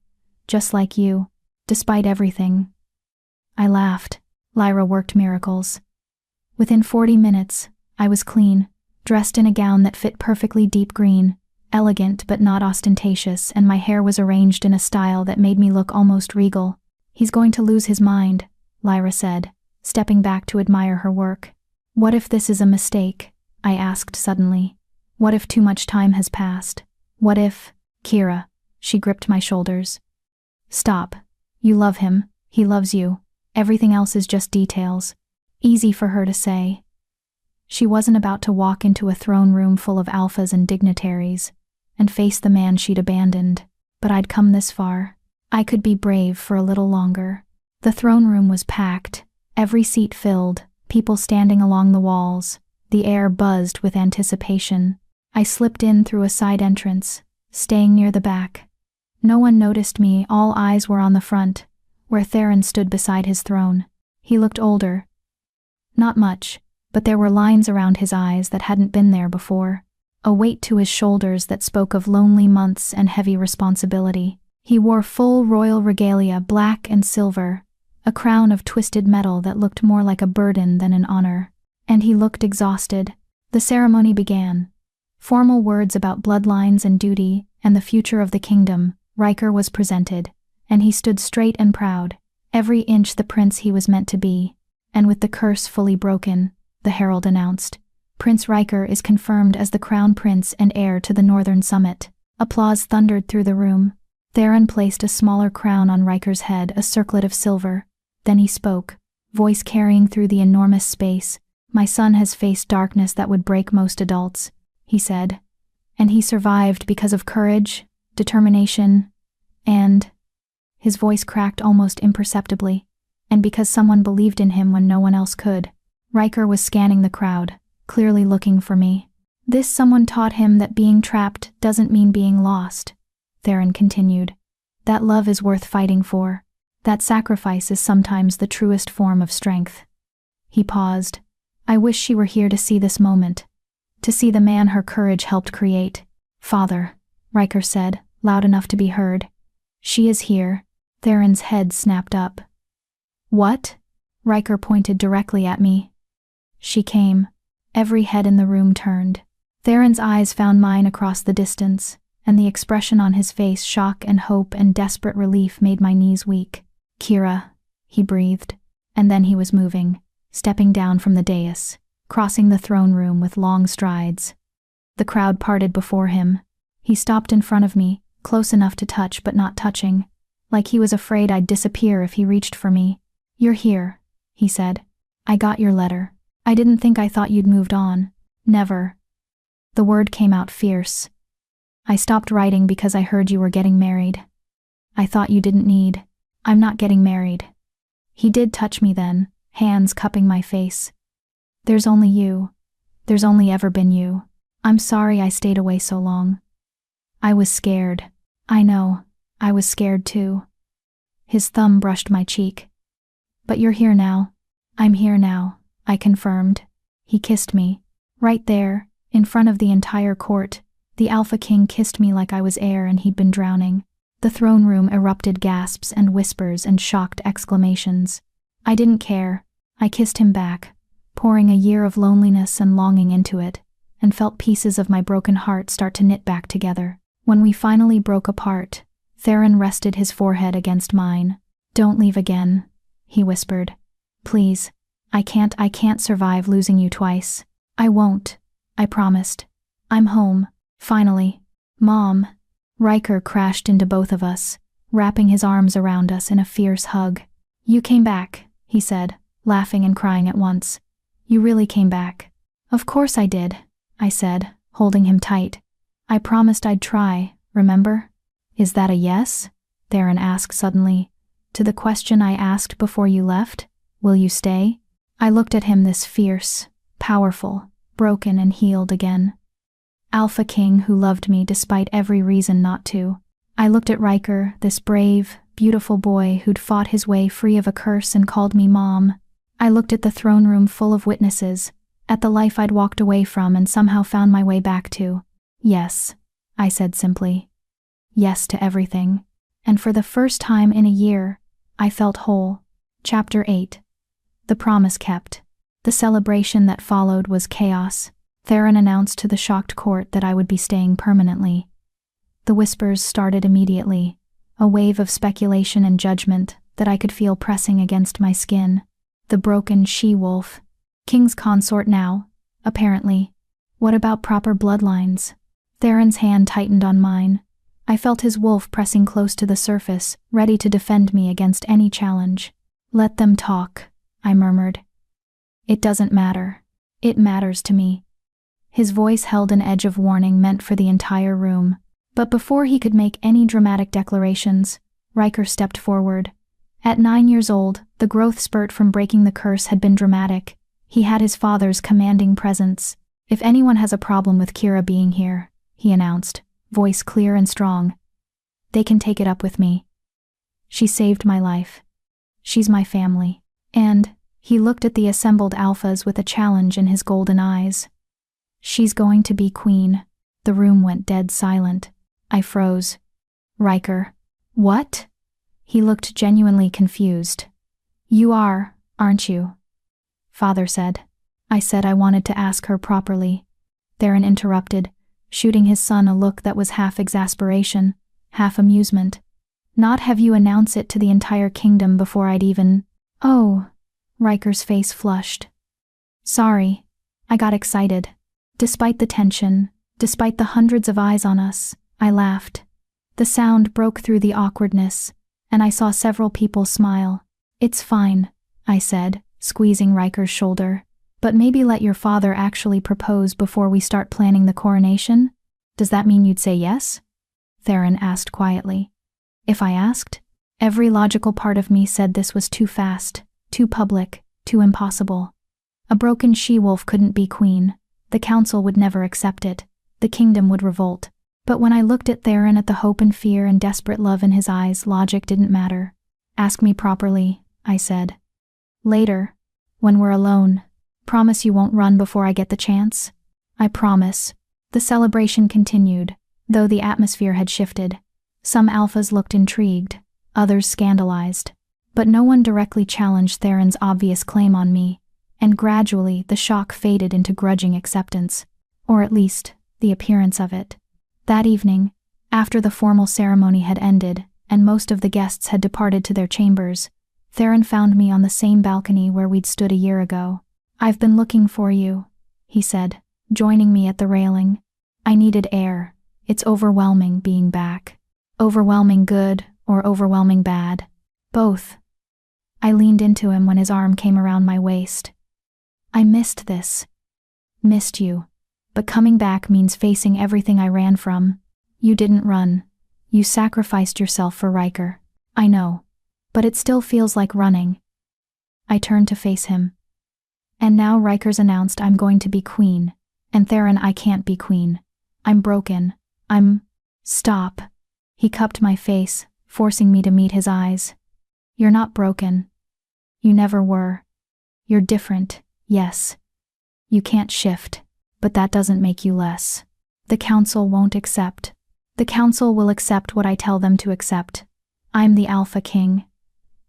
"Just like you, despite everything." I laughed. Lyra worked miracles. Within 40 minutes, I was clean, dressed in a gown that fit perfectly deep green, elegant but not ostentatious, and my hair was arranged in a style that made me look almost regal. "He's going to lose his mind," Lyra said, stepping back to admire her work. "What if this is a mistake?" I asked suddenly. "What if too much time has passed? What if—" "Kira," she gripped my shoulders. "Stop. You love him, he loves you. Everything else is just details." Easy for her to say. She wasn't about to walk into a throne room full of alphas and dignitaries and face the man she'd abandoned. But I'd come this far. I could be brave for a little longer. The throne room was packed, every seat filled, people standing along the walls. The air buzzed with anticipation. I slipped in through a side entrance, staying near the back. No one noticed me, all eyes were on the front, where Theron stood beside his throne. He looked older. Not much, but there were lines around his eyes that hadn't been there before. a weight to his shoulders that spoke of lonely months and heavy responsibility. He wore full royal regalia, black and silver, a crown of twisted metal that looked more like a burden than an honor. And he looked exhausted. The ceremony began. Formal words about bloodlines and duty and the future of the kingdom. Riker was presented, and he stood straight and proud, every inch the prince he was meant to be. And with the curse fully broken, the herald announced, Prince Riker is confirmed as the crown prince and heir to the Northern Summit. Applause thundered through the room. Theron placed a smaller crown on Riker's head, a circlet of silver. Then he spoke, voice carrying through the enormous space. My son has faced darkness that would break most adults, he said. And he survived because of courage, determination, and... His voice cracked almost imperceptibly. And because someone believed in him when no one else could. Riker was scanning the crowd, clearly looking for me. This someone taught him that being trapped doesn't mean being lost. Theron continued. That love is worth fighting for. That sacrifice is sometimes the truest form of strength. He paused. I wish she were here to see this moment. To see the man her courage helped create. Father, Riker said, loud enough to be heard. She is here. Theron's head snapped up. What? Riker pointed directly at me. She came. Every head in the room turned. Theron's eyes found mine across the distance, and the expression on his face, shock and hope and desperate relief, made my knees weak. Kira, he breathed, and then he was moving, stepping down from the dais, crossing the throne room with long strides. The crowd parted before him. He stopped in front of me, close enough to touch but not touching, like he was afraid I'd disappear if he reached for me. You're here, he said. I got your letter. I didn't think I thought you'd moved on. Never. The word came out fierce. I stopped writing because I heard you were getting married. I thought you didn't need. I'm not getting married. He did touch me then, hands cupping my face. There's only you. There's only ever been you. I'm sorry I stayed away so long. I was scared. I know. I was scared too. His thumb brushed my cheek. But you're here now. I'm here now, I confirmed. He kissed me. Right there, in front of the entire court. The Alpha King kissed me like I was air and he'd been drowning. The throne room erupted gasps and whispers and shocked exclamations. I didn't care. I kissed him back, pouring a year of loneliness and longing into it, and felt pieces of my broken heart start to knit back together. When we finally broke apart, Theron rested his forehead against mine. Don't leave again, he whispered. Please, I can't survive losing you twice. I won't, I promised. I'm home, finally. Mom. Riker crashed into both of us, wrapping his arms around us in a fierce hug. You came back, he said, laughing and crying at once. You really came back. Of course I did, I said, holding him tight. I promised I'd try, remember? Is that a yes? Theron asked suddenly. To the question I asked before you left? Will you stay? I looked at him, this fierce, powerful, broken and healed again. Alpha King who loved me despite every reason not to. I looked at Riker, this brave, beautiful boy who'd fought his way free of a curse and called me Mom. I looked at the throne room full of witnesses, at the life I'd walked away from and somehow found my way back to. Yes, I said simply. Yes to everything. And for the first time in a year, I felt whole. Chapter 8. The promise kept. The celebration that followed was chaos. Theron announced to the shocked court that I would be staying permanently. The whispers started immediately, a wave of speculation and judgment that I could feel pressing against my skin. The broken she-wolf. King's consort now, apparently. What about proper bloodlines? Theron's hand tightened on mine. I felt his wolf pressing close to the surface, ready to defend me against any challenge. Let them talk, I murmured. It doesn't matter. It matters to me. His voice held an edge of warning meant for the entire room. But before he could make any dramatic declarations, Riker stepped forward. At 9 years old, the growth spurt from breaking the curse had been dramatic. He had his father's commanding presence. If anyone has a problem with Kira being here, he announced, voice clear and strong, they can take it up with me. She saved my life. She's my family. And he looked at the assembled alphas with a challenge in his golden eyes. She's going to be queen. The room went dead silent. I froze. Riker. What? He looked genuinely confused. You aren't you? Father said. I said I wanted to ask her properly. Theron interrupted, shooting his son a look that was half exasperation, half amusement. Not have you announce it to the entire kingdom before I'd even… Oh, Riker's face flushed. Sorry, I got excited. Despite the tension, despite the hundreds of eyes on us, I laughed. The sound broke through the awkwardness, and I saw several people smile. It's fine, I said, squeezing Riker's shoulder. But maybe let your father actually propose before we start planning the coronation? Does that mean you'd say yes? Theron asked quietly. If I asked? Every logical part of me said this was too fast, too public, too impossible. A broken she-wolf couldn't be queen. The council would never accept it. The kingdom would revolt. But when I looked at Theron, at the hope and fear and desperate love in his eyes, logic didn't matter. Ask me properly, I said. Later, when we're alone. Promise you won't run before I get the chance? I promise. The celebration continued, though the atmosphere had shifted. Some alphas looked intrigued, others scandalized. But no one directly challenged Theron's obvious claim on me, and gradually the shock faded into grudging acceptance, or at least, the appearance of it. That evening, after the formal ceremony had ended, and most of the guests had departed to their chambers, Theron found me on the same balcony where we'd stood a year ago. I've been looking for you, he said, joining me at the railing. I needed air. It's overwhelming being back. Overwhelming good or overwhelming bad. Both. I leaned into him when his arm came around my waist. I missed this. Missed you. But coming back means facing everything I ran from. You didn't run. You sacrificed yourself for Riker. I know. But it still feels like running. I turned to face him. And now Riker's announced I'm going to be queen. And Theron, I can't be queen. I'm broken. Stop. He cupped my face, forcing me to meet his eyes. You're not broken. You never were. You're different, yes. You can't shift, but that doesn't make you less. The council won't accept. The council will accept what I tell them to accept. I'm the Alpha King.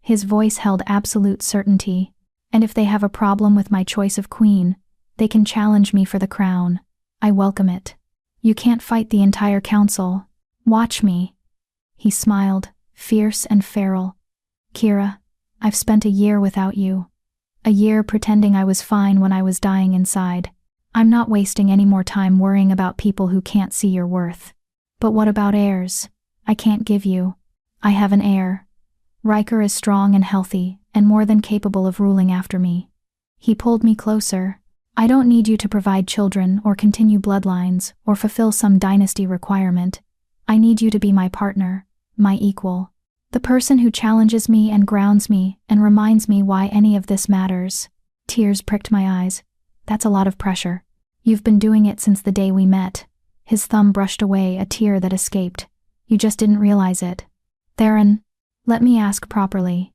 His voice held absolute certainty. And if they have a problem with my choice of queen, they can challenge me for the crown. I welcome it. You can't fight the entire council. Watch me. He smiled, fierce and feral. Kira, I've spent a year without you. A year pretending I was fine when I was dying inside. I'm not wasting any more time worrying about people who can't see your worth. But what about heirs? I can't give you. I have an heir. Riker is strong and healthy, and more than capable of ruling after me. He pulled me closer. I don't need you to provide children or continue bloodlines or fulfill some dynasty requirement. I need you to be my partner, my equal. The person who challenges me and grounds me and reminds me why any of this matters. Tears pricked my eyes. That's a lot of pressure. You've been doing it since the day we met. His thumb brushed away a tear that escaped. You just didn't realize it. Theron, let me ask properly.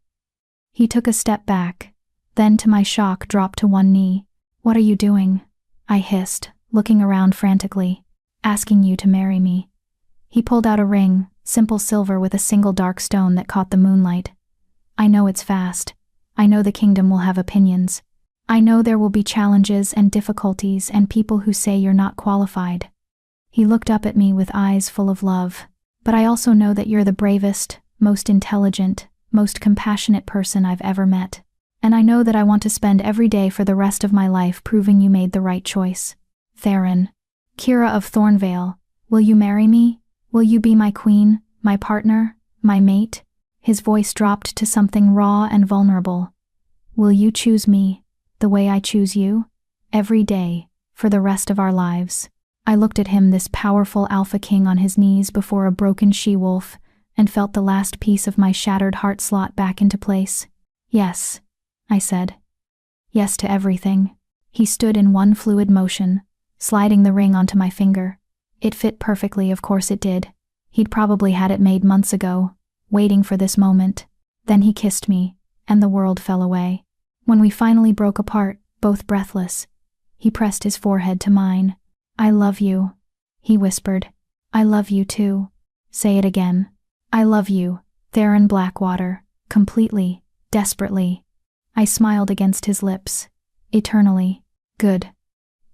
He took a step back, then to my shock dropped to one knee. What are you doing? I hissed, looking around frantically. Asking you to marry me. He pulled out a ring, simple silver with a single dark stone that caught the moonlight. I know it's fast. I know the kingdom will have opinions. I know there will be challenges and difficulties and people who say you're not qualified. He looked up at me with eyes full of love. But I also know that you're the bravest, most intelligent, most compassionate person I've ever met. And I know that I want to spend every day for the rest of my life proving you made the right choice. Theron. Kira of Thornvale, will you marry me? Will you be my queen, my partner, my mate? His voice dropped to something raw and vulnerable. Will you choose me, the way I choose you? Every day, for the rest of our lives. I looked at him, this powerful Alpha King on his knees before a broken she-wolf, and felt the last piece of my shattered heart slot back into place. Yes, I said. Yes to everything. He stood in one fluid motion, sliding the ring onto my finger. It fit perfectly, of course it did. He'd probably had it made months ago, waiting for this moment. Then he kissed me, and the world fell away. When we finally broke apart, both breathless, he pressed his forehead to mine. I love you, he whispered. I love you too. Say it again. I love you, Theron Blackwater, completely, desperately. I smiled against his lips. Eternally. Good.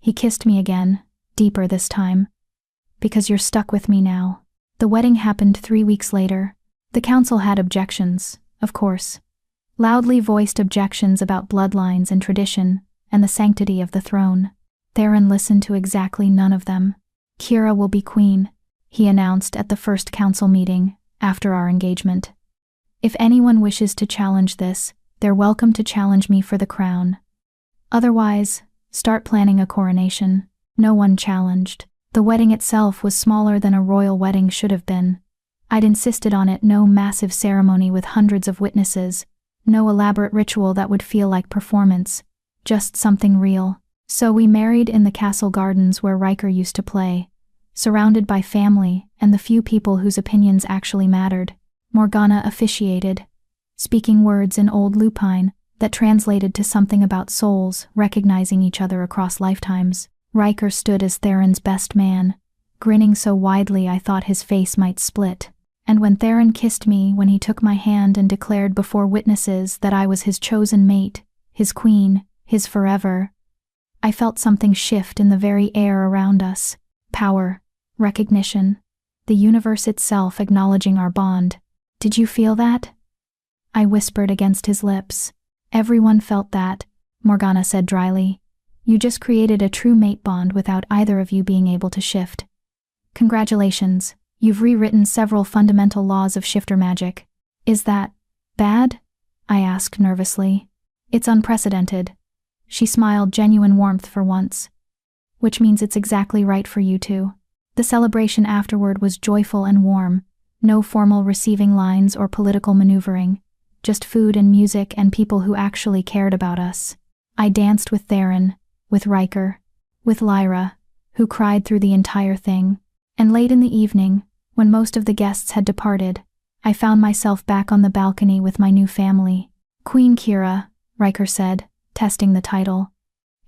He kissed me again, deeper this time. Because you're stuck with me now. The wedding happened 3 weeks later. The council had objections, of course. Loudly voiced objections about bloodlines and tradition, and the sanctity of the throne. Theron listened to exactly none of them. Kira will be queen, he announced at the first council meeting, after our engagement. If anyone wishes to challenge this, they're welcome to challenge me for the crown. Otherwise, start planning a coronation. No one challenged. The wedding itself was smaller than a royal wedding should have been. I'd insisted on it, no massive ceremony with hundreds of witnesses, no elaborate ritual that would feel like performance, just something real. So we married in the castle gardens where Riker used to play, surrounded by family and the few people whose opinions actually mattered. Morgana officiated, speaking words in Old Lupine that translated to something about souls recognizing each other across lifetimes. Riker stood as Theron's best man, grinning so widely I thought his face might split. And when Theron kissed me, when he took my hand and declared before witnesses that I was his chosen mate, his queen, his forever, I felt something shift in the very air around us. Power, recognition, the universe itself acknowledging our bond. Did you feel that? I whispered against his lips. Everyone felt that, Morgana said dryly. You just created a true mate bond without either of you being able to shift. Congratulations, you've rewritten several fundamental laws of shifter magic. Is that bad? I asked nervously. It's unprecedented. She smiled, genuine warmth for once. Which means it's exactly right for you two. The celebration afterward was joyful and warm. No formal receiving lines or political maneuvering. Just food and music and people who actually cared about us. I danced with Theron, with Riker, with Lyra, who cried through the entire thing. And late in the evening, when most of the guests had departed, I found myself back on the balcony with my new family. Queen Kira, Riker said, testing the title.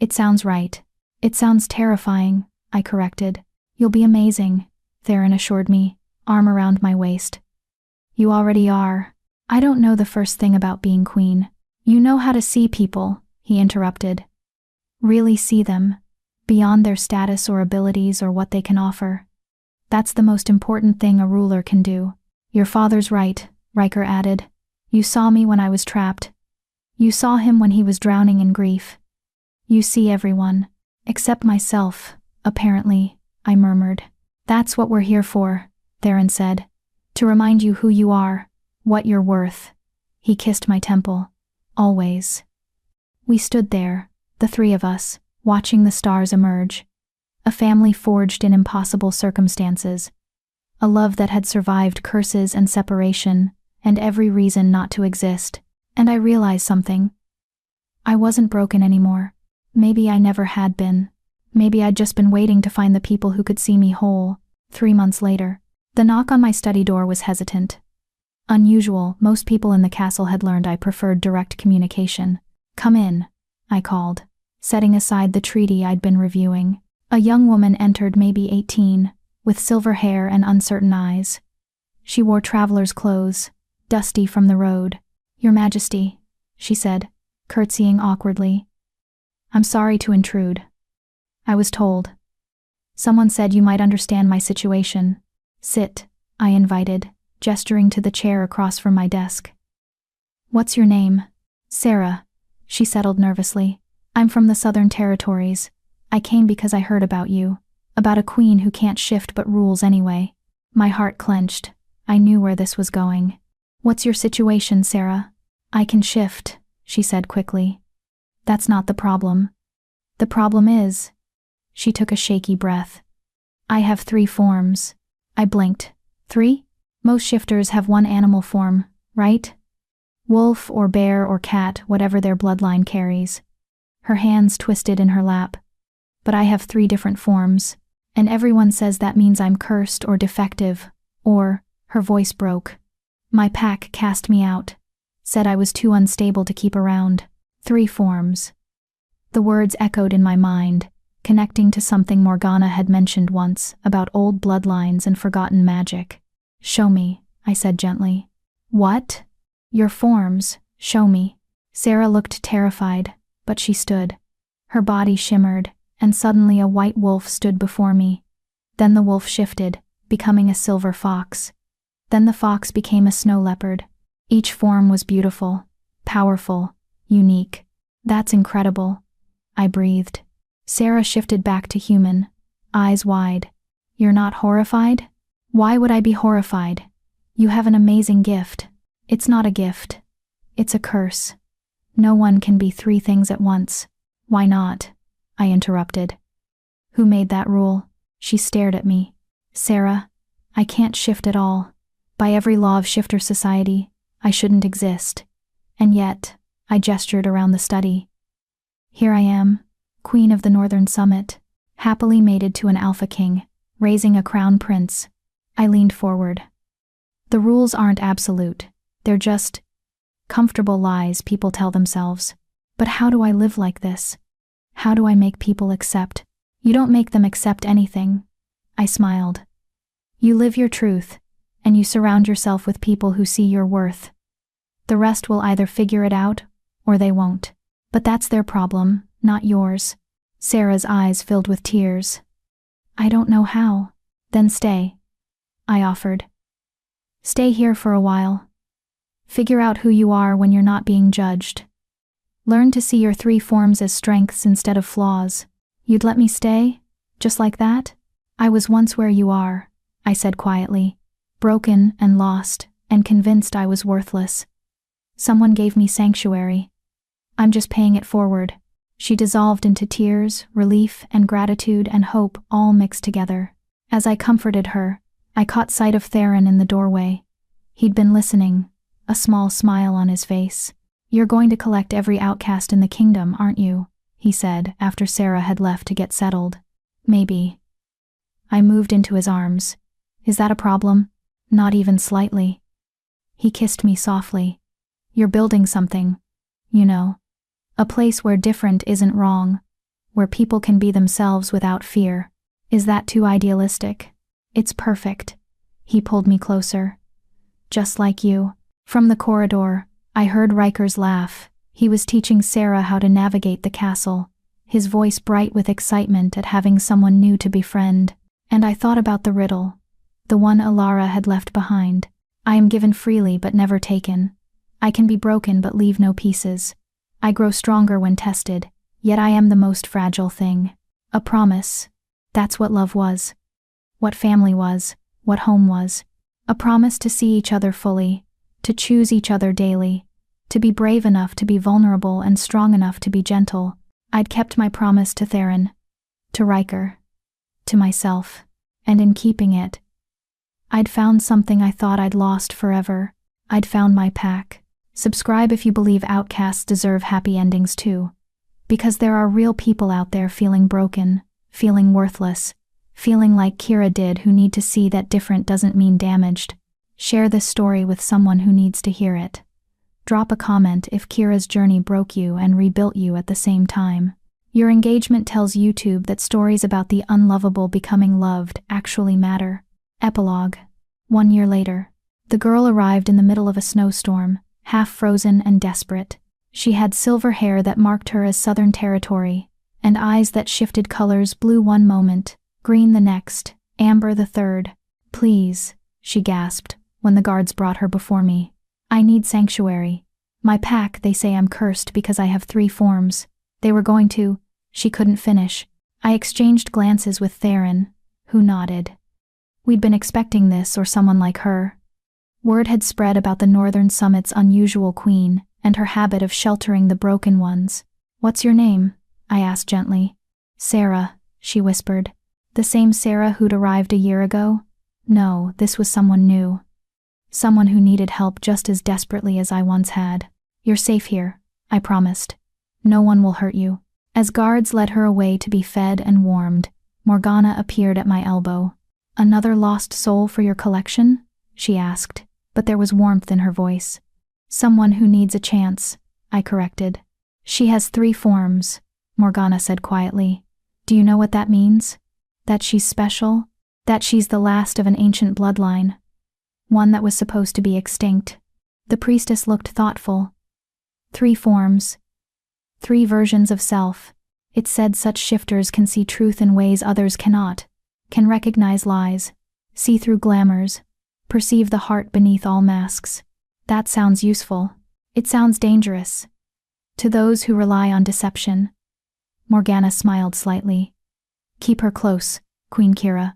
It sounds right. It sounds terrifying, I corrected. You'll be amazing, Theron assured me, arm around my waist. You already are. I don't know the first thing about being queen. You know how to see people, he interrupted. Really see them, beyond their status or abilities or what they can offer. That's the most important thing a ruler can do. Your father's right, Riker added. You saw me when I was trapped. You saw him when he was drowning in grief. You see everyone, except myself, apparently, I murmured. That's what we're here for, Theron said. To remind you who you are, what you're worth. He kissed my temple. Always. We stood there, the three of us, watching the stars emerge. A family forged in impossible circumstances. A love that had survived curses and separation, and every reason not to exist. And I realized something. I wasn't broken anymore. Maybe I never had been. Maybe I'd just been waiting to find the people who could see me whole. 3 months later, the knock on my study door was hesitant. Unusual, most people in the castle had learned I preferred direct communication. Come in, I called, setting aside the treaty I'd been reviewing. A young woman entered, maybe 18, with silver hair and uncertain eyes. She wore traveler's clothes, dusty from the road. Your Majesty, she said, curtsying awkwardly. I'm sorry to intrude. I was told. Someone said you might understand my situation. Sit, I invited, gesturing to the chair across from my desk. What's your name? Sarah, she settled nervously. I'm from the Southern Territories. I came because I heard about you, about a queen who can't shift but rules anyway. My heart clenched. I knew where this was going. What's your situation, Sarah? I can shift, she said quickly. That's not the problem. The problem is... She took a shaky breath. I have 3 forms. I blinked. 3? Most shifters have 1 animal form, right? Wolf or bear or cat, whatever their bloodline carries. Her hands twisted in her lap. But I have 3 different forms, and everyone says that means I'm cursed or defective, or, her voice broke. My pack cast me out, said I was too unstable to keep around. 3 forms. The words echoed in my mind, connecting to something Morgana had mentioned once about old bloodlines and forgotten magic. "Show me," I said gently. "What?" "Your forms, show me." Sarah looked terrified, but she stood. Her body shimmered, and suddenly a white wolf stood before me. Then the wolf shifted, becoming a silver fox. Then the fox became a snow leopard. Each form was beautiful, powerful, unique. "That's incredible," I breathed. Sarah shifted back to human, eyes wide. "You're not horrified?" "Why would I be horrified? You have an amazing gift." "It's not a gift. It's a curse. No one can be three things at once." "Why not?" I interrupted. "Who made that rule?" She stared at me. "Sarah, I can't shift at all. By every law of shifter society, I shouldn't exist. And yet," I gestured around the study. "Here I am, Queen of the Northern Summit, happily mated to an Alpha King, raising a crown prince." I leaned forward. "The rules aren't absolute. They're just comfortable lies people tell themselves. But how do I live like this? How do I make people accept?" "You don't make them accept anything," I smiled. "You live your truth, and you surround yourself with people who see your worth. The rest will either figure it out, or they won't. But that's their problem, not yours." Sarah's eyes filled with tears. "I don't know how." "Then stay," I offered. "Stay here for a while. Figure out who you are when you're not being judged. Learn to see your three forms as strengths instead of flaws." "You'd let me stay? Just like that?" "I was once where you are," I said quietly, "broken and lost, and convinced I was worthless. Someone gave me sanctuary. I'm just paying it forward." She dissolved into tears, relief, and gratitude and hope all mixed together. As I comforted her, I caught sight of Theron in the doorway. He'd been listening, a small smile on his face. "You're going to collect every outcast in the kingdom, aren't you?" he said after Sarah had left to get settled. "Maybe." I moved into his arms. "Is that a problem?" "Not even slightly." He kissed me softly. "You're building something, you know. A place where different isn't wrong, where people can be themselves without fear." "Is that too idealistic?" "It's perfect." He pulled me closer. "Just like you." From the corridor, I heard Riker's laugh. He was teaching Sarah how to navigate the castle, his voice bright with excitement at having someone new to befriend. And I thought about the riddle, the one Alara had left behind. "I am given freely but never taken. I can be broken but leave no pieces. I grow stronger when tested, yet I am the most fragile thing." A promise. That's what love was. What family was. What home was. A promise to see each other fully, to choose each other daily, to be brave enough to be vulnerable and strong enough to be gentle. I'd kept my promise to Theron, to Riker, to myself, and in keeping it, I'd found something I thought I'd lost forever. I'd found my pack. Subscribe if you believe outcasts deserve happy endings too. Because there are real people out there feeling broken, feeling worthless, feeling like Kira did, who need to see that different doesn't mean damaged. Share this story with someone who needs to hear it. Drop a comment if Kira's journey broke you and rebuilt you at the same time. Your engagement tells YouTube that stories about the unlovable becoming loved actually matter. Epilogue. 1 year later. The girl arrived in the middle of a snowstorm, half frozen and desperate. She had silver hair that marked her as Southern territory, and eyes that shifted colors, blue one moment, green the next, amber the third. "Please," she gasped, when the guards brought her before me. "I need sanctuary. My pack, they say I'm cursed because I have 3 forms. They were going to..." She couldn't finish. I exchanged glances with Theron, who nodded. We'd been expecting this or someone like her. Word had spread about the Northern Summit's unusual queen, and her habit of sheltering the broken ones. "What's your name?" I asked gently. "Sarah," she whispered. "The same Sarah who'd arrived a year ago?" No, this was someone new. Someone who needed help just as desperately as I once had. "You're safe here," I promised. "No one will hurt you." As guards led her away to be fed and warmed, Morgana appeared at my elbow. "Another lost soul for your collection?" she asked, but there was warmth in her voice. "Someone who needs a chance," I corrected. "She has 3 forms," Morgana said quietly. Do you know what that means? That she's special? That she's the last of an ancient bloodline. One that was supposed to be extinct. The priestess looked thoughtful. 3 forms. 3 versions of self. It said such shifters can see truth in ways others cannot, can recognize lies, see through glamours, perceive the heart beneath all masks. That sounds useful. It sounds dangerous. To those who rely on deception. Morgana smiled slightly. Keep her close, Queen Kira.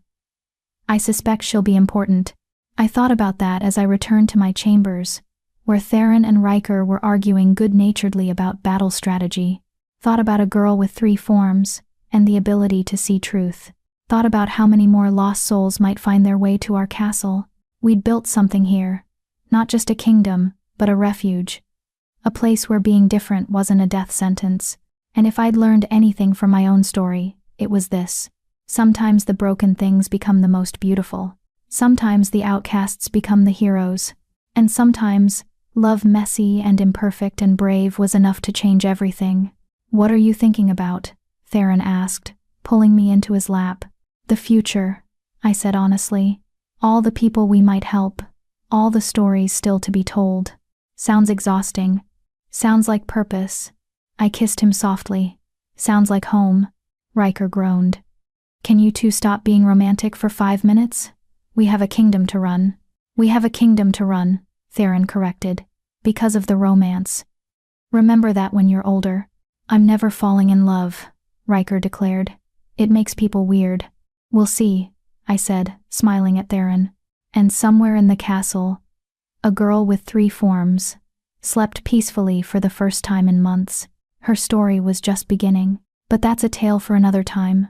I suspect she'll be important. I thought about that as I returned to my chambers, where Theron and Riker were arguing good-naturedly about battle strategy. Thought about a girl with 3 forms, and the ability to see truth. Thought about how many more lost souls might find their way to our castle. We'd built something here. Not just a kingdom, but a refuge. A place where being different wasn't a death sentence. And if I'd learned anything from my own story, it was this. Sometimes the broken things become the most beautiful. Sometimes the outcasts become the heroes. And sometimes, love messy and imperfect and brave was enough to change everything. What are you thinking about? Theron asked, pulling me into his lap. The future, I said honestly. All the people we might help. All the stories still to be told. Sounds exhausting. Sounds like purpose. I kissed him softly. Sounds like home. Riker groaned. Can you two stop being romantic for 5 minutes? We have a kingdom to run. We have a kingdom to run, Theron corrected. Because of the romance. Remember that when you're older. I'm never falling in love, Riker declared. It makes people weird. We'll see, I said, smiling at Theron. And somewhere in the castle, a girl with 3 forms slept peacefully for the first time in months. Her story was just beginning. But that's a tale for another time.